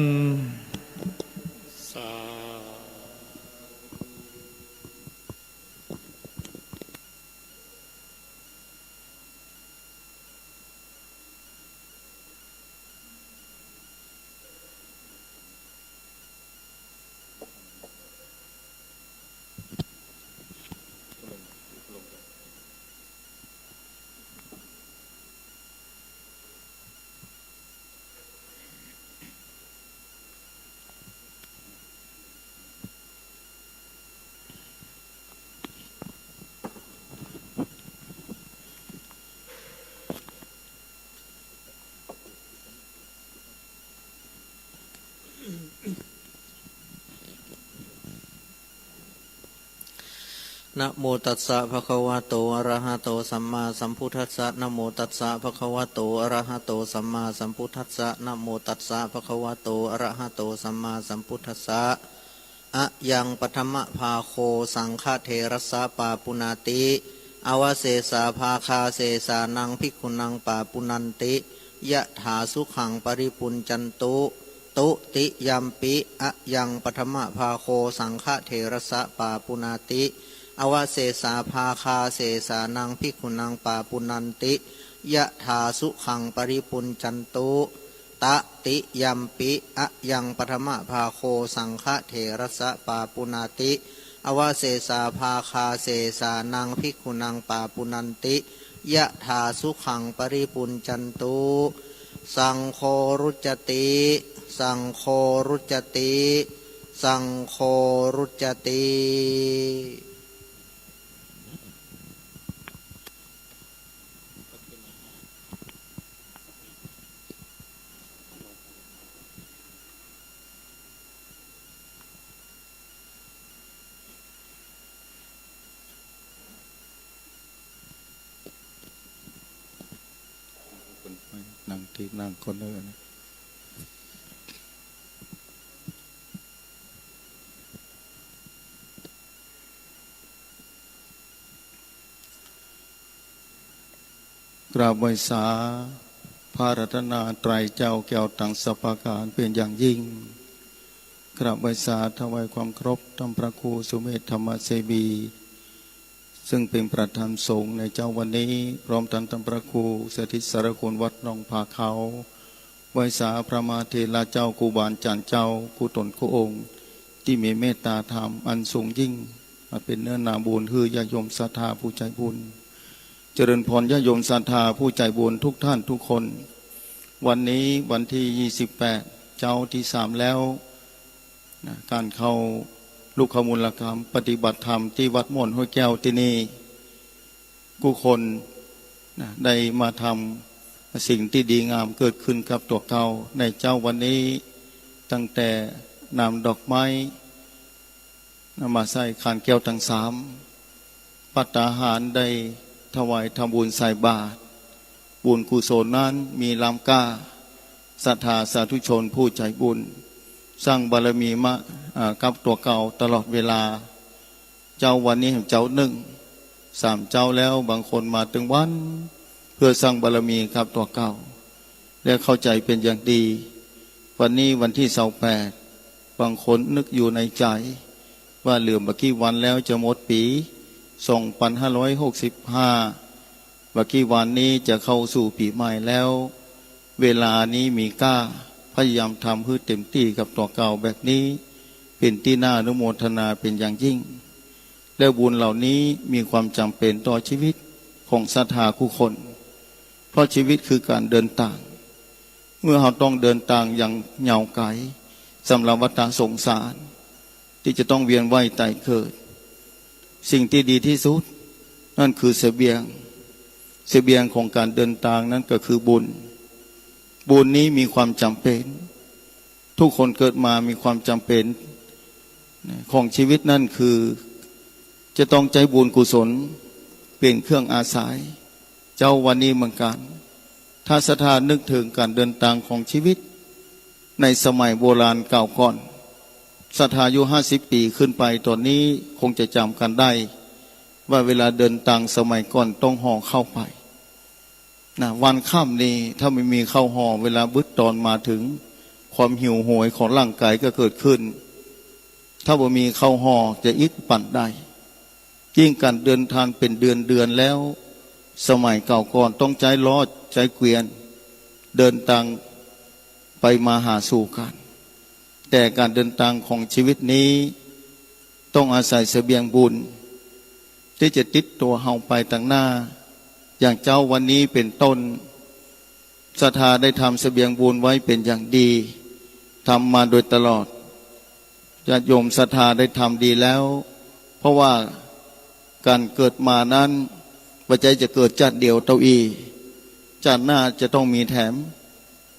S3: นะโมตัสสะภะคะวะโตอะระหะโตสัมมาสัมพุทธัสสะนะโมตัสสะภะคะวะโตอะระหะโตสัมมาสัมพุทธัสสะนะโมตัสสะภะคะวะโตอะระหะโตสัมมาสัมพุทธัสสะอะยังปฐมภาโคสังฆเทระสะปาปุนาติอวเสสาภาคาเสสานังภิกขุนังปาปุนันติยะถาสุขังปริปุญจันตุตุติยัมปิอะยังปฐมภาโคสังฆเทระสะปาปุนาติอวเสสาภาคาเสสานังภิกขุนังปาปุนันติยะถาสุขังปริปุญจันตุตติยัมปิอะยังปฐมภาโคสังฆเถระสะปาปุนาติอวเสสาภาคาเสสานังภิกขุนังปาปุนันติยะถาสุขังปริปุญจันตุสังโฆรุจติสังโฆรุจติสังโฆรุจติ
S6: นั่งที่นั่งคนเดิน กราบไหว้สาพระรัตนตรัยเจ้าแก้วต่างสรรพการเป็นอย่างยิ่งกราบไหว้สาถวายความเคารพธรรมพระครูสุเมธธรรมเสบีซึ่งเป็นประธานสงฆ์ในเจ้าวันนี้พร้อมทั้งธรรมพระครูสถิตสารคุณวัดหนองผาเขาไหว้สาพระมาเถระเจ้าครูบาอาจารย์เจ้าครูตนครูองค์ที่มีเมตตาธรรมอันสูงยิ่งมาเป็นเนื้อนาบุญคือญาติโยมศรัทธาผู้ใจบุญเจริญพรญาติโยมศรัทธาผู้ใจบุญทุกท่านทุกคนวันนี้วันที่28เจ้าที่3แล้วการเข้าลูกขมูลกรรมปฏิบัติธรรมที่วัดม่วนห้วยแก้วที่นี่ผู้คนได้มาทำสิ่งที่ดีงามเกิดขึ้นกับตัวเขาในเจ้าวันนี้ตั้งแต่นำดอกไม้นำมาใส่ขานแก้วทั้ง3ปัตตาหารได้ถวายทำบุญใส่บาตรบุญกุศลนั้นมีลำก้าศรัทธาสาธุชนผู้ใจบุญสร้างบารมีมากับตัวเก่าตลอดเวลาเจ้าวันนี้เจ้า3เจ้าแล้วบางคนมาถึงวันเพื่อสร้างบารมีกับตัวเก่าและเข้าใจเป็นอย่างดีวันนี้วันที่28บางคนนึกอยู่ในใจว่าเหลือมากี่วันแล้วจะหมดปี2565ว่ากี่วันนี้จะเข้าสู่ปีใหม่แล้วเวลานี้มีกล้าพยายามทำให้เต็มที่กับตัวเก่าแบบนี้เป็นที่น่าอนุโมทนาเป็นอย่างยิ่งและบุญเหล่านี้มีความจำเป็นต่อชีวิตของศรัทธาผู้คนเพราะชีวิตคือการเดินต่างเมื่อเราต้องเดินต่างอย่างเหงาไกลสำหรับวัฏสงสารที่จะต้องเวียนว่ายตายเกิดสิ่งที่ดีที่สุดนั่นคือเสบียงของการเดินทางนั่นก็คือบุญนี้มีความจำเป็นทุกคนเกิดมามีความจำเป็นของชีวิตนั่นคือจะต้องใจบุญกุศลเป็นเครื่องอาศัยเจ้าวันนี้เหมือนกันถ้าศรัทธานึกถึงการเดินทางของชีวิตในสมัยโบราณเก่าก่อนศรัทธาอายุ50 ปีขึ้นไปตอนนี้คงจะจำกันได้ว่าเวลาเดินทางสมัยก่อนต้องห่อเข้าไปวันค่ำนี้ถ้าไม่มีข้าวห่อเวลาบึดตอนมาถึงความหิวโหยของร่างกายก็เกิดขึ้นถ้าบ่มีข้าวห่อจะอิดปั่นได้ยิ่งการเดินทางเป็นเดือนแล้วสมัยเก่าก่อนต้องใจล้อใจเกวียนเดินทางไปมาหาสู่กันแต่การเดินทางของชีวิตนี้ต้องอาศัยเสบียงบุญที่จะติดตัวเฮาไปต่างหน้าอย่างเจ้าวันนี้เป็นต้นศรัทธาได้ทำเสบียงบุญไว้เป็นอย่างดีทำมาโดยตลอดญาติโยมศรัทธาได้ทำดีแล้วเพราะว่าการเกิดมานั้นปัจจัยจะเกิดจัดเดียวเต้าอีจัดหน้าจะต้องมีแถม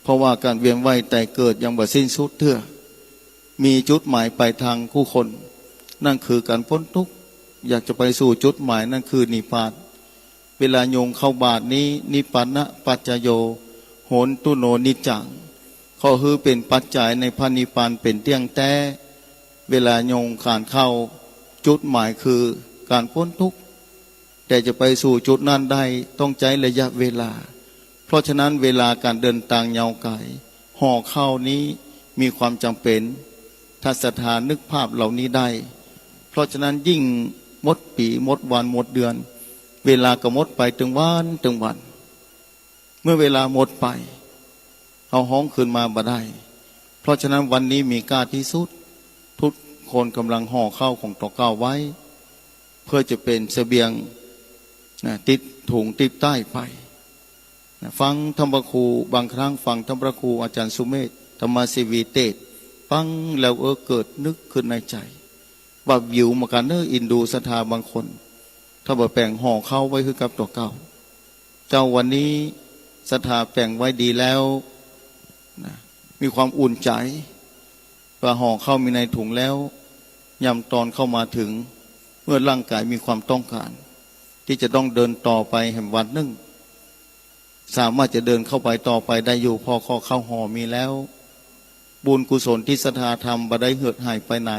S6: เพราะว่าการเวียนว่ายแต่เกิดยังบ่สิ้นสุดเถื่อมีจุดหมายปลายทางผู้คนนั่นคือการพ้นทุกข์อยากจะไปสู่จุดหมายนั่นคือนิพพานเวลาโยงเข้าบาทนี้นิพพานะปัจจโยโหนตุโนนิจังข้อคือเป็นปัจจัยในพระนิพพานเป็นเตี้ยงแต้เวลาโยงขานเข้าจุดหมายคือการพ้นทุกข์แต่จะไปสู่จุดนั้นได้ต้องใช้ระยะเวลาเพราะฉะนั้นเวลาการเดินทางยาวไกลห่อเข้านี้มีความจำเป็นถ้าศรัทธานึกภาพเหล่านี้ได้เพราะฉะนั้นยิ่งหมดปีหมดวันหมดเดือนเวลาก็หมดไปถึงวันเมื่อเวลาหมดไปเอาห้องคืนมาบ่ได้เพราะฉะนั้นวันนี้มีค่าที่สุดทุกคนกำลังห่อข้าวของตัวเก่าไว้เพื่อจะเป็นเสบียงติดถุงติดใต้ไปฟังธรรมครูบางครั้งฟังธรรมครูอาจารย์สุเมธธรรมศิวีเตศฟังแล้วเกิดนึกขึ้นในใจว่าวิวมากันเนออินดูศรัทธาบางคนถ้าบ่แปลงห่อเข้าไว้คือกับตัวเก่าเจ้าวันนี้ศรัทธาแปลงไว้ดีแล้วมีความอุ่นใจว่าห่อเข้ามีในถุงแล้วยำตอนเข้ามาถึงเมื่อร่างกายมีความต้องการที่จะต้องเดินต่อไปแห่งวันนึงสามารถจะเดินเข้าไปต่อไปได้อยู่พอข้อเข้าห่อมีแล้วบุญกุศลที่ศรัทธาทำบ่ได้เหือดหายไปไหน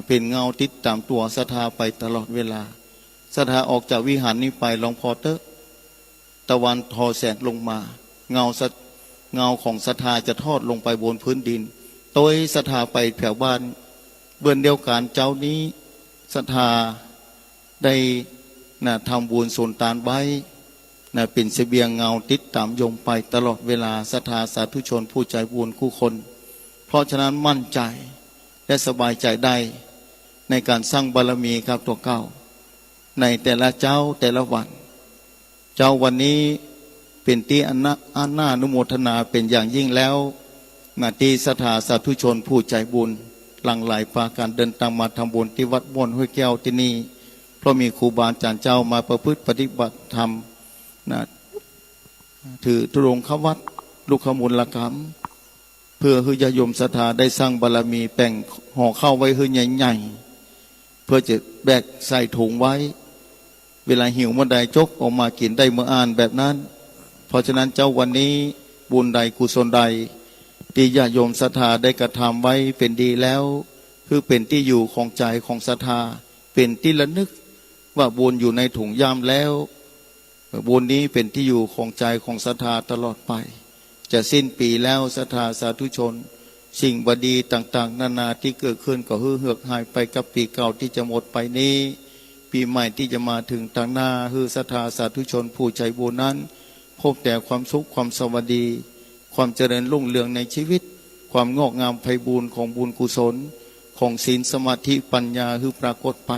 S6: เป็นเงาติดตามตัวศรัทธาไปตลอดเวลาศรัทธาออกจากวิหารนี้ไปลองพอเตอร์ ตะวันทอแสงลงมาเงาของศรัทธาจะทอดลงไปบนพื้นดินโดยศรัทธาไปแถวบ้านเบื้องเดียวกันเจ้านี้ศรัทธาได้ทำบุญส่วนตานไว้เป็นเสบียงเงาติดตามโยมไปตลอดเวลาศรัทธาสาธุชนผู้ใจบุญคู่คนเพราะฉะนั้นมั่นใจและสบายใจได้ในการสร้างบารมีครับตัวเก้าในแต่ละเจ้าแต่ละวันเจ้าวันนี้เป็นที่อันน่านุโมทนาเป็นอย่างยิ่งแล้วนาที่ศรัทธาสาธุชนผู้ใจบุญหลั่งไหลพาการเดินทางมาทำบุญที่วัดม่วนห้วยแก้วที่นี่เพราะมีครูบาอาจารย์เจ้ามาประพฤติปฏิบัติธรรมถือธุรงควัดลูกขมูลละกรรมเพื่อให้ญาติโยมศรัทธาได้สร้างบารมีแป่งห่อเข้าไว้ให้ใหญ่ๆเพื่อจะแบกใส่ถุงไว้เวลาหิวเมื่อใดจกออกมากินได้เมื่ออ่านแบบนั้นเพราะฉะนั้นเจ้าวันนี้บุญใดกุศลใดที่ญาติโยมศรัทธาได้กระทำไว้เป็นดีแล้วคือเป็นที่อยู่ของใจของศรัทธาเป็นที่ระลึกว่าบุญอยู่ในถุงย่ามแล้วบุญนี้เป็นที่อยู่ของใจของศรัทธาตลอดไปจะสิ้นปีแล้วศรัทธาสาธุชนสิ่งบดีต่างๆนานาที่เกิดขึ้นก็เหือกหายไปกับปีเก่าที่จะหมดไปนี้ปีใหม่ที่จะมาถึงทางหน้าศรัทธาสาธุชนผู้ใจบุญนั้นพบแต่ความสุขความสวัสดีความเจริญรุ่งเรืองในชีวิตความงอกงามไพบูรณ์ของบุญกุศลของศีลสมาธิปัญญาปรากฏไป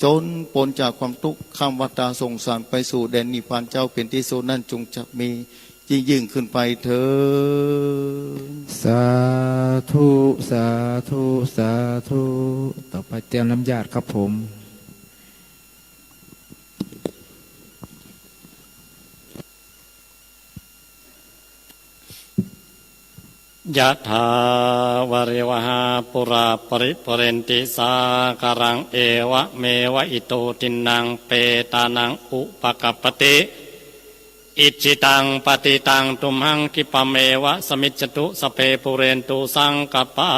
S6: จนปนจากความทุกข์ข้ามวัฏสงสารไปสู่แดนนิพพานเจ้าเป็นที่สุดนั่นจงจักมียิ่งขึ้นไปเถิด
S5: สาธุสาธุสาธุต่อไปเตรียมน้ำญาติครับผม
S8: ยะถาวาริวหาปุราปริปเรนติสาการังเอวะเมวะอิโตตินังเปตานังอุปกัปปติอิจิตังปฏิตังตุมหังคิปะเมวะสมิจจตุสเปปุเรนตุสังกปา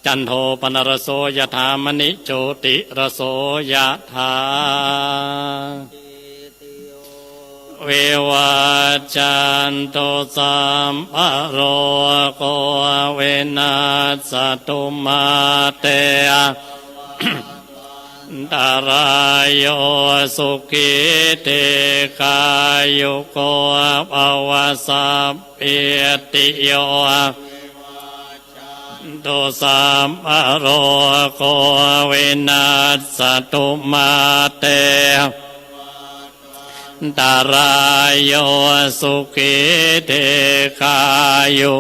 S8: จันโทปนรโสยถามณิโจติรโสยถาเววัจจันโตสัมภโรโคเวนัสสตุมาเตตารายโยสุขิเตกายุโกภวสัพพิติโยโตสัมภโรโคเวนัสสตุมาเตตารายโยสุขิเตกายุ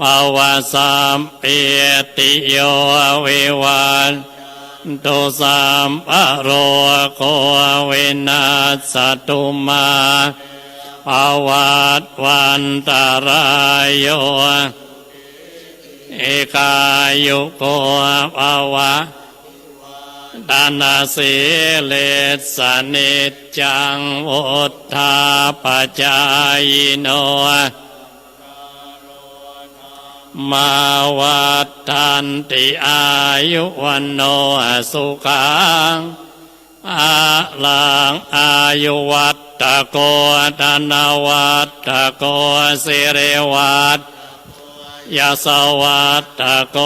S8: ภวสัพพิติโยวิวันตุสัมภโรโคเวนัสสตุมาภวัตวันตารายโยเอกายุโกภวะดานาสีเลสนิจจังวุฒาปจายโนมาวัฏทันติอายุวันโนสุขังอาลังอายุวัตตะโกธนวัตตะโกสิเรวัตยาสวัตตะโก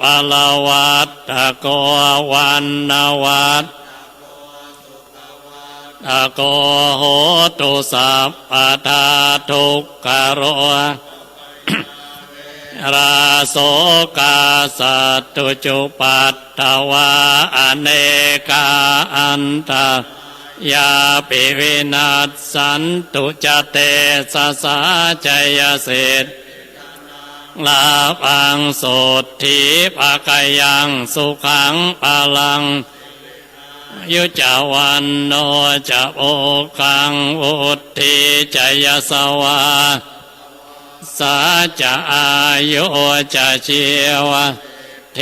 S8: ปะละวัตตะโกวันนวัตตะโกโหตุสัพพทาทุกขโรราโสกาสัตตุจุปัตถวาอเนกาอันตยาปิวินัสสันตุจเตสสาจยเสตลาภังโสทิภกยังสุขังพลังยุจวันโนจะโอคังวุธิจยสวาสาจะอายุจะเชียวเท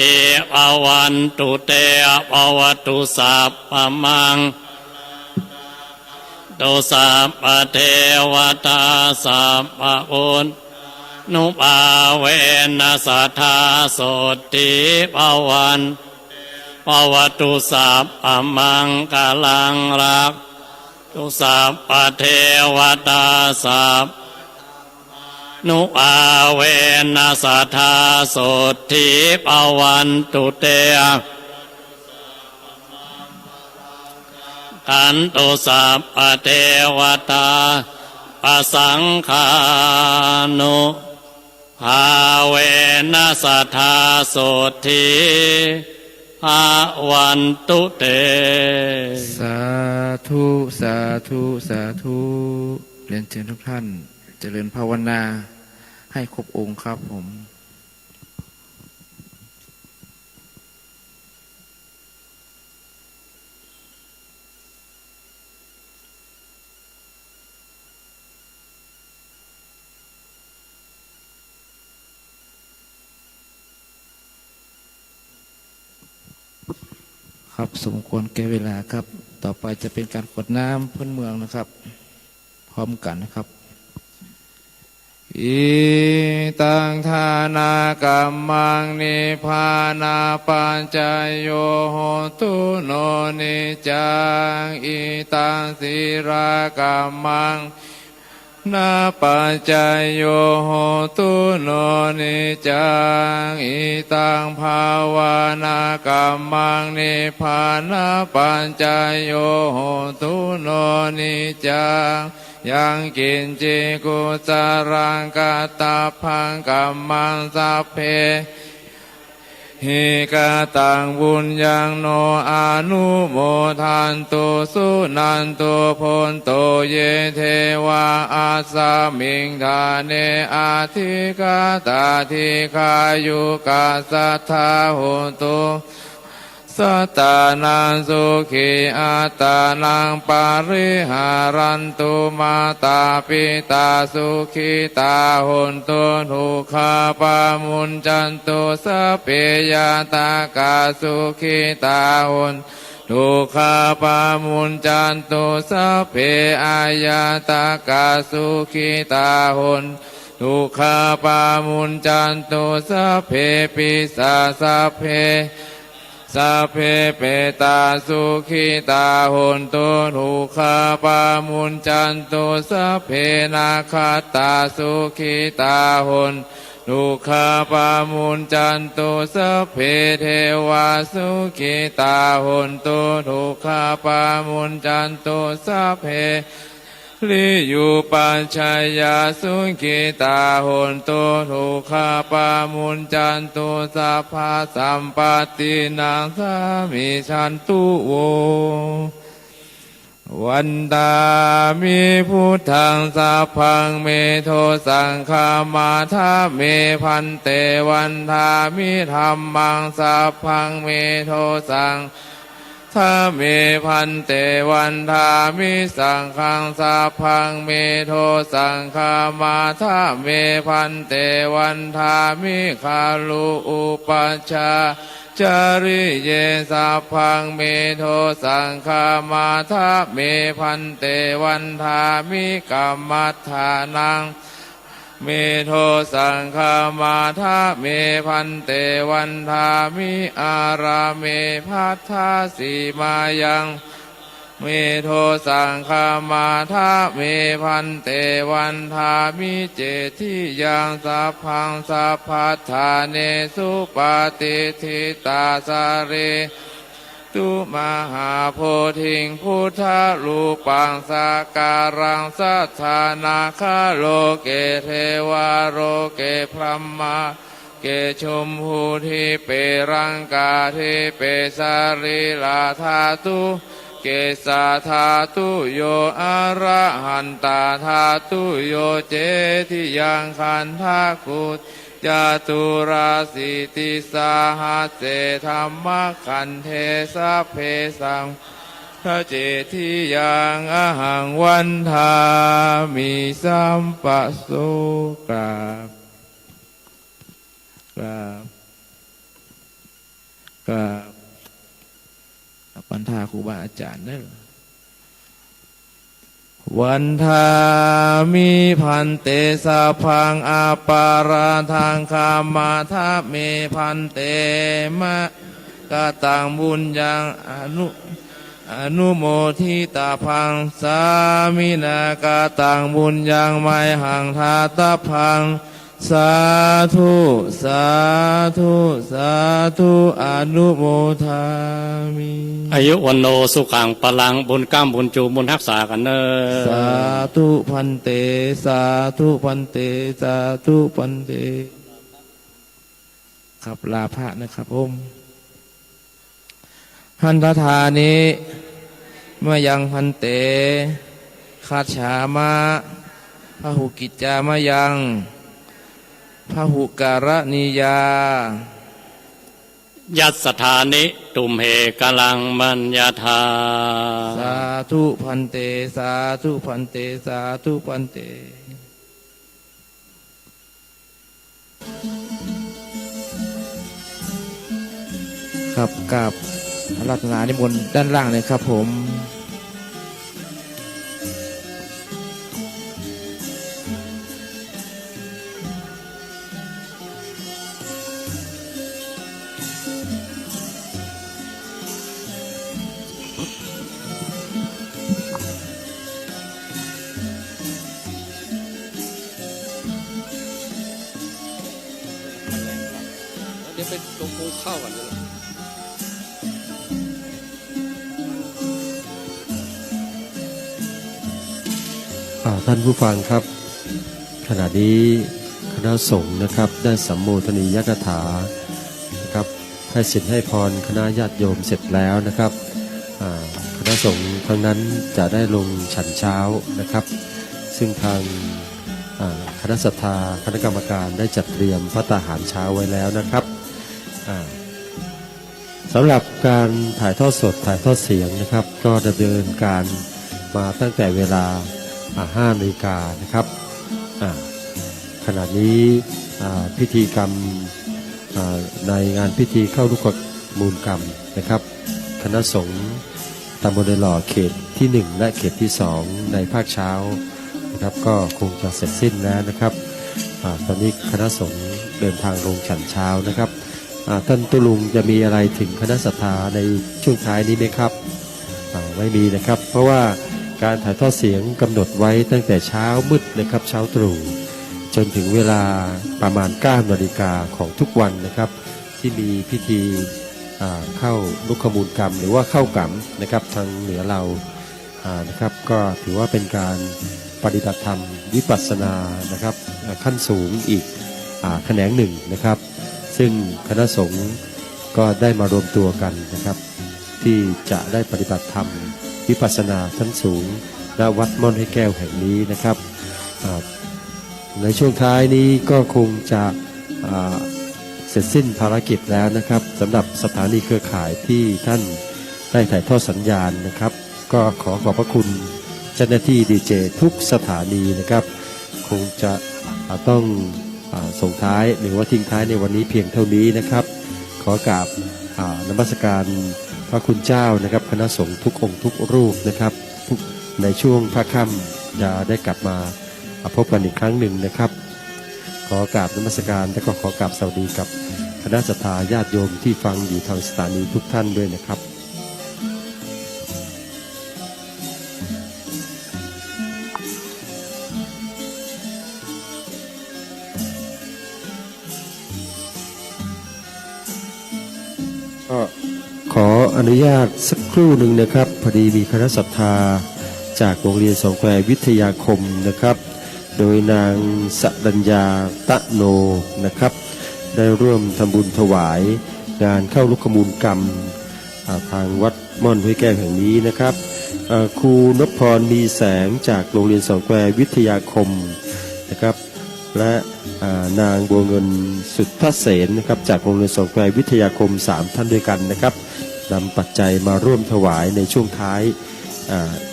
S8: อวันตุเตอวตุสัพพมังตุสัพพเทวตาสัพพอุณนุภาเวนัสทธาโสติภวันภวตุสัพพมังกลังรัก ตุสัพพะเทวตาสัพนุอาเวนัสสทธาโสทิปวันตุเตขันตุสัพพะเทวตาปสังฆานุภาเวนัสสทธาโสทิภาวันตุเต
S5: สาธุสาธุสาธุเรียนเชิญทุกท่านเจริญภาวนาให้ครบองค์ครับผม ครับสมควรแก่เวลาครับต่อไปจะเป็นการกรวดน้ำพื้นเมืองนะครับพร้อมกันนะครับอิตังทานากัมมังนิพพานาปัญจโยโหตุโนนิจังอิตังสิรากัมมังนาปัญจโยโหตุโนนิจังอิตังภาวนากัมมังนิพพานาปัญจโยโหตุโนนิจังยังกินจิกุจารังกตาพังกัมมังสัพเพหิกตังบุญยังโนอนุโมทันตุสุนันตุโพนโตเยเทวาอาสามิงทาเนอาทิกาตาทิคายุกาสัทธาโหตุสัตตานังสุขีอัตตานังปาริหารันตุมาตาปิตาสุขีตาหนตุทุกขาปามุนจันตุสัพเพยาตากาสุขีตาหนทุกขาปามุนจันตุสัพเพอายาตากาสุขีตาหนทุกขาปามุนจันตุสัพเพปิสาสัพเพสัพเพเปตาสุขิตาหนตุทุกขาปามุนจันตุสัพเพนาคาตาสุขิตาหนทุกขาปามุนจันตุสัพเพเทวาสุขิตาหนตุทุกขาปามุนจันตุสัพเพลิยุปัญชัยยาสุขิตาหนตุทุกขาปามุนจันตุสัพพะสัมปตินังสามิชันตุโววันตามิพุทธังสัพพังเมโทสังฆามาทาเมพันเตวันทามิธัมมังสัพพังเมโทสังทาเมพันเตวันทามิสังฆังสัพพังเมโทสังฆามาทาเมพันเตวันทามิคาลุอุปัชฌาจาริเยสัพพังเมโทสังฆามาทาเมพันเตวันทามิกัมมัฏฐานังเมโทสังฆามาทาเมพันเตวันทามิอาราเมพัทธาสีมายังเมโทสังฆามาทาเมพันเตวันทามิเจติยังสัพพังสัพพัทธาเนสุปาติทิตาสาเรตุมหาโพธิงพุทธรูปังสักการังสัทธานาคาโลเกเทวาโรเกพรหมาเกชมพูทิเปรังกาทิเปสาริลาธาตุเกสาธาตุโยอะระหันตาธาตุโยเจติยังขันธาคุตจาตุราสิติสาหัสเสธรรมขันเทสัพเพสังพระเจติยังอหังวันทามิสัมปะโสกราบกราบกราบวันทาครูบาอาจารย์เด้อวันทามิพันเตสัพพังอาปาราทังคามาทาเมพันเตมะกตังบุญยังอนุ อนุโมทิตาพังสามินากาตังบุญยังไมหังทาตาพังสาธุสาธุสาธุอนุโมทามิ
S11: อายุวันโนสุขังพลังบุญก้ามบุญจูบุญรักษากันเนอ
S5: สาธุพันเตสาธุพันเตสาธุพันเตครับลาพระนะครับผมหันทธานิเมื่อยังพันเตคาฉามะพหุกิจจามะยังพหุการณิยา
S11: ยัสสถานิตุมเหกลังมัญญาธา
S5: สาธุพันเตสาธุพันเตสาธุพันเตครับกับรัตนานิมนต์ด้านล่างเลยครับผมเดี๋ยวไปตรงภูเข้ากันเลย
S2: ท่านผู้ฟังครับขณะนี้คณะสงฆ์นะครับได้สัมโมทนียกถานะครับให้สิทธิให้พรคณะญาติโยมเสร็จแล้วนะครับคณะสงฆ์ทั้งนั้นจะได้ลงฉันเช้านะครับซึ่งทางคณะศรัทธาคณะกรรมการได้จัดเตรียมภัตตาหารเช้าไว้แล้วนะครับสำหรับการถ่ายทอดสดถ่ายทอดเสียงนะครับก็ดำเนินการมาตั้งแต่เวลา5 นาฬิกานะครับขณะนี้พิธีกรรมในงานพิธีเข้าลูกมูลกรรมนะครับคณะสงฆ์ตำบลในหล่อเขตที่1และเขตที่2ในภาคเช้านะครับก็คงจะเสร็จสิ้นแล้วนะครับตอนนี้คณะสงฆ์เดินทางลงฉันเช้านะครับท่านตุลุงจะมีอะไรถึงคณะศรัทธาในช่วงท้ายนี้ไหมครับไม่มีนะครับเพราะว่าการถ่ายทอดเสียงกำหนดไว้ตั้งแต่เช้ามืดนะครับเช้าตรู่จนถึงเวลาประมาณ 9 นาฬิกาของทุกวันนะครับที่มีพิธีเข้าลุกมูลกรรมหรือว่าเข้ากรรมนะครับทางเหนือเรานะครับก็ถือว่าเป็นการปฏิบัติธรรมวิปัสสนานะครับขั้นสูงอีกแขนงหนึ่งนะครับซึ่งคณะสงฆ์ก็ได้มารวมตัวกันนะครับที่จะได้ปฏิบัติธรรมวิปัสสนาชั้นสูงณวัดม่อนให้แก้วแห่งนี้นะครับในช่วงท้ายนี้ก็คงจะเสร็จสิ้นภารกิจแล้วนะครับสำหรับสถานีเครือข่ายที่ท่านได้ถ่ายทอดสัญญาณนะครับก็ขอขอบพระคุณเจ้าหน้าที่ดีเจทุกสถานีนะครับคงจะต้องส่งท้ายหรือว่าทิ้งท้ายในวันนี้เพียงเท่านี้นะครับขอกราบนมัสการพระคุณเจ้านะครับคณะสงฆ์ทุกองค์ทุกรูปนะครับในช่วงพระค่ำจะได้กลับมาพบกันอีกครั้งหนึ่งนะครับขอกราบนมัสการและก็ขอกราบสวัสดีกับคณะศรัทธาญาติโยมที่ฟังอยู่ทางสถานีทุกท่านด้วยนะครับขออนุญาตสักครู่หนึ่งนะครับพอดีมีคณะศรัทธาจากโรงเรียนสองแคววิทยาคมนะครับโดยนางสรัญญาตะโนนะครับได้ร่วมทำบุญถวายงานเข้าลุกขมูลกรรมทางวัดม่อนห้วยแก้วแห่งนี้นะครับครูนพพรมีแสงจากโรงเรียนสองแคววิทยาคมนะครับและนางบัวเงินสุทธเสนนะครับจากโรงเรียนสองแคววิทยาคม3ท่านด้วยกันนะครับนำปัจจัยมาร่วมถวายในช่วงท้าย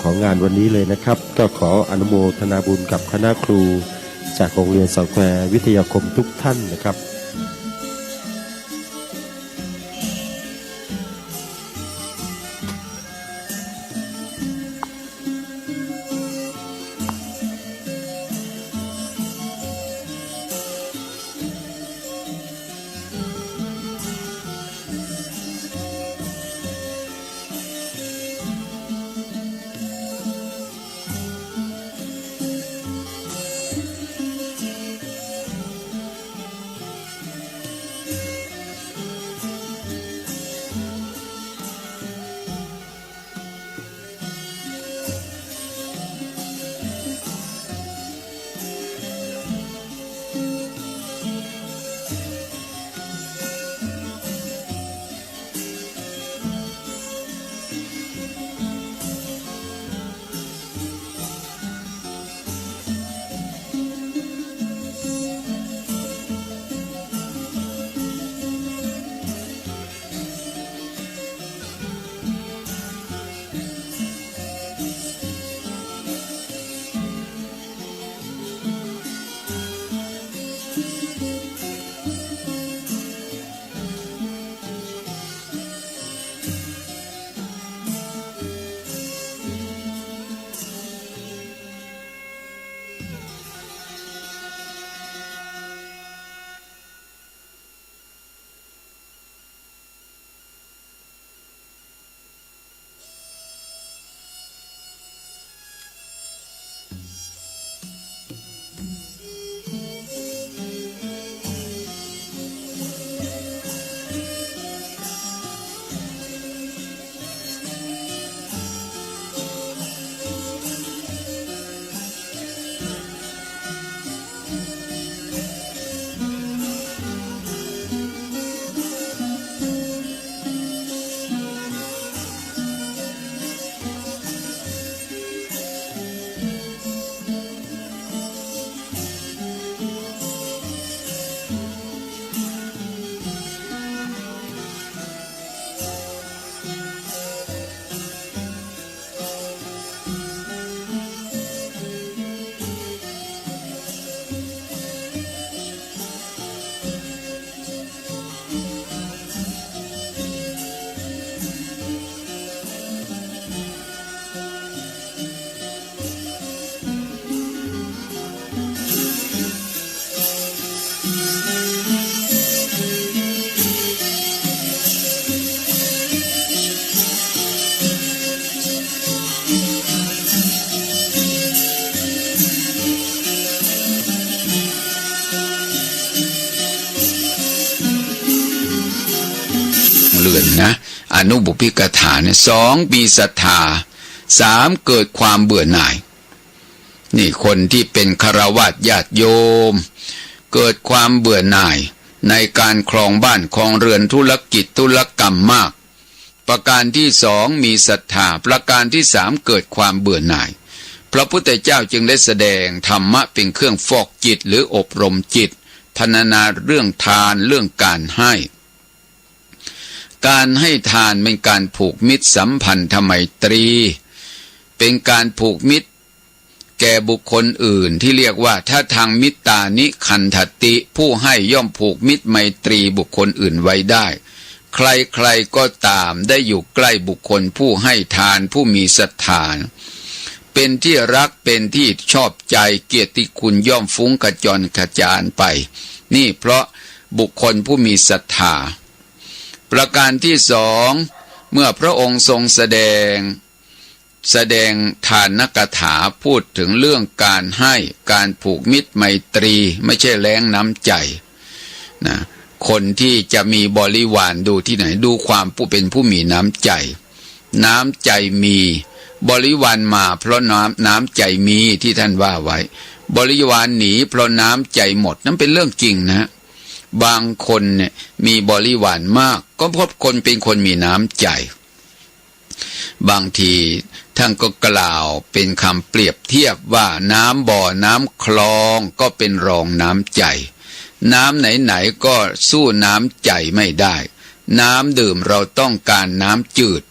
S2: ของงานวันนี้เลยนะครับก็ขออนุโมทนาบุญกับคณะครูจากโรงเรียนสองแคววิทยาคมทุกท่านนะครับ
S12: รือนนะอนุบุพพิกถาเนี่ย2มีศรัทธา3เกิดความเบื่อหน่ายนี่คนที่เป็นฆราวาสญาติโยมเกิดความเบื่อหน่ายในการครองบ้านครองเรือนธุรกิจธุรกรรมมากประการที่2มีศรัทธาประการที่3เกิดความเบื่อหน่ายพระพุทธเจ้าจึงได้แสดงธรรมะเป็นเครื่องฟอกจิตหรืออบรมจิตพรรณนาเรื่องทานเรื่องการให้ทานเป็นการผูกมิตรสัมพันธไมตรีเป็นการผูกมิตรแก่บุคคลอื่นที่เรียกว่าถ้าทางมิตตานิคันธติผู้ให้ย่อมผูกมิตรไมตรีบุคคลอื่นไว้ได้ใครๆก็ตามได้อยู่ใกล้บุคคลผู้ให้ทานผู้มีศรัทธาเป็นที่รักเป็นที่ชอบใจเกียรติคุณย่อมฟุ้งกระจรกระจายไปนี่เพราะบุคคลผู้มีศรัทธาประการที่2เมื่อพระองค์ทรงแสดงทานกถาพูดถึงเรื่องการให้การผูกมิตรไมตรีไม่ใช่แล้งน้ำใจนะคนที่จะมีบริวารดูที่ไหนดูความผู้เป็นผู้มีน้ำใจมีบริวารมาเพราะน้ำใจมีที่ท่านว่าไว้บริวารหนีเพราะน้ำใจหมดนั่นเป็นเรื่องจริงนะบางคนเนี่ยมีบริวารมากก็เพราะคนเป็นคนมีน้ำใจบางทีท่านก็กล่าวเป็นคำเปรียบเทียบว่าน้ำบ่อน้ำคลองก็เป็นรองน้ำใจน้ำไหนๆก็สู้น้ำใจไม่ได้น้ำดื่มเราต้องการน้ำจืด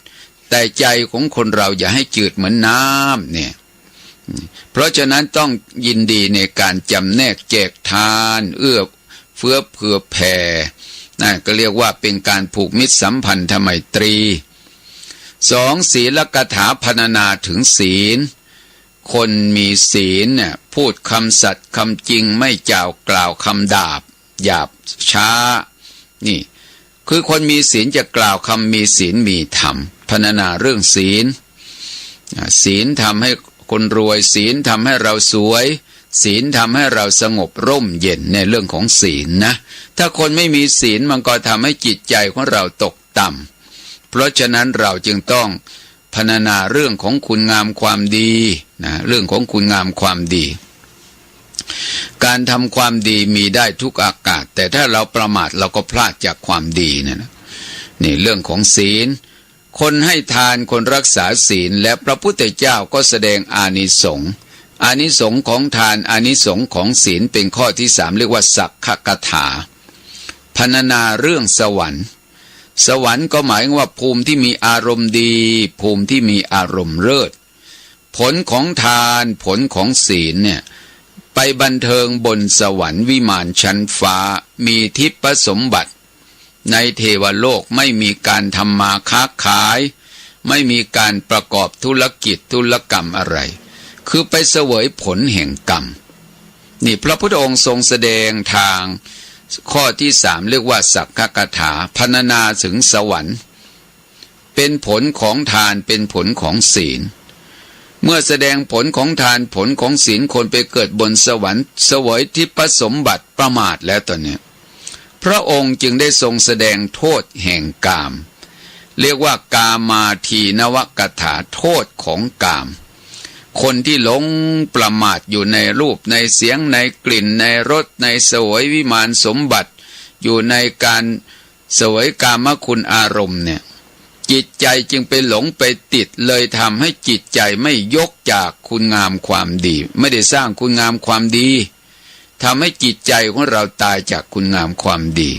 S12: แต่ใจของคนเราอย่าให้จืดเหมือนน้ำเนี่ยเพราะฉะนั้นต้องยินดีในการจำแนกแจกทานเอื้อเฟื้อเผื่อแผ่นั่นก็เรียกว่าเป็นการผูกมิตรสัมพันธไมตรี2ศีลกถาพรรณนาถึงศีลคนมีศีลเนี่ยพูดคำสัตย์คำจริงไม่กล่าวคำหยาบช้านี่คือคนมีศีลจะกล่าวคำมีศีลมีธรรมพรรณนาเรื่องศีลทำให้คนรวยศีลทำให้เราสวยศีลทำให้เราสงบร่มเย็นในเรื่องของศีลนะถ้าคนไม่มีศีลมันก็ทำให้จิตใจของเราตกต่ำเพราะฉะนั้นเราจึงต้องพรรณนาเรื่องของคุณงามความดีนะเรื่องของคุณงามความดีการทำความดีมีได้ทุกอากาศแต่ถ้าเราประมาทเราก็พลาดจากความดีนะนี่เรื่องของศีลคนให้ทานคนรักษาศีลและพระพุทธเจ้าก็แสดงอานิสงส์ของทานอานิสงส์ของศีลเป็นข้อที่3เรียกว่าสักขกถาพรรณนาเรื่องสวรรค์ก็หมายว่าภูมิที่มีอารมณ์ดีภูมิที่มีอารมณ์เลิศผลของทานผลของศีลเนี่ยไปบันเทิงบนสวรรค์วิมานชั้นฟ้ามีทิพย์สมบัติในเทวโลกไม่มีการทำมาค้าขายไม่มีการประกอบธุรกิจธุรกรรมอะไรคือไปเสวยผลแห่งกรรมนี่พระพุทธองค์ทรงแสดงทางข้อที่3เรียกว่าสักขกถาพรรณนาถึงสวรรค์เป็นผลของทานเป็นผลของศีลเมื่อแสดงผลของทานผลของศีลคนไปเกิดบนสวรรค์เสวยทิพย์สมบัติประมาทแล้วตอนนี้พระองค์จึงได้ทรงแสดงโทษแห่งกามเรียกว่ากามาทีนวกถาโทษของกามคนที่หลงประมาทอยู่ในรูปในเสียงในกลิ่นในรสในเสวยวิมานสมบัติอยู่ในการเสวยกามคุณอารมณ์เนี่ยจิตใจจึงไปหลงไปติดเลยทำให้จิตใจไม่ยกจากคุณงามความดีไม่ได้สร้างคุณงามความดีทำให้จิตใจของเราตายจากคุณงามความดี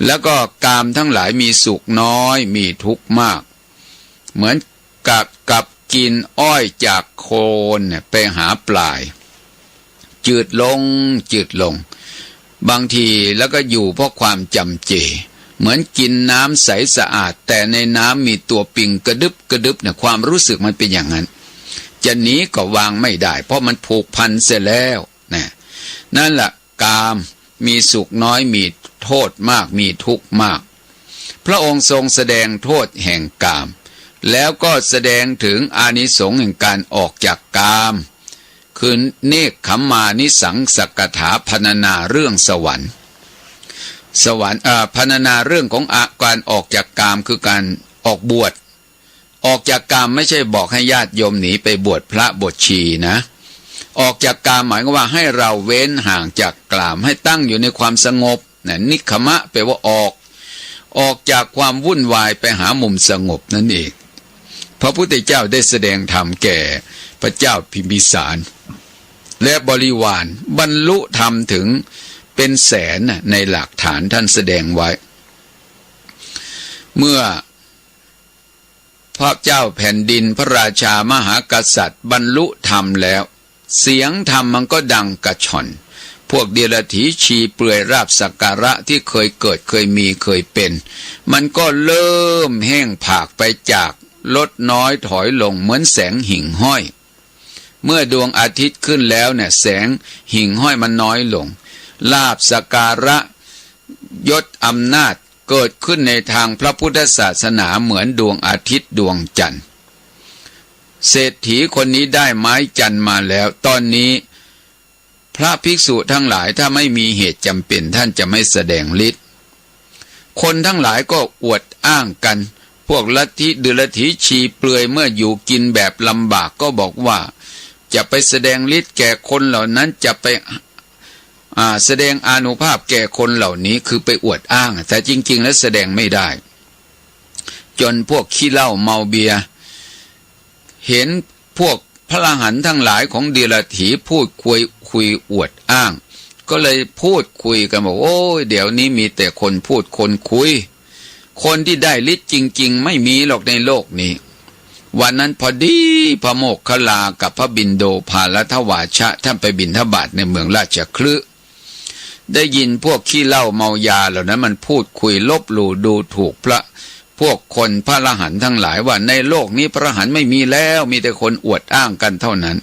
S12: แล้วก็กามทั้งหลายมีสุขน้อยมีทุกข์มากเหมือนกับกินอ้อยจากโคนไปหาปลายจืดลงบางทีแล้วก็อยู่เพราะความจำเจเหมือนกินน้ำใสสะอาดแต่ในน้ำมีตัวปิงกระดึบเนี่ยความรู้สึกมันเป็นอย่างนั้นจะหนีก็วางไม่ได้เพราะมันผูกพันเสียแล้วนั่นแหละกามมีสุขน้อยมีโทษมากมีทุกข์มากพระองค์ทรงแสดงโทษแห่งกามแล้วก็แสดงถึงอานิสงส์แห่งการออกจากกามคือเนกขัมมานิสังสักถาพรรณนาเรื่องสวรรค์ สวรรค์พรรณนาเรื่องของการออกจากกามคือการออกบวชออกจากกามไม่ใช่บอกให้ญาติโยมหนีไปบวชพระบวชชีนะออกจากกามหมายความว่าให้เราเว้นห่างจากกามให้ตั้งอยู่ในความสงบนะนิคขมะแปลว่าออกจากความวุ่นวายไปหามุมสงบนั่นเองพระพุทธเจ้าได้แสดงธรรมแก่พระเจ้าพิมพิสารและบริวารบรรลุธรรมถึงเป็นแสนในหลักฐานท่านแสดงไว้เมื่อพระเจ้าแผ่นดินพระราชามหากษัตริย์บรรลุธรรมแล้วเสียงธรรมมันก็ดังกระชอนพวกเดรัจฉีชีเปลือยราบสักการะที่เคยเกิดเคยมีเคยเป็นมันก็เริ่มแห้งผากไปจากลดน้อยถอยลงเหมือนแสงหิ่งห้อยเมื่อดวงอาทิตย์ขึ้นแล้วเนี่ยแสงหิ่งห้อยมันน้อยลงลาภสักการะยศอำนาจเกิดขึ้นในทางพระพุทธศาสนาเหมือนดวงอาทิตย์ดวงจันทร์เศรษฐีคนนี้ได้ไม้จันทร์มาแล้วตอนนี้พระภิกษุทั้งหลายถ้าไม่มีเหตุจำเป็นท่านจะไม่แสดงฤทธิ์คนทั้งหลายก็อวดอ้างกันพวกลัทธิเดรัจฉีชีเปลือยเมื่ออยู่กินแบบลำบากก็บอกว่าจะไปแสดงฤทธิ์แก่คนเหล่านั้นจะไปแสดงอานุภาพแก่คนเหล่านี้คือไปอวดอ้างแต่จริงๆแล้วแสดงไม่ได้จนพวกขี้เหล้าเมาเบียร์เห็นพวกพระอรหันต์ทั้งหลายของเดรัจฉีพูดคุยอวดอ้างก็เลยพูดคุยกันบอกโอ้ยเดี๋ยวนี้มีแต่คนพูดคนคุยคนที่ได้ฤทธิ์จริงๆไม่มีหรอกในโลกนี้วันนั้นพอดีพระโมคคัลลากับพระบิณโดภาลทวาชะท่านไปบิณฑบาตในเมืองราชคฤห์ได้ยินพวกขี้เหล้าเมายาเหล่านั้นมันพูดคุยลบหลู่ดูถูกพวกคนพระอรหันต์ทั้งหลายว่าในโลกนี้พระอรหันต์ไม่มีแล้วมีแต่คนอวดอ้างกันเท่านั้น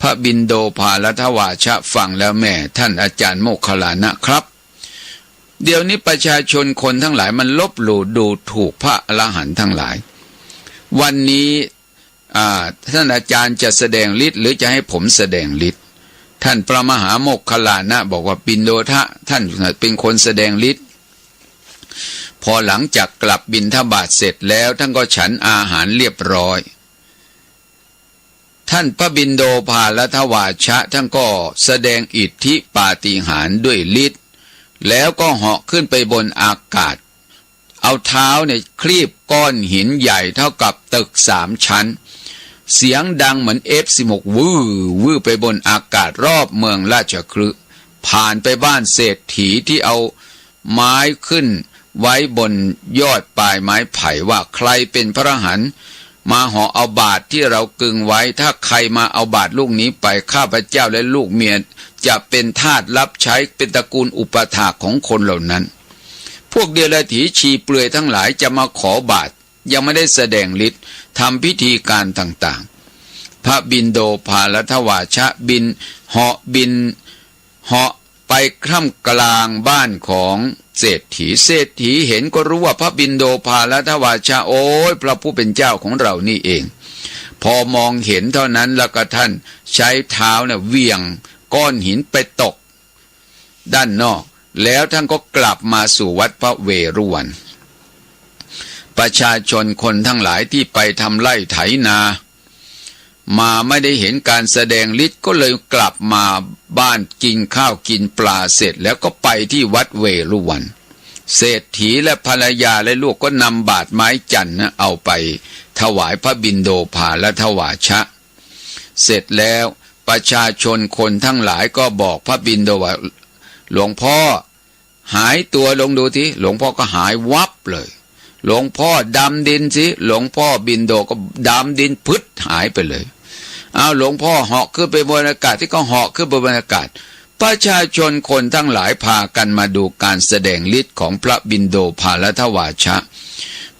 S12: พระบิณโดภาลทวาชะฟังแล้วแม่ท่านอาจารย์โมคคัลลานะครับเดี๋ยวนี้ประชาชนคนทั้งหลายมันลบหลู่ดูถูกพระอรหันต์ทั้งหลายวันนี้ท่านอาจารย์จะแสดงฤทธิ์หรือจะให้ผมแสดงฤทธิ์ท่านพระมหาโมคคัลลานะบอกว่าบิณโดทะท่านเป็นคนแสดงฤทธิ์พอหลังจากกลับบิณฑบาตเสร็จแล้วท่านก็ฉันอาหารเรียบร้อยท่านพระบิณโดภาลทวาชะท่านก็แสดงอิทธิปาฏิหาริย์ด้วยฤทธิ์แล้วก็เหาะขึ้นไปบนอากาศเอาเท้าเนี่ยคลีบก้อนหินใหญ่เท่ากับตึก3 ชั้นเสียงดังเหมือน F16 วื้อไปบนอากาศรอบเมืองราชคฤห์ผ่านไปบ้านเศรษฐีที่เอาไม้ขึ้นไว้บนยอดปลายไม้ไผ่ว่าใครเป็นพระอรหันต์มาห่อเอาบาตรที่เรากึงไว้ถ้าใครมาเอาบาตรลูกนี้ไปข้าพเจ้าและลูกเมียจะเป็นทาสรับใช้เป็นตระกูลอุปถากของคนเหล่านั้นพวกเดรัจฉีชีเปลือยทั้งหลายจะมาขอบาตรยังไม่ได้แสดงฤทธิ์ทำพิธีการต่างๆพระบิณโดภาลทวาชะเหาะไปค่ำกลางบ้านของเศรษฐีเห็นก็รู้ว่าพระบิณโดภาลทวาชะโอ้ยพระผู้เป็นเจ้าของเรานี่เองพอมองเห็นเท่านั้นแล้วก็ท่านใช้เท้าเนี่ยเหวี่ยงก้อนหินไปตกด้านนอกแล้วท่านก็กลับมาสู่วัดพระเวรุวันประชาชนคนทั้งหลายที่ไปทำไร่ไถนามาไม่ได้เห็นการแสดงฤทธิ์ก็เลยกลับมาบ้านกินข้าวกินปลาเสร็จแล้วก็ไปที่วัดเวรุวันเศรษฐีและภรรยาและลูกก็นำบาตรไม้จันทร์เอาไปถวายพระบิณโดภาลทวาชะเสร็จแล้วประชาชนคนทั้งหลายก็บอกพระบิณโดว่าหลวงพ่อหายตัวลงดูทีหลวงพ่อก็หายวับเลยหลวงพ่อดำดินสิหลวงพ่อบิณโดก็ดำดินพึดหายไปเลยเอาหลวงพ่อเหาะขึ้นไปบนอากาศที่ก็เหาะขึ้นไปบนอากาศประชาชนคนทั้งหลายพากันมาดูการแสดงฤทธิ์ของพระบิณโดภาลทวาชะ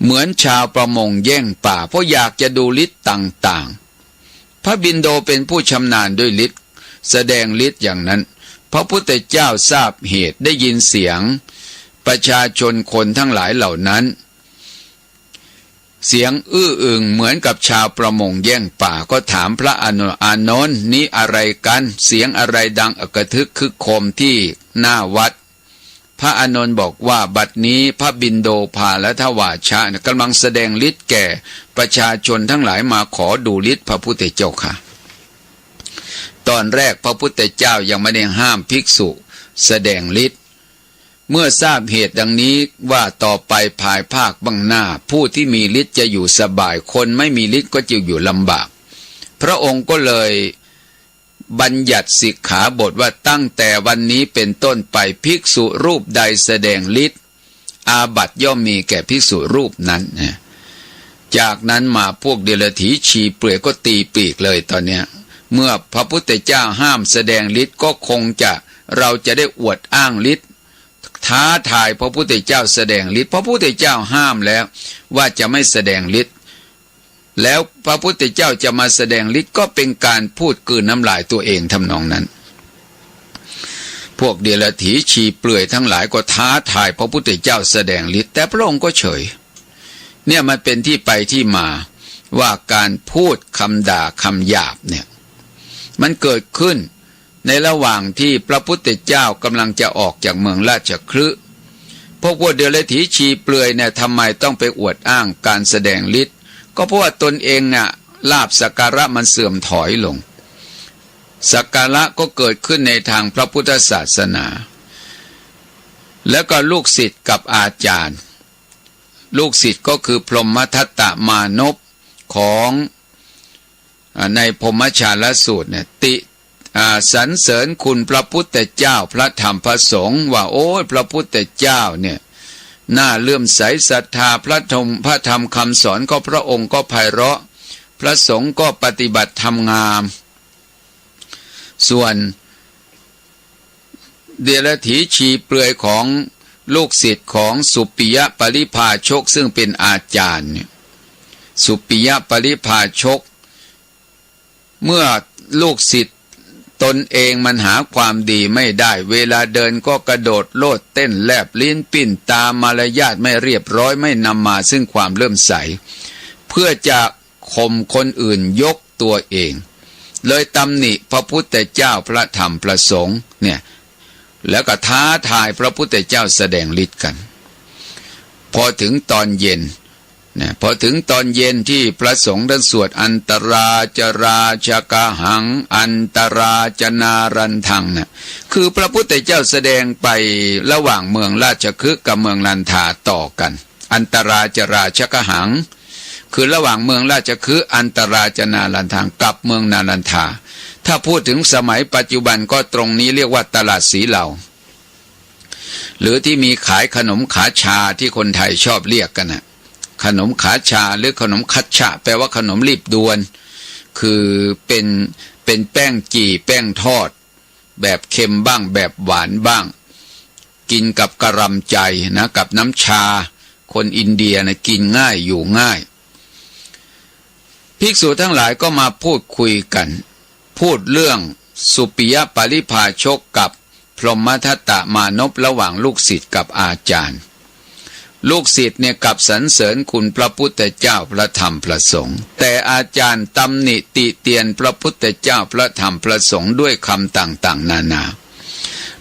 S12: เหมือนชาวประมงแย่งป่าเพราะอยากจะดูฤทธิ์ต่างๆพระบิณโดเป็นผู้ชำนาญด้วยฤทธิ์แสดงฤทธิ์อย่างนั้นพระพุทธเจ้าทราบเหตุได้ยินเสียงประชาชนคนทั้งหลายเหล่านั้นเสียงอื้ออึงเหมือนกับชาวประมงแย่งป่าก็ถามพระอานนท์นี้อะไรกันเสียงอะไรดังอกระทึกคึกโครมที่หน้าวัดพ พระอานนท์บอกว่าบัดนี้พระบิณโดภาและทวาชะกำลังแสดงฤทธิ์แก่ประชาชนทั้งหลายมาขอดูฤทธิ์พระพุทธเจ้าค่ะตอนแรกพระพุทธเจ้ายังไม่ได้ห้ามภิกษุแสดงฤทธิ์เมื่อทราบเหตุดังนี้ว่าต่อไปภายภาคบังหน้าผู้ที่มีฤทธิ์จะอยู่สบายคนไม่มีฤทธิ์ก็จะอยู่ลำบากพระองค์ก็เลยบัญญัติสิกขาบทว่าตั้งแต่วันนี้เป็นต้นไปภิกษุรูปใดแสดงฤทธิ์อาบัติย่อมมีแก่ภิกษุรูปนั้นจากนั้นมาพวกเดรัจฉีชีเปลือยก็ตีปีกเลยตอนเนี้ยเมื่อพระพุทธเจ้าห้ามแสดงฤทธิ์ก็คงจะเราจะได้อวดอ้างฤทธิ์ท้าทายพระพุทธเจ้าแสดงฤทธิ์พระพุทธเจ้าห้ามแล้วว่าจะไม่แสดงฤทธิ์แล้วพระพุทธเจ้าจะมาแสดงฤทธิ์ก็เป็นการพูดกลืนน้ำลายตัวเองทำนองนั้นพวกเดรัจฉีชีเปลือยทั้งหลายก็ท้าทายพระพุทธเจ้าแสดงฤทธิ์แต่พระองค์ก็เฉยเนี่ยมันเป็นที่ไปที่มาว่าการพูดคำด่าคำหยาบเนี่ยมันเกิดขึ้นในระหว่างที่พระพุทธเจ้ากำลังจะออกจากเมืองราชคฤห์พวกเดรัจฉีชีเปลือยเนี่ยทำไมต้องไปอวดอ้างการแสดงฤทธิ์ก็เพราะว่าตนเองน่ะลาภสักการะมันเสื่อมถอยลงสักการะก็เกิดขึ้นในทางพระพุทธศาสนาแล้วก็ลูกศิษย์กับอาจารย์ลูกศิษย์ก็คือพรหมทัตตมานพของในพรหมชาลสูตรเนี่ยติสรรเสริญคุณพระพุทธเจ้าพระธรรมพระสงฆ์ว่าโอ้ยพระพุทธเจ้าเนี่ยน่าเลื่อมใสศรัทธาพระธรรมคำสอนก็พระองค์ก็ไพเราะพระสงฆ์ก็ปฏิบัติธรรมงามส่วนเดรัจฉีชีเปลือยของลูกศิษย์ของสุปิยปริภาชกซึ่งเป็นอาจารย์เนี่ยสุปิยปริภาชกเมื่อลูกศิษย์ตนเองมันหาความดีไม่ได้เวลาเดินก็กระโดดโลดเต้นแลบลิ้นปิ้นตามารยาทไม่เรียบร้อยไม่นำมาซึ่งความเลื่อมใสเพื่อจะข่มคนอื่นยกตัวเองเลยตำหนิพระพุทธเจ้าพระธรรมพระสงฆ์เนี่ยแล้วก็ท้าทายพระพุทธเจ้าแสดงฤทธิ์กันพอถึงตอนเย็นนะพอถึงตอนเย็นที่พระสงฆ์ได้สวดอันตราจราชกหังอันตราจนารันทังนะคือพระพุทธเจ้าแสดงไประหว่างเมืองราชคฤห์กับเมืองลันทาต่อกันอันตราจราชกหังคือระหว่างเมืองราชคฤห์อันตราจนารันทังกับเมืองนาลันทาถ้าพูดถึงสมัยปัจจุบันก็ตรงนี้เรียกว่าตลาดสีเหลาหรือที่มีขายขนมขาชาที่คนไทยชอบเรียกกันนะขนมขาชาหรือขนมคัดฉะแปลว่าขนมรีบด่วนคือเป็นแป้งจี่แป้งทอดแบบเค็มบ้างแบบหวานบ้างกินกับกระรำใจนะกับน้ำชาคนอินเดียนะกินง่ายอยู่ง่ายภิกษุทั้งหลายก็มาพูดคุยกันพูดเรื่องสุปิยปริภาชกกับพรหมทัตตมานพระหว่างลูกศิษย์กับอาจารย์ลูกศิษย์เนี่ยกับสรรเสริญคุณพระพุทธเจ้าพระธรรมพระสงฆ์แต่อาจารย์ตำหนิติเตียนพระพุทธเจ้าพระธรรมพระสงฆ์ด้วยคำต่างๆนานา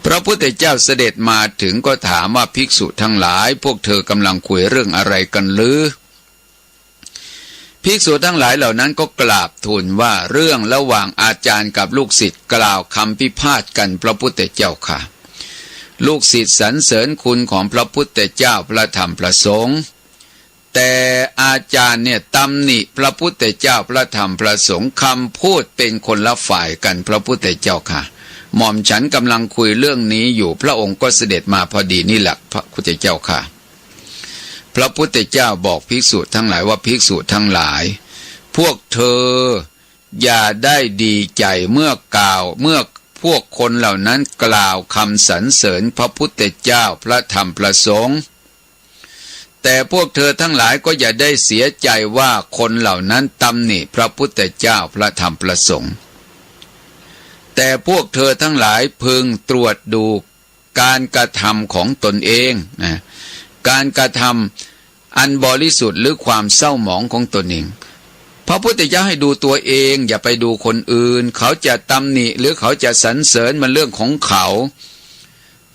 S12: พระพุทธเจ้าเสด็จมาถึงก็ถามว่าภิกษุทั้งหลายพวกเธอกำลังคุยเรื่องอะไรกันหรือภิกษุทั้งหลายเหล่านั้นก็กราบทูลว่าเรื่องระหว่างอาจารย์กับลูกศิษย์กล่าวคำพิพาทกันพระพุทธเจ้าค่ะลูกศิษย์สรรเสริญคุณของพระพุทธเจ้าพระธรรมพระสงฆ์แต่อาจารย์เนี่ยตำหนิพระพุทธเจ้าพระธรรมพระสงฆ์คำพูดเป็นคนละฝ่ายกันพระพุทธเจ้าค่ะหม่อมฉันกำลังคุยเรื่องนี้อยู่พระองค์ก็เสด็จมาพอดีนี่แหละพระพุทธเจ้าค่ะพระพุทธเจ้าบอกภิกษุทั้งหลายว่าภิกษุทั้งหลายพวกเธออย่าได้ดีใจเมื่พวกคนเหล่านั้นกล่าวคำสรรเสริญพระพุทธเจ้าพระธรรมพระสงฆ์แต่พวกเธอทั้งหลายก็อย่าได้เสียใจว่าคนเหล่านั้นตำหนิพระพุทธเจ้าพระธรรมพระสงฆ์แต่พวกเธอทั้งหลายพึงตรวจดูการกระทำของตนเองนะการกระทำอันบริสุทธิ์หรือความเศร้าหมองของตนเองพระพุทธเจ้าให้ดูตัวเองอย่าไปดูคนอื่นเขาจะตำหนิหรือเขาจะสรรเสริญมันเรื่องของเขา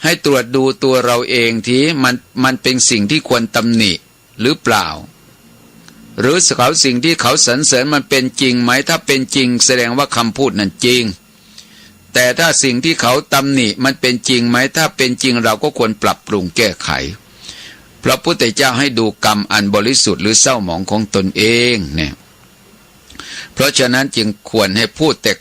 S12: ให้ตรวจดูตัวเราเองทีมันเป็นสิ่งที่ควรตำหนิหรือเปล่าหรือเขาสิ่งที่เขาสรรเสริญมันเป็นจริงไหมถ้าเป็นจริงแสดงว่าคำพูดนั้นจริงแต่ถ้าสิ่งที่เขาตำหนิมันเป็นจริงไหมถ้าเป็นจริงเราก็ควรปรับปรุงแก้ไขพระพุทธเจ้าให้ดูกรรมอันบริสุทธิ์หรือเศร้าหมองของตนเองเนี่ยเพราะฉะนั้นจึงควรให้พูดแต่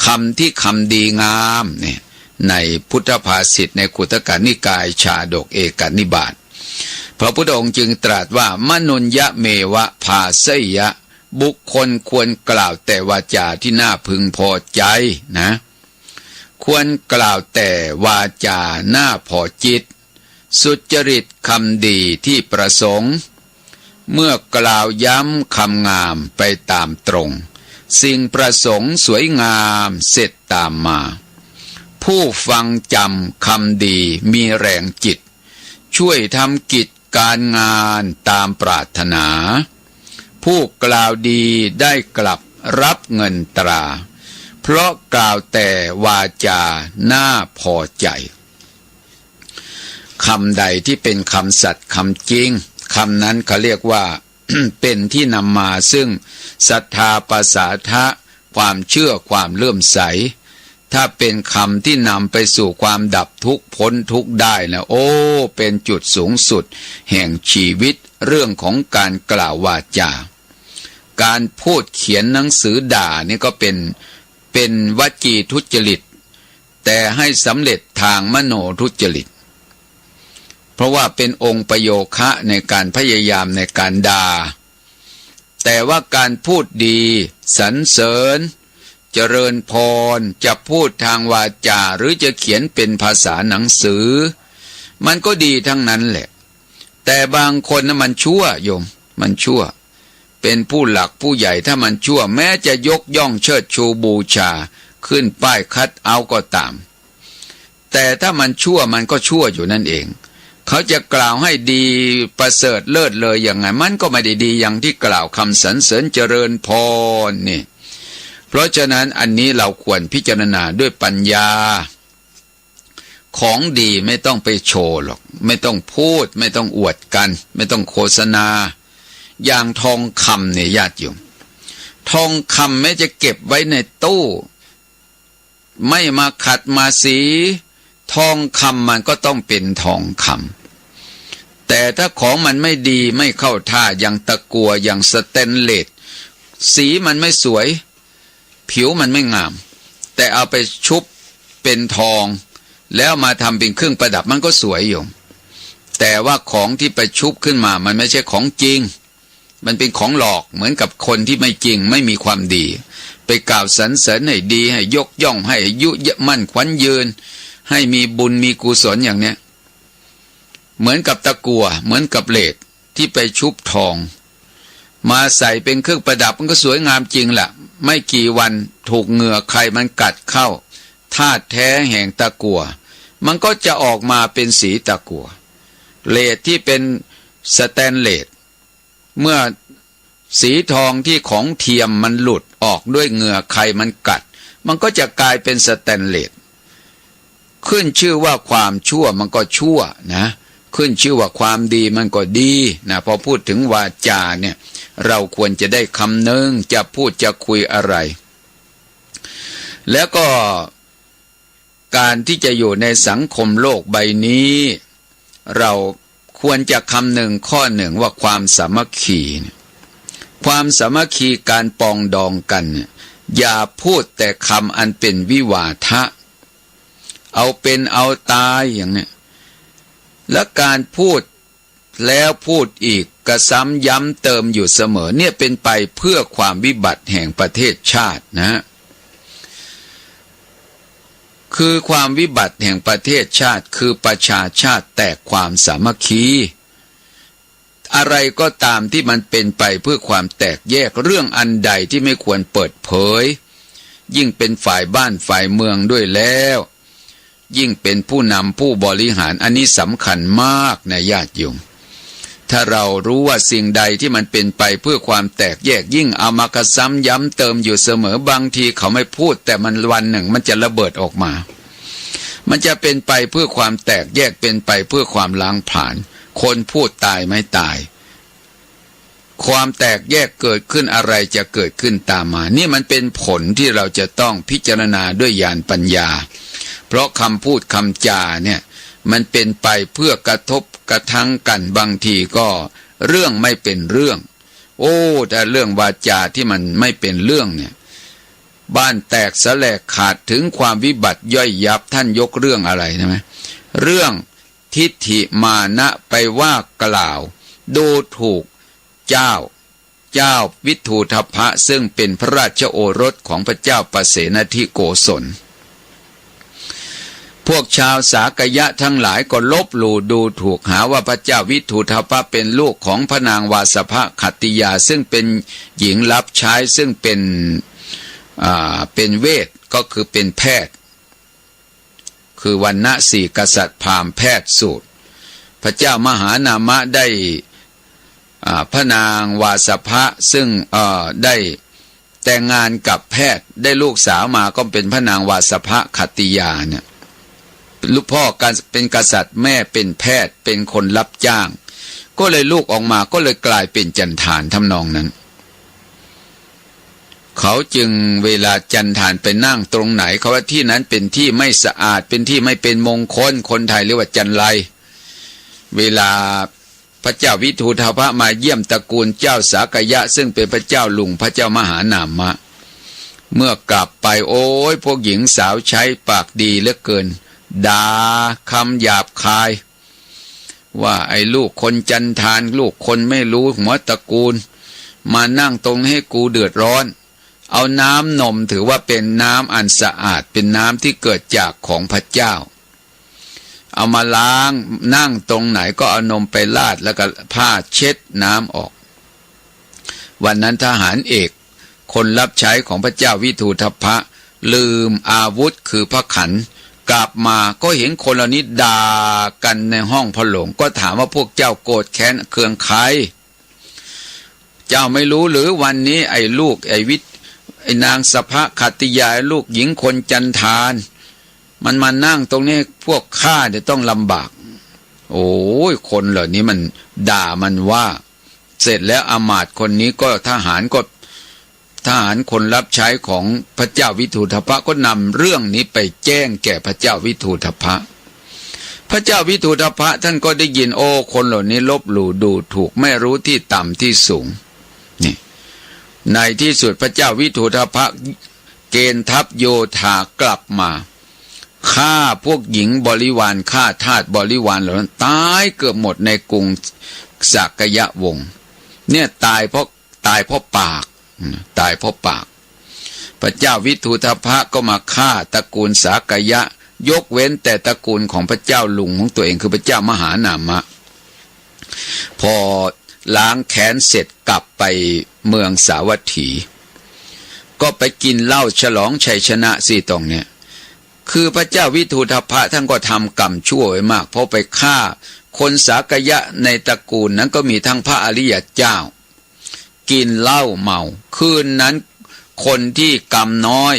S12: คำที่คำดีงามเนี่ยในพุทธภาษิตในขุตกนิกายชาดกเอกนิบาตพระพุทธองค์จึงตรัสว่ามนุญยะเมวะภาสยะบุคคลควรกล่าวแต่วาจาที่น่าพึงพอใจนะควรกล่าวแต่วาจาน่าพอจิตสุจริตคำดีที่ประสงค์เมื่อกล่าวย้ำคำงามไปตามตรงสิ่งประสงค์สวยงามเสร็จตามมาผู้ฟังจำคำดีมีแรงจิตช่วยทำกิจการงานตามปรารถนาผู้กล่าวดีได้กลับรับเงินตราเพราะกล่าวแต่วาจาน่าพอใจคำใดที่เป็นคำสัตย์คำจริงคำนั้นเขาเรียกว่า เป็นที่นำมาซึ่งศรัทธาประสาทะความเชื่อความเลื่อมใสถ้าเป็นคำที่นำไปสู่ความดับทุกข์พ้นทุกข์ได้นะโอ้เป็นจุดสูงสุดแห่งชีวิตเรื่องของการกล่าววาจาการพูดเขียนหนังสือด่านี่ก็เป็นวจีทุจริตแต่ให้สำเร็จทางมโนทุจริตเพราะว่าเป็นองค์ประโยคะในการพยายามในการด่าแต่ว่าการพูดดีสรรเสริญเจริญพรจะพูดทางวาจาหรือจะเขียนเป็นภาษาหนังสือมันก็ดีทั้งนั้นแหละแต่บางคนนะมันชั่วโยมมันชั่วเป็นผู้หลักผู้ใหญ่ถ้ามันชั่วแม้จะยกย่องเชิดชูบูชาขึ้นป้ายคัดเอาก็ตามแต่ถ้ามันชั่วมันก็ชั่วอยู่นั่นเองเขาจะกล่าวให้ดีประเสริฐเลิศเลยอย่างไงมันก็ไม่ได้ดีอย่างที่กล่าวคำสรรเสริญเจริญพรนี่เพราะฉะนั้นอันนี้เราควรพิจารณาด้วยปัญญาของดีไม่ต้องไปโชว์หรอกไม่ต้องพูดไม่ต้องอวดกันไม่ต้องโฆษณาอย่างทองคำเนี่ยญาติโยมทองคำแม้จะเก็บไว้ในตู้ไม่มาขัดมาสีทองคำมันก็ต้องเป็นทองคำแต่ถ้าของมันไม่ดีไม่เข้าท่าอย่างตะกั่วอย่างสแตนเลสสีมันไม่สวยผิวมันไม่งามแต่เอาไปชุบเป็นทองแล้วมาทำเป็นเครื่องประดับมันก็สวยอยู่แต่ว่าของที่ไปชุบขึ้นมามันไม่ใช่ของจริงมันเป็นของหลอกเหมือนกับคนที่ไม่จริงไม่มีความดีไปกล่าวสรรเสริญให้ดีให้ยกย่องให้อายุมั่นขวัญยืนให้มีบุญมีกุศลอย่างเนี้ยเหมือนกับตะกั่วเหมือนกับเหล็กที่ไปชุบทองมาใส่เป็นเครื่องประดับมันก็สวยงามจริงแหละไม่กี่วันถูกเหงื่อใครมันกัดเข้าธาตุแท้แห่งตะกั่วมันก็จะออกมาเป็นสีตะกั่วเหล็กที่เป็นสแตนเลสเมื่อสีทองที่ของเทียมมันหลุดออกด้วยเหงื่อใครมันกัดมันก็จะกลายเป็นสแตนเลสขึ้นชื่อว่าความชั่วมันก็ชั่วนะขึ้นชื่อว่าความดีมันก็ดีนะพอพูดถึงวาจาเนี่ยเราควรจะได้คำนึงจะพูดจะคุยอะไรแล้วก็การที่จะอยู่ในสังคมโลกใบนี้เราควรจะคำนึงข้อหนึ่งว่าความสามัคคีความสามัคคีการปองดองกันอย่าพูดแต่คำอันเป็นวิวาทะเอาเป็นเอาตายอย่างนี้และการพูดแล้วพูดอีกกระซ้ำย้ำเติมอยู่เสมอเนี่ยเป็นไปเพื่อความวิบัติแห่งประเทศชาตินะคือความวิบัติแห่งประเทศชาติคือประชาชาติแตกความสามัคคีอะไรก็ตามที่มันเป็นไปเพื่อความแตกแยกเรื่องอันใดที่ไม่ควรเปิดเผยยิ่งเป็นฝ่ายบ้านฝ่ายเมืองด้วยแล้วยิ่งเป็นผู้นำผู้บริหารอันนี้สำคัญมากนะญาติโยมถ้าเรารู้ว่าสิ่งใดที่มันเป็นไปเพื่อความแตกแยกยิ่งเอามากระซ้ำย้ำเติมอยู่เสมอบางทีเขาไม่พูดแต่มันวันหนึ่งมันจะระเบิดออกมา มันจะเป็นไปเพื่อความแตกแยกเป็นไปเพื่อความล้างผลาญคนพูดตายไม่ตายความแตกแยกเกิดขึ้นอะไรจะเกิดขึ้นตามมานี่มันเป็นผลที่เราจะต้องพิจารณาด้วยญาณปัญญาเพราะคำพูดคำจาเนี่ยมันเป็นไปเพื่อกระทบกระทั่งกันบางทีก็เรื่องไม่เป็นเรื่องโอ้แต่เรื่องวาจาที่มันไม่เป็นเรื่องเนี่ยบ้านแตกสลายขาดถึงความวิบัติย่อยยับท่านยกเรื่องอะไรใช่ไหมเรื่องทิฏฐิมานะไปว่ากล่าวดูถูกเจ้าวิทูธพะซึ่งเป็นพระราชโอรสของพระเจ้าปเสนทิโกศลพวกชาวสากยะทั้งหลายก็ลบหลู่ดูถูกหาว่าพระเจ้าวิทูธพะเป็นลูกของพระนางวาสภขัตติยาซึ่งเป็นหญิงรับใช้ซึ่งเป็นเวทก็คือเป็นแพทย์คือวรรณะสี่กษัตริย์พราหมณ์แพทย์สูตรพระเจ้ามหานามะได้พระนางวาสภะซึ่งได้แต่งงานกับแพทย์ได้ลูกสาวมาก็เป็นพระนางวาสภะขัตติยาเนี่ยลูกพ่อเป็นกษัตริย์แม่เป็นแพทย์เป็นคนรับจ้างก็เลยลูกออกมาก็เลยกลายเป็นจันทานทำนองนั้นเขาจึงเวลาจันทานไปนั่งตรงไหนเขาว่าที่นั้นเป็นที่ไม่สะอาดเป็นที่ไม่เป็นมงคลคนไทยเรียกว่าจันไรเวลาพระเจ้าวิทูธพะมาเยี่ยมตระกูลเจ้าสากยะซึ่งเป็นพระเจ้าลุงพระเจ้ามหานามะเมื่อกลับไปโอ้ยพวกหญิงสาวใช้ปากดีเหลือเกินด่าคำหยาบคายว่าไอ้ลูกคนจันทานลูกคนไม่รู้หัวตระกูลมานั่งตรงให้กูเดือดร้อนเอาน้ำนมถือว่าเป็นน้ำอันสะอาดเป็นน้ำที่เกิดจากของพระเจ้าเอามาล้างนั่งตรงไหนก็เอานมไปลาดแล้วก็ผ้าเช็ดน้ำออกวันนั้นทหารเอกคนรับใช้ของพระเจ้าวิทูธพะลืมอาวุธคือพระขันกลับมาก็เห็นคนเหล่านี้ด่ากันในห้องพระโรงก็ถามว่าพวกเจ้าโกรธแค้นเคืองใครเจ้าไม่รู้หรือวันนี้ไอ้ลูกไอ้นางสภะขัตติยาลูกหญิงคนจันทานมันมานั่งตรงนี้พวกข้าเดี๋ยวต้องลำบากโอ้ยคนเหล่านี้มันด่ามันว่าเสร็จแล้วอมาตย์คนนี้ก็ทหารคนรับใช้ของพระเจ้าวิทูธพะก็นำเรื่องนี้ไปแจ้งแก่พระเจ้าวิทูธพะพระเจ้าวิทูธพะท่านก็ได้ยินโอ้คนเหล่านี้ลบหลู่ดูถูกไม่รู้ที่ต่ำที่สูงนี่ในที่สุดพระเจ้าวิทูธพะเกณฑ์ทัพโยธากลับมาฆ่าพวกหญิงบริวารฆ่าทาสบริวารเหล่านั้นตายเกือบหมดในกรุงสากยะวงศ์เนี่ยตายเพราะปากพระเจ้าวิทูธพะก็มาฆ่าตระกูลสากยะยกเว้นแต่ตระกูลของพระเจ้าลุงของตัวเองคือพระเจ้ามหานามะพอล้างแค้นเสร็จกลับไปเมืองสาวัตถีก็ไปกินเหล้าฉลองชัยชนะสิตรงเนี่ยคือพระเจ้าวิทูธพะท่านก็ทำกรรมชั่วไว้มากเพราะไปฆ่าคนสากยะในตระกูลนั้นก็มีทั้งพระอริยเจ้ากินเหล้าเมาคืนนั้นคนที่กรรมน้อย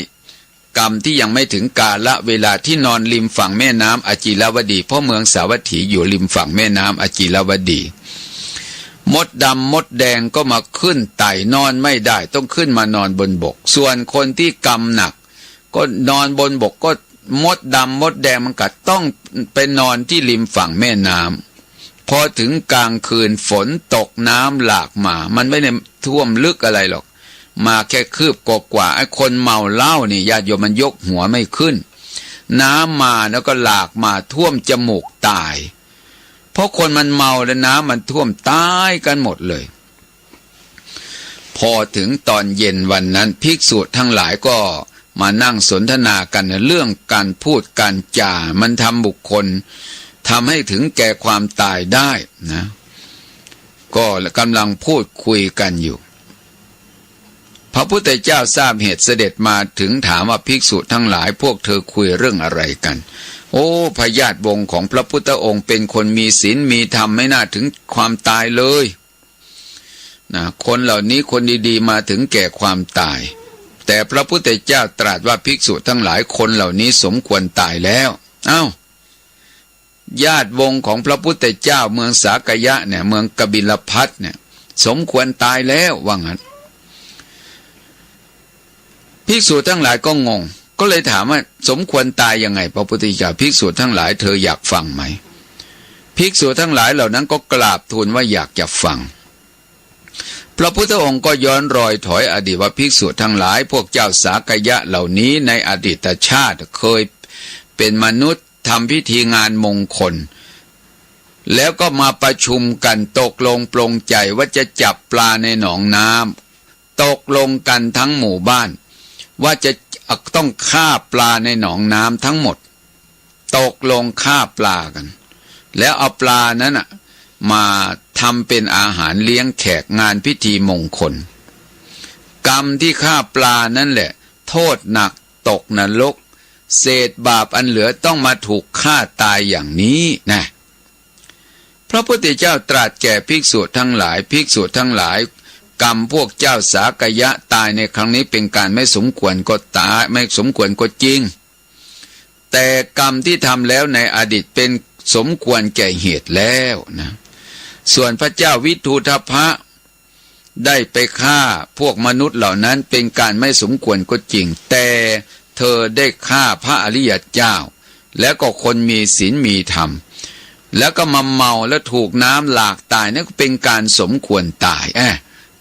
S12: กรรมที่ยังไม่ถึงกาลเวลาที่นอนริมฝั่งแม่น้ำอจิรวดีเพราะเมืองสาวัตถีอยู่ริมฝั่งแม่น้ำอจิรวดีมดดำมดแดงก็มาขึ้นไต่นอนไม่ได้ต้องขึ้นมานอนบนบกส่วนคนที่กรรมหนักก็นอนบนบกก็มดดำมดแดงมันก็ต้องไปนอนที่ริมฝั่งแม่น้ำพอถึงกลางคืนฝนตกน้ำหลากมามันไม่ได้ท่วมลึกอะไรหรอกมาแค่คืบกว่าไอ้คนเมาเหล้านี่ญาติโยมมันยกหัวไม่ขึ้นน้ำมาแล้วก็หลากมาท่วมจมูกตายเพราะคนมันเมาแล้วน้ำมันท่วมตายกันหมดเลยพอถึงตอนเย็นวันนั้นภิกษุทั้งหลายก็มานั่งสนทนากันเรื่องการพูดการจามันทำบุคคลทำให้ถึงแก่ความตายได้นะก็กำลังพูดคุยกันอยู่พระพุทธเจ้าทราบเหตุเสด็จมาถึงถามว่าภิกษุทั้งหลายพวกเธอคุยเรื่องอะไรกันโอ้พญาติวงศ์ของพระพุทธองค์เป็นคนมีศีลมีธรรมไม่น่าถึงความตายเลยนะคนเหล่านี้คนดีๆมาถึงแก่ความตายแต่พระพุทธเจ้าตรัสว่าภิกษุทั้งหลายคนเหล่านี้สมควรตายแล้ว ญาติวงของพระพุทธเจ้าเมืองสากยะเนี่ยเมืองกบิลพัสเนี่ยสมควรตายแล้วว่างั้นภิกษุทั้งหลายก็งงก็เลยถามว่าสมควรตายยังไงพระพุทธเจ้าภิกษุทั้งหลายเธออยากฟังไหมภิกษุทั้งหลายเหล่านั้นก็กราบทูลว่าอยากจะฟังพระพุทธองค์ก็ย้อนรอยถอยอดีตว่าภิกษุทั้งหลายพวกเจ้าสากยะเหล่านี้ในอดีตชาติเคยเป็นมนุษย์ทำพิธีงานมงคลแล้วก็มาประชุมกันตกลงปลงใจว่าจะจับปลาในหนองน้ำตกลงกันทั้งหมู่บ้านว่าจะต้องฆ่าปลาในหนองน้ำทั้งหมดตกลงฆ่าปลากันแล้วเอาปลานั้นมาทำเป็นอาหารเลี้ยงแขกงานพิธีมงคลกรรมที่ฆ่าปลานั่นแหละโทษหนักตกนรกเศษบาปอันเหลือต้องมาถูกฆ่าตายอย่างนี้นะพระพุทธเจ้าตรัสแก่ภิกษุทั้งหลายภิกษุทั้งหลายกรรมพวกเจ้าสากยะตายในครั้งนี้เป็นการไม่สมควรก็ตายไม่สมควรก็จริงแต่กรรมที่ทำแล้วในอดีตเป็นสมควรแก่เหตุแล้วนะส่วนพระเจ้าวิทูธพะได้ไปฆ่าพวกมนุษย์เหล่านั้นเป็นการไม่สมควรก็จริงแต่เธอได้ฆ่าพระอริยเจ้าแล้วก็คนมีศีลมีธรรมแล้วก็มาเมาแล้วถูกน้ำหลากตายนั่นก็เป็นการสมควรตาย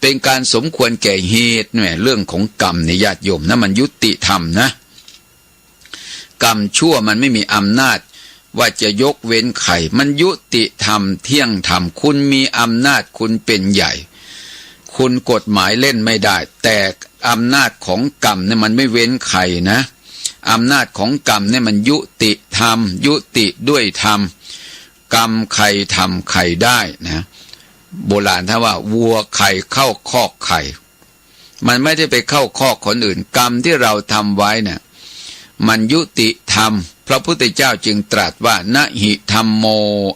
S12: เป็นการสมควรแก่เหตุเนี่ยเรื่องของกรรมในญาติโยมนะมันยุติธรรมนะกรรมชั่วมันไม่มีอำนาจว่าจะยกเว้นใครมันยุติธรรมเที่ยงธรรมคุณมีอำนาจคุณเป็นใหญ่คุณกฎหมายเล่นไม่ได้แต่อำนาจของกรรมเนี่ยมันไม่เว้นใครนะอำนาจของกรรมเนี่ยมันยุติธรรมยุติด้วยธรรมกรรมใครทำใครได้นะโบราณถ้าว่าวัวไข่เข้าคอกไข่มันไม่ได้ไปเข้าคอกคนอื่นกรรมที่เราทำไว้เนี่ยมันยุติธรรมพระพุทธเจ้าจึงตรัสว่านะหิธัมโม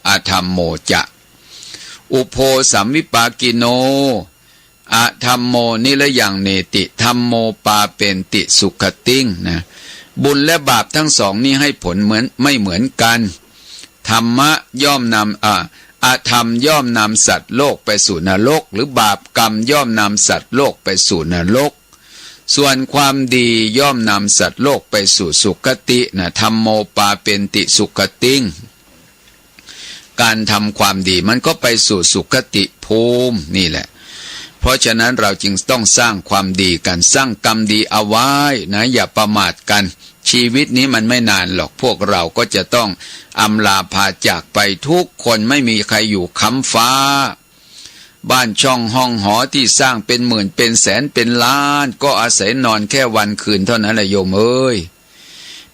S12: อะธัมโมจะอุโพสัมวิปากิโนอะธัมโมนิระยังเนติธัมโมปาเป็นติสุขติงนะบุญและบาปทั้งสองนี้ให้ผลไม่เหมือนกันธรรมะย่อมนำอาธรรมย่อมนำสัตว์โลกไปสู่นรกหรือบาปกรรมย่อมนำสัตว์โลกไปสู่นรกส่วนความดีย่อมนำสัตว์โลกไปสู่สุคตินะธัมโมปาเป็นติสุขติงการทำความดีมันก็ไปสู่สุคติภูมินี่แหละเพราะฉะนั้นเราจึงต้องสร้างความดีกันสร้างกรรมดีเอาไว้นะอย่าประมาทกันชีวิตนี้มันไม่นานหรอกพวกเราก็จะต้องอำลาพาจากไปทุกคนไม่มีใครอยู่ค้ำฟ้าบ้านช่องห้องหอที่สร้างเป็นหมื่นเป็นแสนเป็นล้านก็อาศัยนอนแค่วันคืนเท่านั้นแหละโยมเอ้ย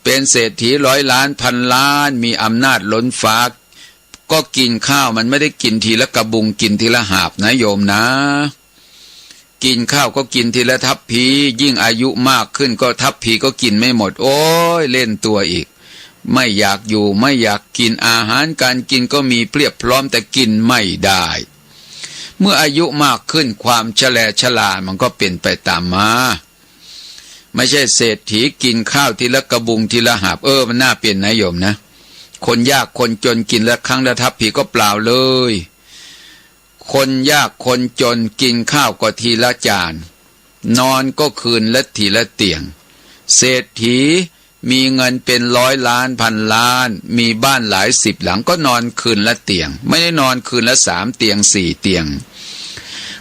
S12: เป็นเศรษฐีร้อยล้านพันล้านมีอำนาจล้นฟ้าก็กินข้าวมันไม่ได้กินทีละกระบุงกินทีละหาบนะโยมนะกินข้าวก็กินทีละทัพพียิ่งอายุมากขึ้นก็ทัพพีก็กินไม่หมดโอ้ยเล่นตัวอีกไม่อยากอยู่ไม่อยากกินอาหารการกินก็มีเพียบพร้อมแต่กินไม่ได้เมื่ออายุมากขึ้นความชรามันก็เป็นไปตามมาไม่ใช่เศรษฐีกินข้าวทีละกระบุงทีละหาบมันน่าเป็นนะโยมนะคนยากคนจนกินละครั้งละทัพพีก็เปล่าเลยคนยากคนจนกินข้าวก็ทีละจานนอนก็คืนละทีละเตียงเศรษฐีมีเงินเป็นร้อยล้านพันล้านมีบ้านหลายสิบหลังก็นอนคืนละเตียงไม่ได้นอนคืนละ3 เตียง4 เตียง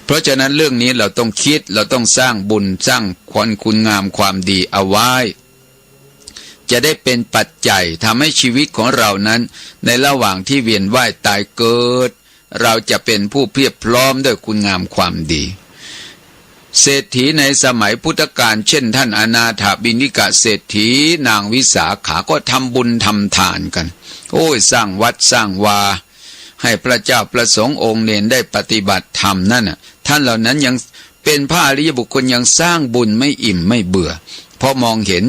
S12: เพราะฉะนั้นเรื่องนี้เราต้องคิดเราต้องสร้างบุญสร้างคุณงามความดีเอาไว้จะได้เป็นปัจจัยทำให้ชีวิตของเรานั้นในระหว่างที่เวียนว่ายตายเกิดเราจะเป็นผู้เพียบพร้อมด้วยคุณงามความดีเศรษฐีในสมัยพุทธกาลเช่นท่านอนาถบิณฑิกะเศรษฐีนางวิสาขาก็ทำบุญทำทานกันสร้างวัดสร้างวาให้พระเจ้าประสงค์องค์เนรได้ปฏิบัติธรรมนั่นท่านเหล่านั้นยังเป็นพระอริยบุคคลยังสร้างบุญไม่อิ่มไม่เบื่อเพราะมองเห็น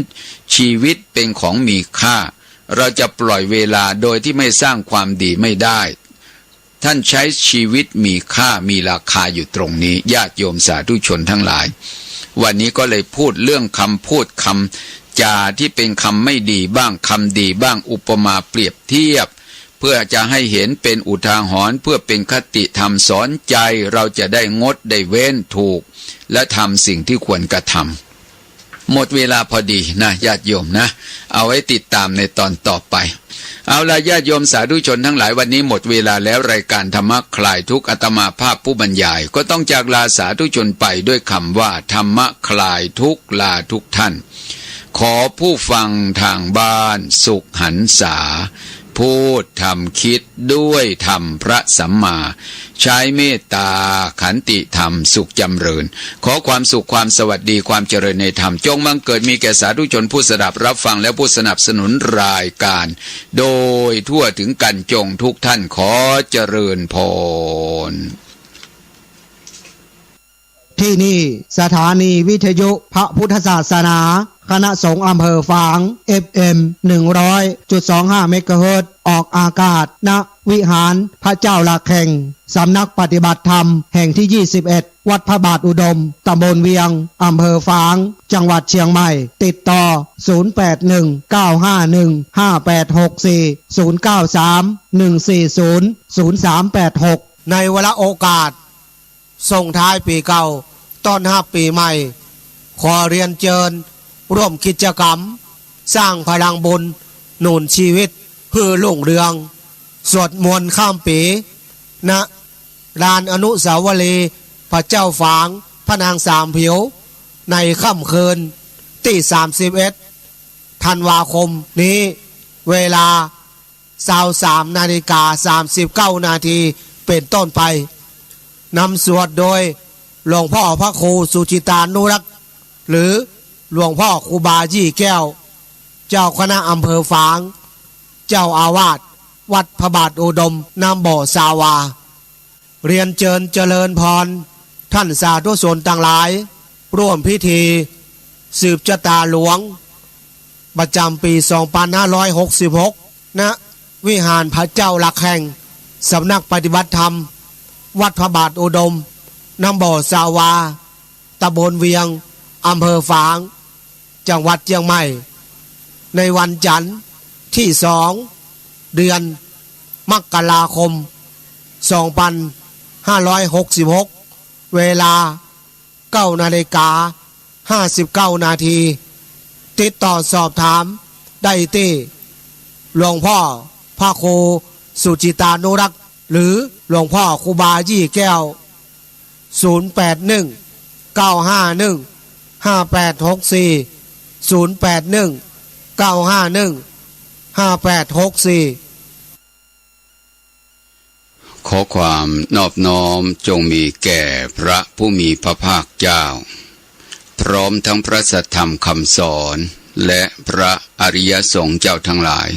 S12: ชีวิตเป็นของมีค่าเราจะปล่อยเวลาโดยที่ไม่สร้างความดีไม่ได้ท่านใช้ชีวิตมีค่ามีราคาอยู่ตรงนี้ญาติโยมสาธุชนทั้งหลายวันนี้ก็เลยพูดเรื่องคำพูดคำ จาที่เป็นคำไม่ดีบ้างคำดีบ้างอุปมาเปรียบเทียบเพื่อจะให้เห็นเป็นอุทาหรณ์เพื่อเป็นคติธรรมสอนใจเราจะได้งดได้เว้นถูกและทำสิ่งที่ควรกระทำหมดเวลาพอดีนะญาติโยมนะเอาไว้ติดตามในตอนต่อไปเอาล่ะญาติโยมสาธุชนทั้งหลายวันนี้หมดเวลาแล้วรายการธรรมะคลายทุกข์อาตมาภาพผู้บรรยายก็ต้องจากลาสาธุชนไปด้วยคำว่าธรรมะคลายทุกข์ลาทุกท่านขอผู้ฟังทางบ้านสุขหันษาพูดทำคิดด้วยธรรมพระสัมมาใช้เมตตาขันติธรรมสุขจำเริญขอความสุขความสวัสดีความเจริญในธรรมจงบังเกิดมีแก่สาธุชนผู้สดับรับฟังและผู้สนับสนุนรายการโดยทั่วถึงกันจงทุกท่านขอเจริญพร
S13: ที่นี่สถานีวิทยุพระพุทธศาสนาคณะสงฆ์อำเภอฝาง FM 100.25 เมกะเฮิรตซ์ออกอากาศณวิหารพระเจ้าหลักแห่งสำนักปฏิบัติธรรมแห่งที่ 21 วัดพระบาทอุดมตำบลเวียงอำเภอฝาง จังหวัดเชียงใหม่ติดต่อ 0819515864 093-140-0386 ในวาระโอกาสส่งท้ายปีเก่าต้อนรับปีใหม่ขอเรียนเชิญร่วมกิจกรรมสร้างพลังบุญหนุนชีวิตเพื่อรุ่งเรืองสวดมนต์ข้ามปีณลานอนุสาวรีย์พระเจ้าฝางพระนางสามผิวในค่ำคืนที่31 ธันวาคมนี้เวลา 23:39 นาทีเป็นต้นไปนำสวดโดยหลวงพ่อพระครูสุจิตานุรักษ์หรือหลวงพ่อครูบายี่แก้วเจ้าคณะอำเภอฝางเจ้าอาวาสวัดพระบาทอุดมน้ำบ่อสาวาเรียนเชิญเจริญพรท่านสาธุชนต่างหลายร่วมพิธีสืบชะตาหลวงประจำปี 2566 ณ วิหารพระเจ้าหลักแห่งสำนักปฏิบัติธรรมวัดพระบาทอุดมน้ำบ่อสาวาตำบลเวียงอำเภอฝางจังหวัดเชียงใหม่ในวันจันทร์ที่2 เดือนมกราคม 2566 เวลา 9:59 นาทีติดต่อสอบถามได้ที่หลวงพ่อพระครูสุจิตานุรักษ์หรือหลวงพ่อครูบายี่แก้ว 081-951-5864 081-951-5864
S12: ขอความนอบน้อมจงมีแก่พระผู้มีพระภาคเจ้าพร้อมทั้งพระสัทธรรมคำสอนและพระอริยสงฆ์เจ้าทั้งหลาย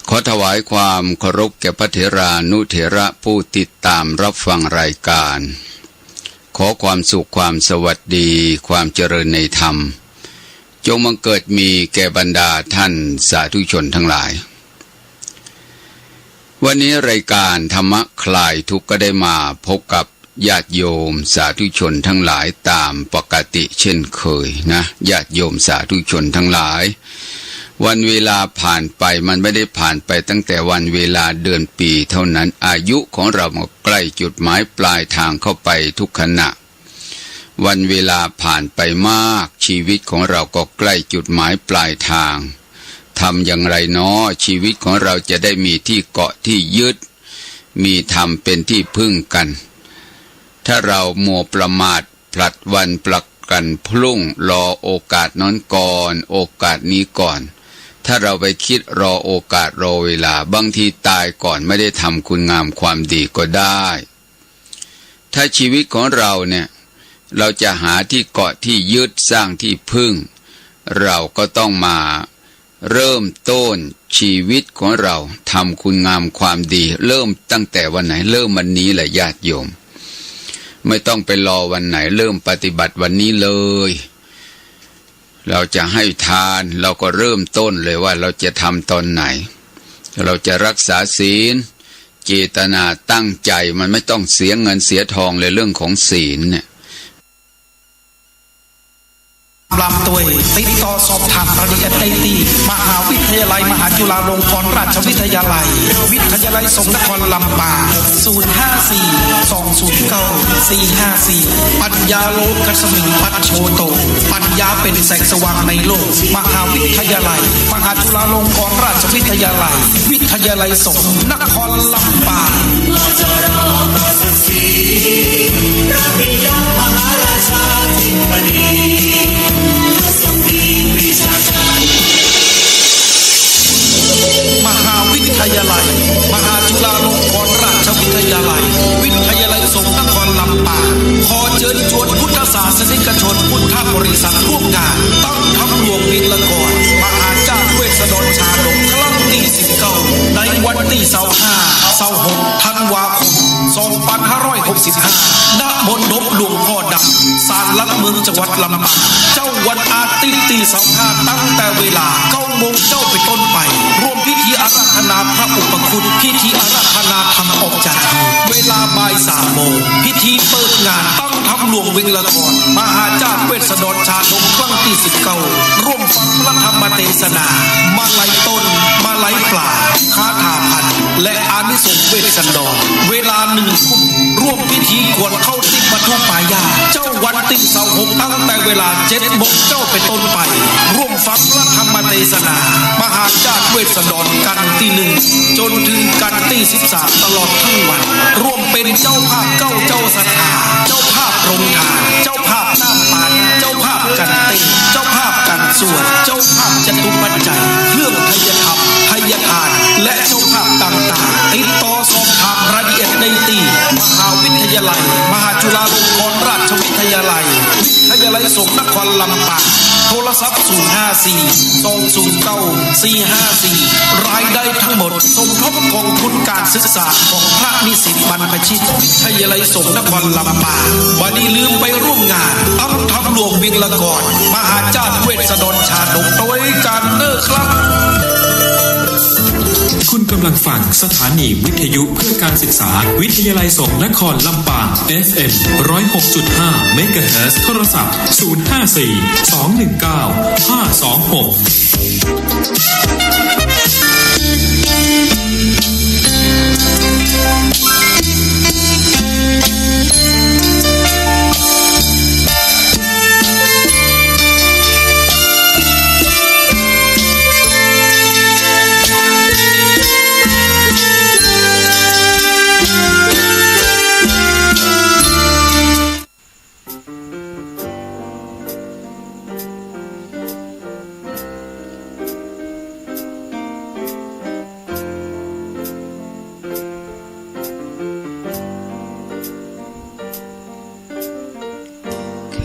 S12: ขอถวายความเคารพแก่พระเถรานุเถระผู้ติดตามรับฟังรายการขอความสุขความสวัสดีความเจริญในธรรมจงบังเกิดมีแก่บรรดาท่านสาธุชนทั้งหลายวันนี้รายการธรรมะคลายทุกข์ก็ได้มาพบกับญาติโยมสาธุชนทั้งหลายตามปกติเช่นเคยนะญาติโยมสาธุชนทั้งหลายวันเวลาผ่านไปมันไม่ได้ผ่านไปตั้งแต่วันเวลาเดือนปีเท่านั้นอายุของเรามันใกล้จุดหมายปลายทางเข้าไปทุกขณะวันเวลาผ่านไปมากชีวิตของเราก็ใกล้จุดหมายปลายทางทำอย่างไรน้อชีวิตของเราจะได้มีที่เกาะที่ยึดมีธรรมเป็นที่พึ่งกันถ้าเรามัวประมาทผลัดวันประกันพรุ่งรอโอกาสนั้นก่อนโอกาสนี้ก่อนถ้าเราไปคิดรอโอกาสรอเวลาบางทีตายก่อนไม่ได้ทำคุณงามความดีก็ได้ถ้าชีวิตของเราเนี่ยเราจะหาที่เกาะที่ยึดสร้างที่พึ่งเราก็ต้องมาเริ่มต้นชีวิตของเราทำคุณงามความดีเริ่มตั้งแต่วันไหนเริ่มวันนี้แหละญาติโยมไม่ต้องไปรอวันไหนเริ่มปฏิบัติวันนี้เลยเราจะให้ทานเราก็เริ่มต้นเลยว่าเราจะทำตอนไหนเราจะรักษาศีลเจตนาตั้งใจมันไม่ต้องเสียเงินเสียทองเลยเรื่องของศีลเนี่ย
S14: ลำตัวติดต่อสอบถามรายละเอียดได้ที่มหาวิทยาลัยมหาจุฬาลงกรณราชวิทยาลัยวิทยาลัยสงฆ์นครลำปาง054-209-454ปัญญาโลกสมิงพัฒโชโตปัญญาเป็นแสงสว่างในโลกมหาวิทยาลัยมหาจุฬาลงกรณราชวิทยาลัยวิทยาลัยสงฆ์นครลำปางมหาวิทยาลัยมหาจุฬาลงกรณราชวิทยาลัยวิทยาลัยสงฆ์นครลำปางขอเชิญชวนพุทธศาสนิกชนพุทธบริษัทร่วมงานตั้งทัพหลวงวินละกรมหาเจ้าเวสสันดรชาดกครั้งที่19ในวันที่25-26 ธันวาคม 2565 ณ มณฑปหลวงพ่อดำศาลหลักเมืองจังหวัดลำปางเจ้าวันอาทิตย์ที่25ตั้งแต่เวลา 9 โมงเจ้าไปต้นไปร่วมพิธีอาราธนาพระอุปคุณพิธีอาราธนาธรรมออกจากเวลาบ่าย 3 โมงพิธีเปิดงานตั้งทัพหลวงเวงละครมหาเจ้าเวสสันดรชาดกครั้งที่19ร่วมฟังพระธรรมเทศนามาลัยต้นมาลัยปลายคาถาพันและอานิสงส์เวสสันดรเวลา1 ทุ่มร่วมพิธีกวนเข้าติปทุปายาเจ้าวันที่26ตั้งแต่เวลา 7 โมงเจ้าไปต้นไปร่วมฟังพระธรรมเทศนามหาเจ้าเวสสันดรกันที่1จนถึงกันที่13ตลอดทั้งวันร่วมเป็นเจ้าภาพเจ้าศรัทธาเจ้าภาพโรงทานเจ้าภาพน้ำปานเจ้าภาพกันเต้นเจ้าภาพกันสวดเจ้าภาพจตุปัจจัยเครื่องทยธรรมทยทานและเจ้าภาพต่างๆติดต่อสอบถามรายละเอียดได้ที่มหาวิทยาลัยมหาจุฬาลงกรณราชวิทยาลัยวิทยาลัยสงฆ์นครลำปางโทรศัพท์054-209-454รายได้ทั้งหมดสมทบกองทุนการศึกษาของพระนิสิตบรรพชิตวิทยาลัยสงฆ์นครลำปางวันนี้ลืมไปร่วมงานตั้งทัพหลวงเวียงละกรมหาเจ้าเวสสันดรชาดกตัวกันเนอครับ
S15: คุณกำลังฟังสถานีวิทยุเพื่อการศึกษาวิทยาลัยสงฆ์นครลำปาง FM 106.5 เมกะเฮิรตซ์โทรศัพท์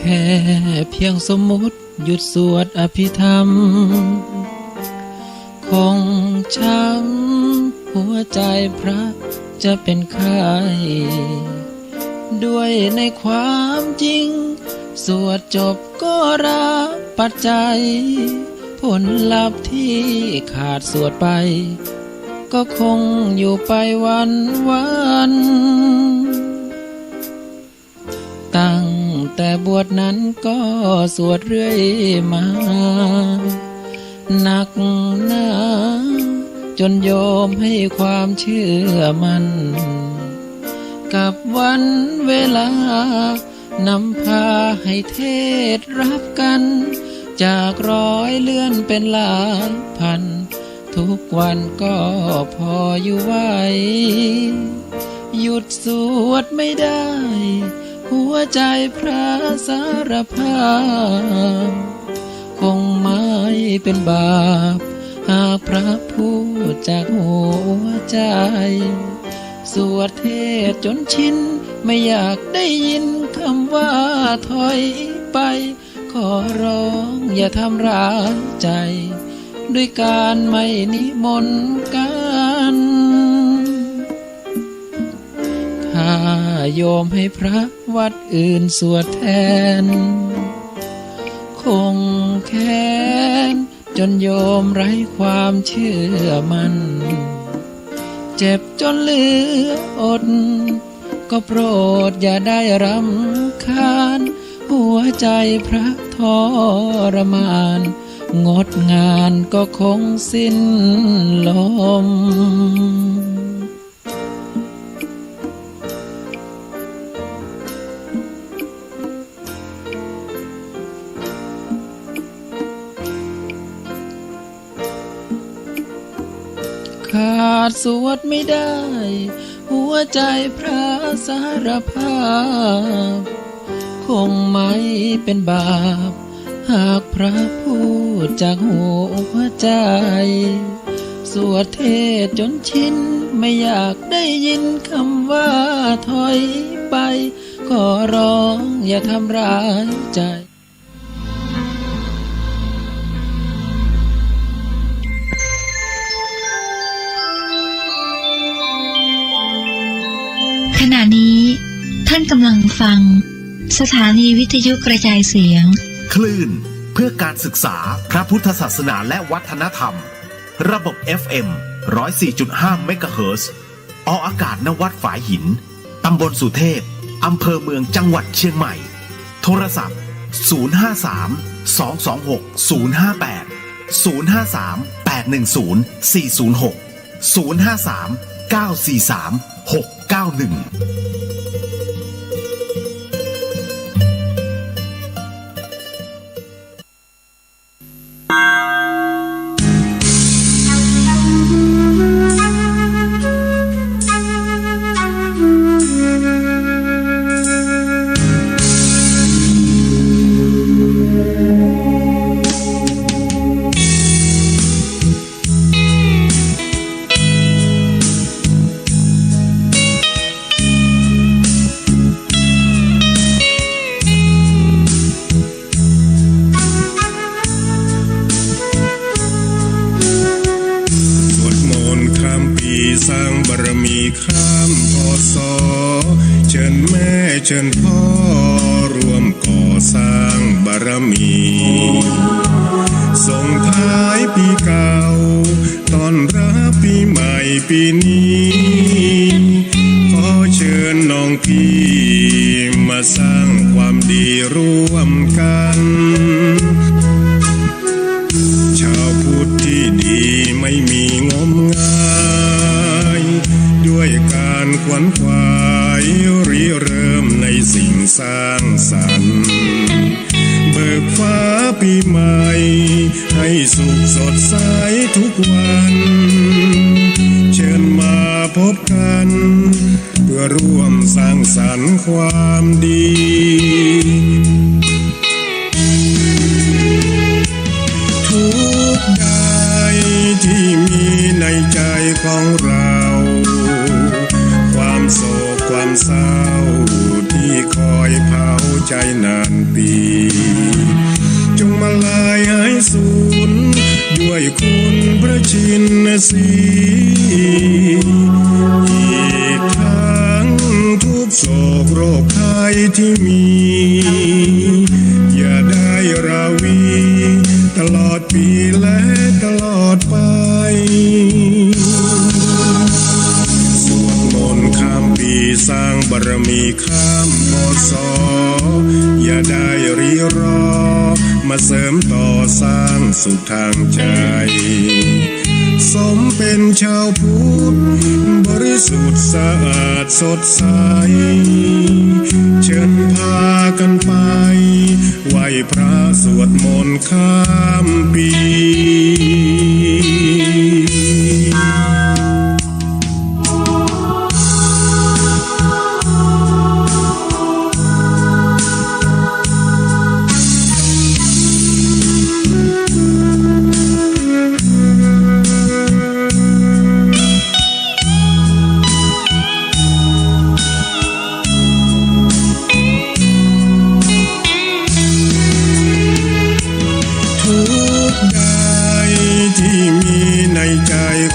S16: แค่เพียงสมมุติหยุดสวดอภิธรรมคงช้ำหัวใจพระจะเป็นไข้ด้วยในความจริงสวดจบก็รับปัจจัยผลลัพธ์ที่ขาดสวดไปก็คงอยู่ไปวันตั้งแต่บวชนั้นก็สวดเรื่อยมาหนักหนาจนโยมให้ความเชื่อมันกับวันเวลานำพาให้เทศรับกันจาก100เลื่อนเป็นหลายพันทุกวันก็พออยู่ไหวหยุดสวดไม่ได้หัวใจพระสารภาพคงไม่เป็นบาปหากพระพูดจากหัวใจสวดเทศจนชินไม่อยากได้ยินคำว่าถอยไปขอร้องอย่าทำร้ายใจด้วยการไม่นิมนต์กันถ้าโยมให้พระวัดอื่นสวดแทนคงแค้นจนโยมไร้ความเชื่อมันเจ็บจนเหลืออดก็โปรดอย่าได้รำคาญ หัวใจพระทรมานงดงานก็คงสิ้นลมขาดสวดไม่ได้หัวใจพระสารภาพคงไม่เป็นบาปหากพระพูดจากหัวใจสวดเทศจนชินไม่อยากได้ยินคำว่าถอยไปขอร้องอย่าทำร้ายใจ
S9: ขณะนี้ท่านกำลังฟังสถานีวิทยุกระจายเสียง
S10: คลื่นเพื่อการศึกษาพระพุทธศาสนาและวัฒนธรรมระบบ FM 104.5 เมกะเฮิรตซ์ออกอากาศณวัดฝายหินตำบลสุเทพอำเภอเมืองจังหวัดเชียงใหม่โทรศัพท์053-226-058-053-810-406-053-943-691
S17: เชิญพ่อร่วมก่อสร้างบารมีส่งท้ายปีเก่าต้อนรับปีใหม่ปีนี้ขอเชิญน้องพี่มาสร้างความดีร่วมกันชาวพุทธที่ดีไม่มีงมงายด้วยการขวนขวายริเริ่มในสิ่งสร้างสรรค์เบิกฟ้าปีใหม่ให้สุขสดใสทุกวันเชิญมาพบกันเพื่อร่วมสร้างสรรค์ความดีทุกใดที่มีในใจของเราความโศกความเศร้าที่คอยเผาใจนานปีจงมาลายหายสูญด้วยคุณพระชินสีอีกทั้งทุกโศกโรคภัยที่มีอย่าได้ราวีตลอดปีและตลอดไปข้ามปีสร้างบารมีข้ามพศอย่าได้รีรอมาเสริมต่อสร้างสุขทางใจสมเป็นชาวพุทธบริสุทธิ์สะอาดสดใสเชิญพากันไปไหว้พระสวดมนต์ข้ามปี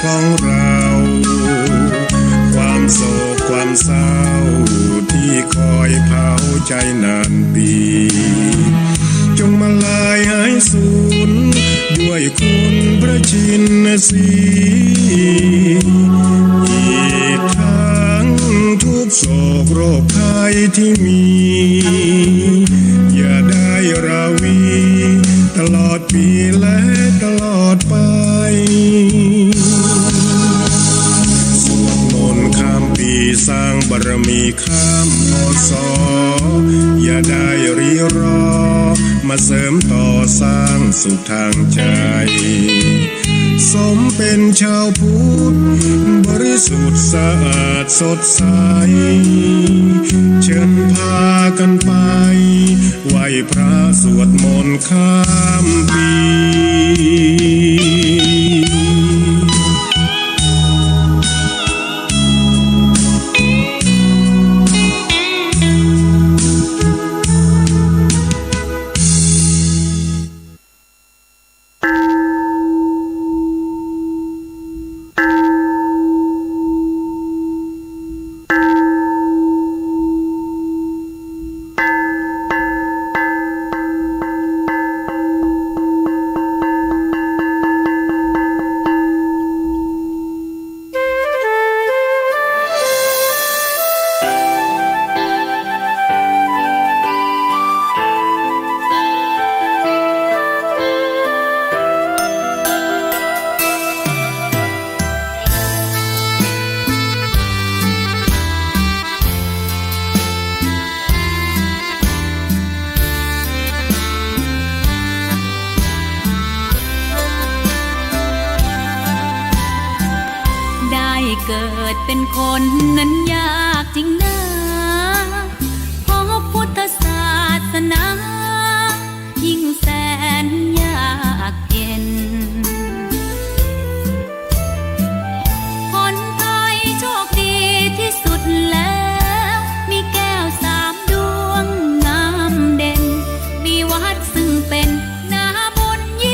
S17: ของเราความโศกความเศร้าที่คอยเผาใจนานปีจงมาลายหายสูญด้วยคุณพระชินสีอีกทั้งทุกโศกโรคภัยที่มีอย่า ปีและตลอดไปสวดมนต์ข้ามปีสร้างบารมีข้ามพศอย่าได้รีรอมาเสริมต่อสร้างสุขทางใจสมเป็นชาวพุทธบริสุทธิ์สะอาดสดใสเชิญพากันไปไหว้พระสวดมนต์ข้ามปี
S18: เกิดเป็นคนนั้นยากจริงนะ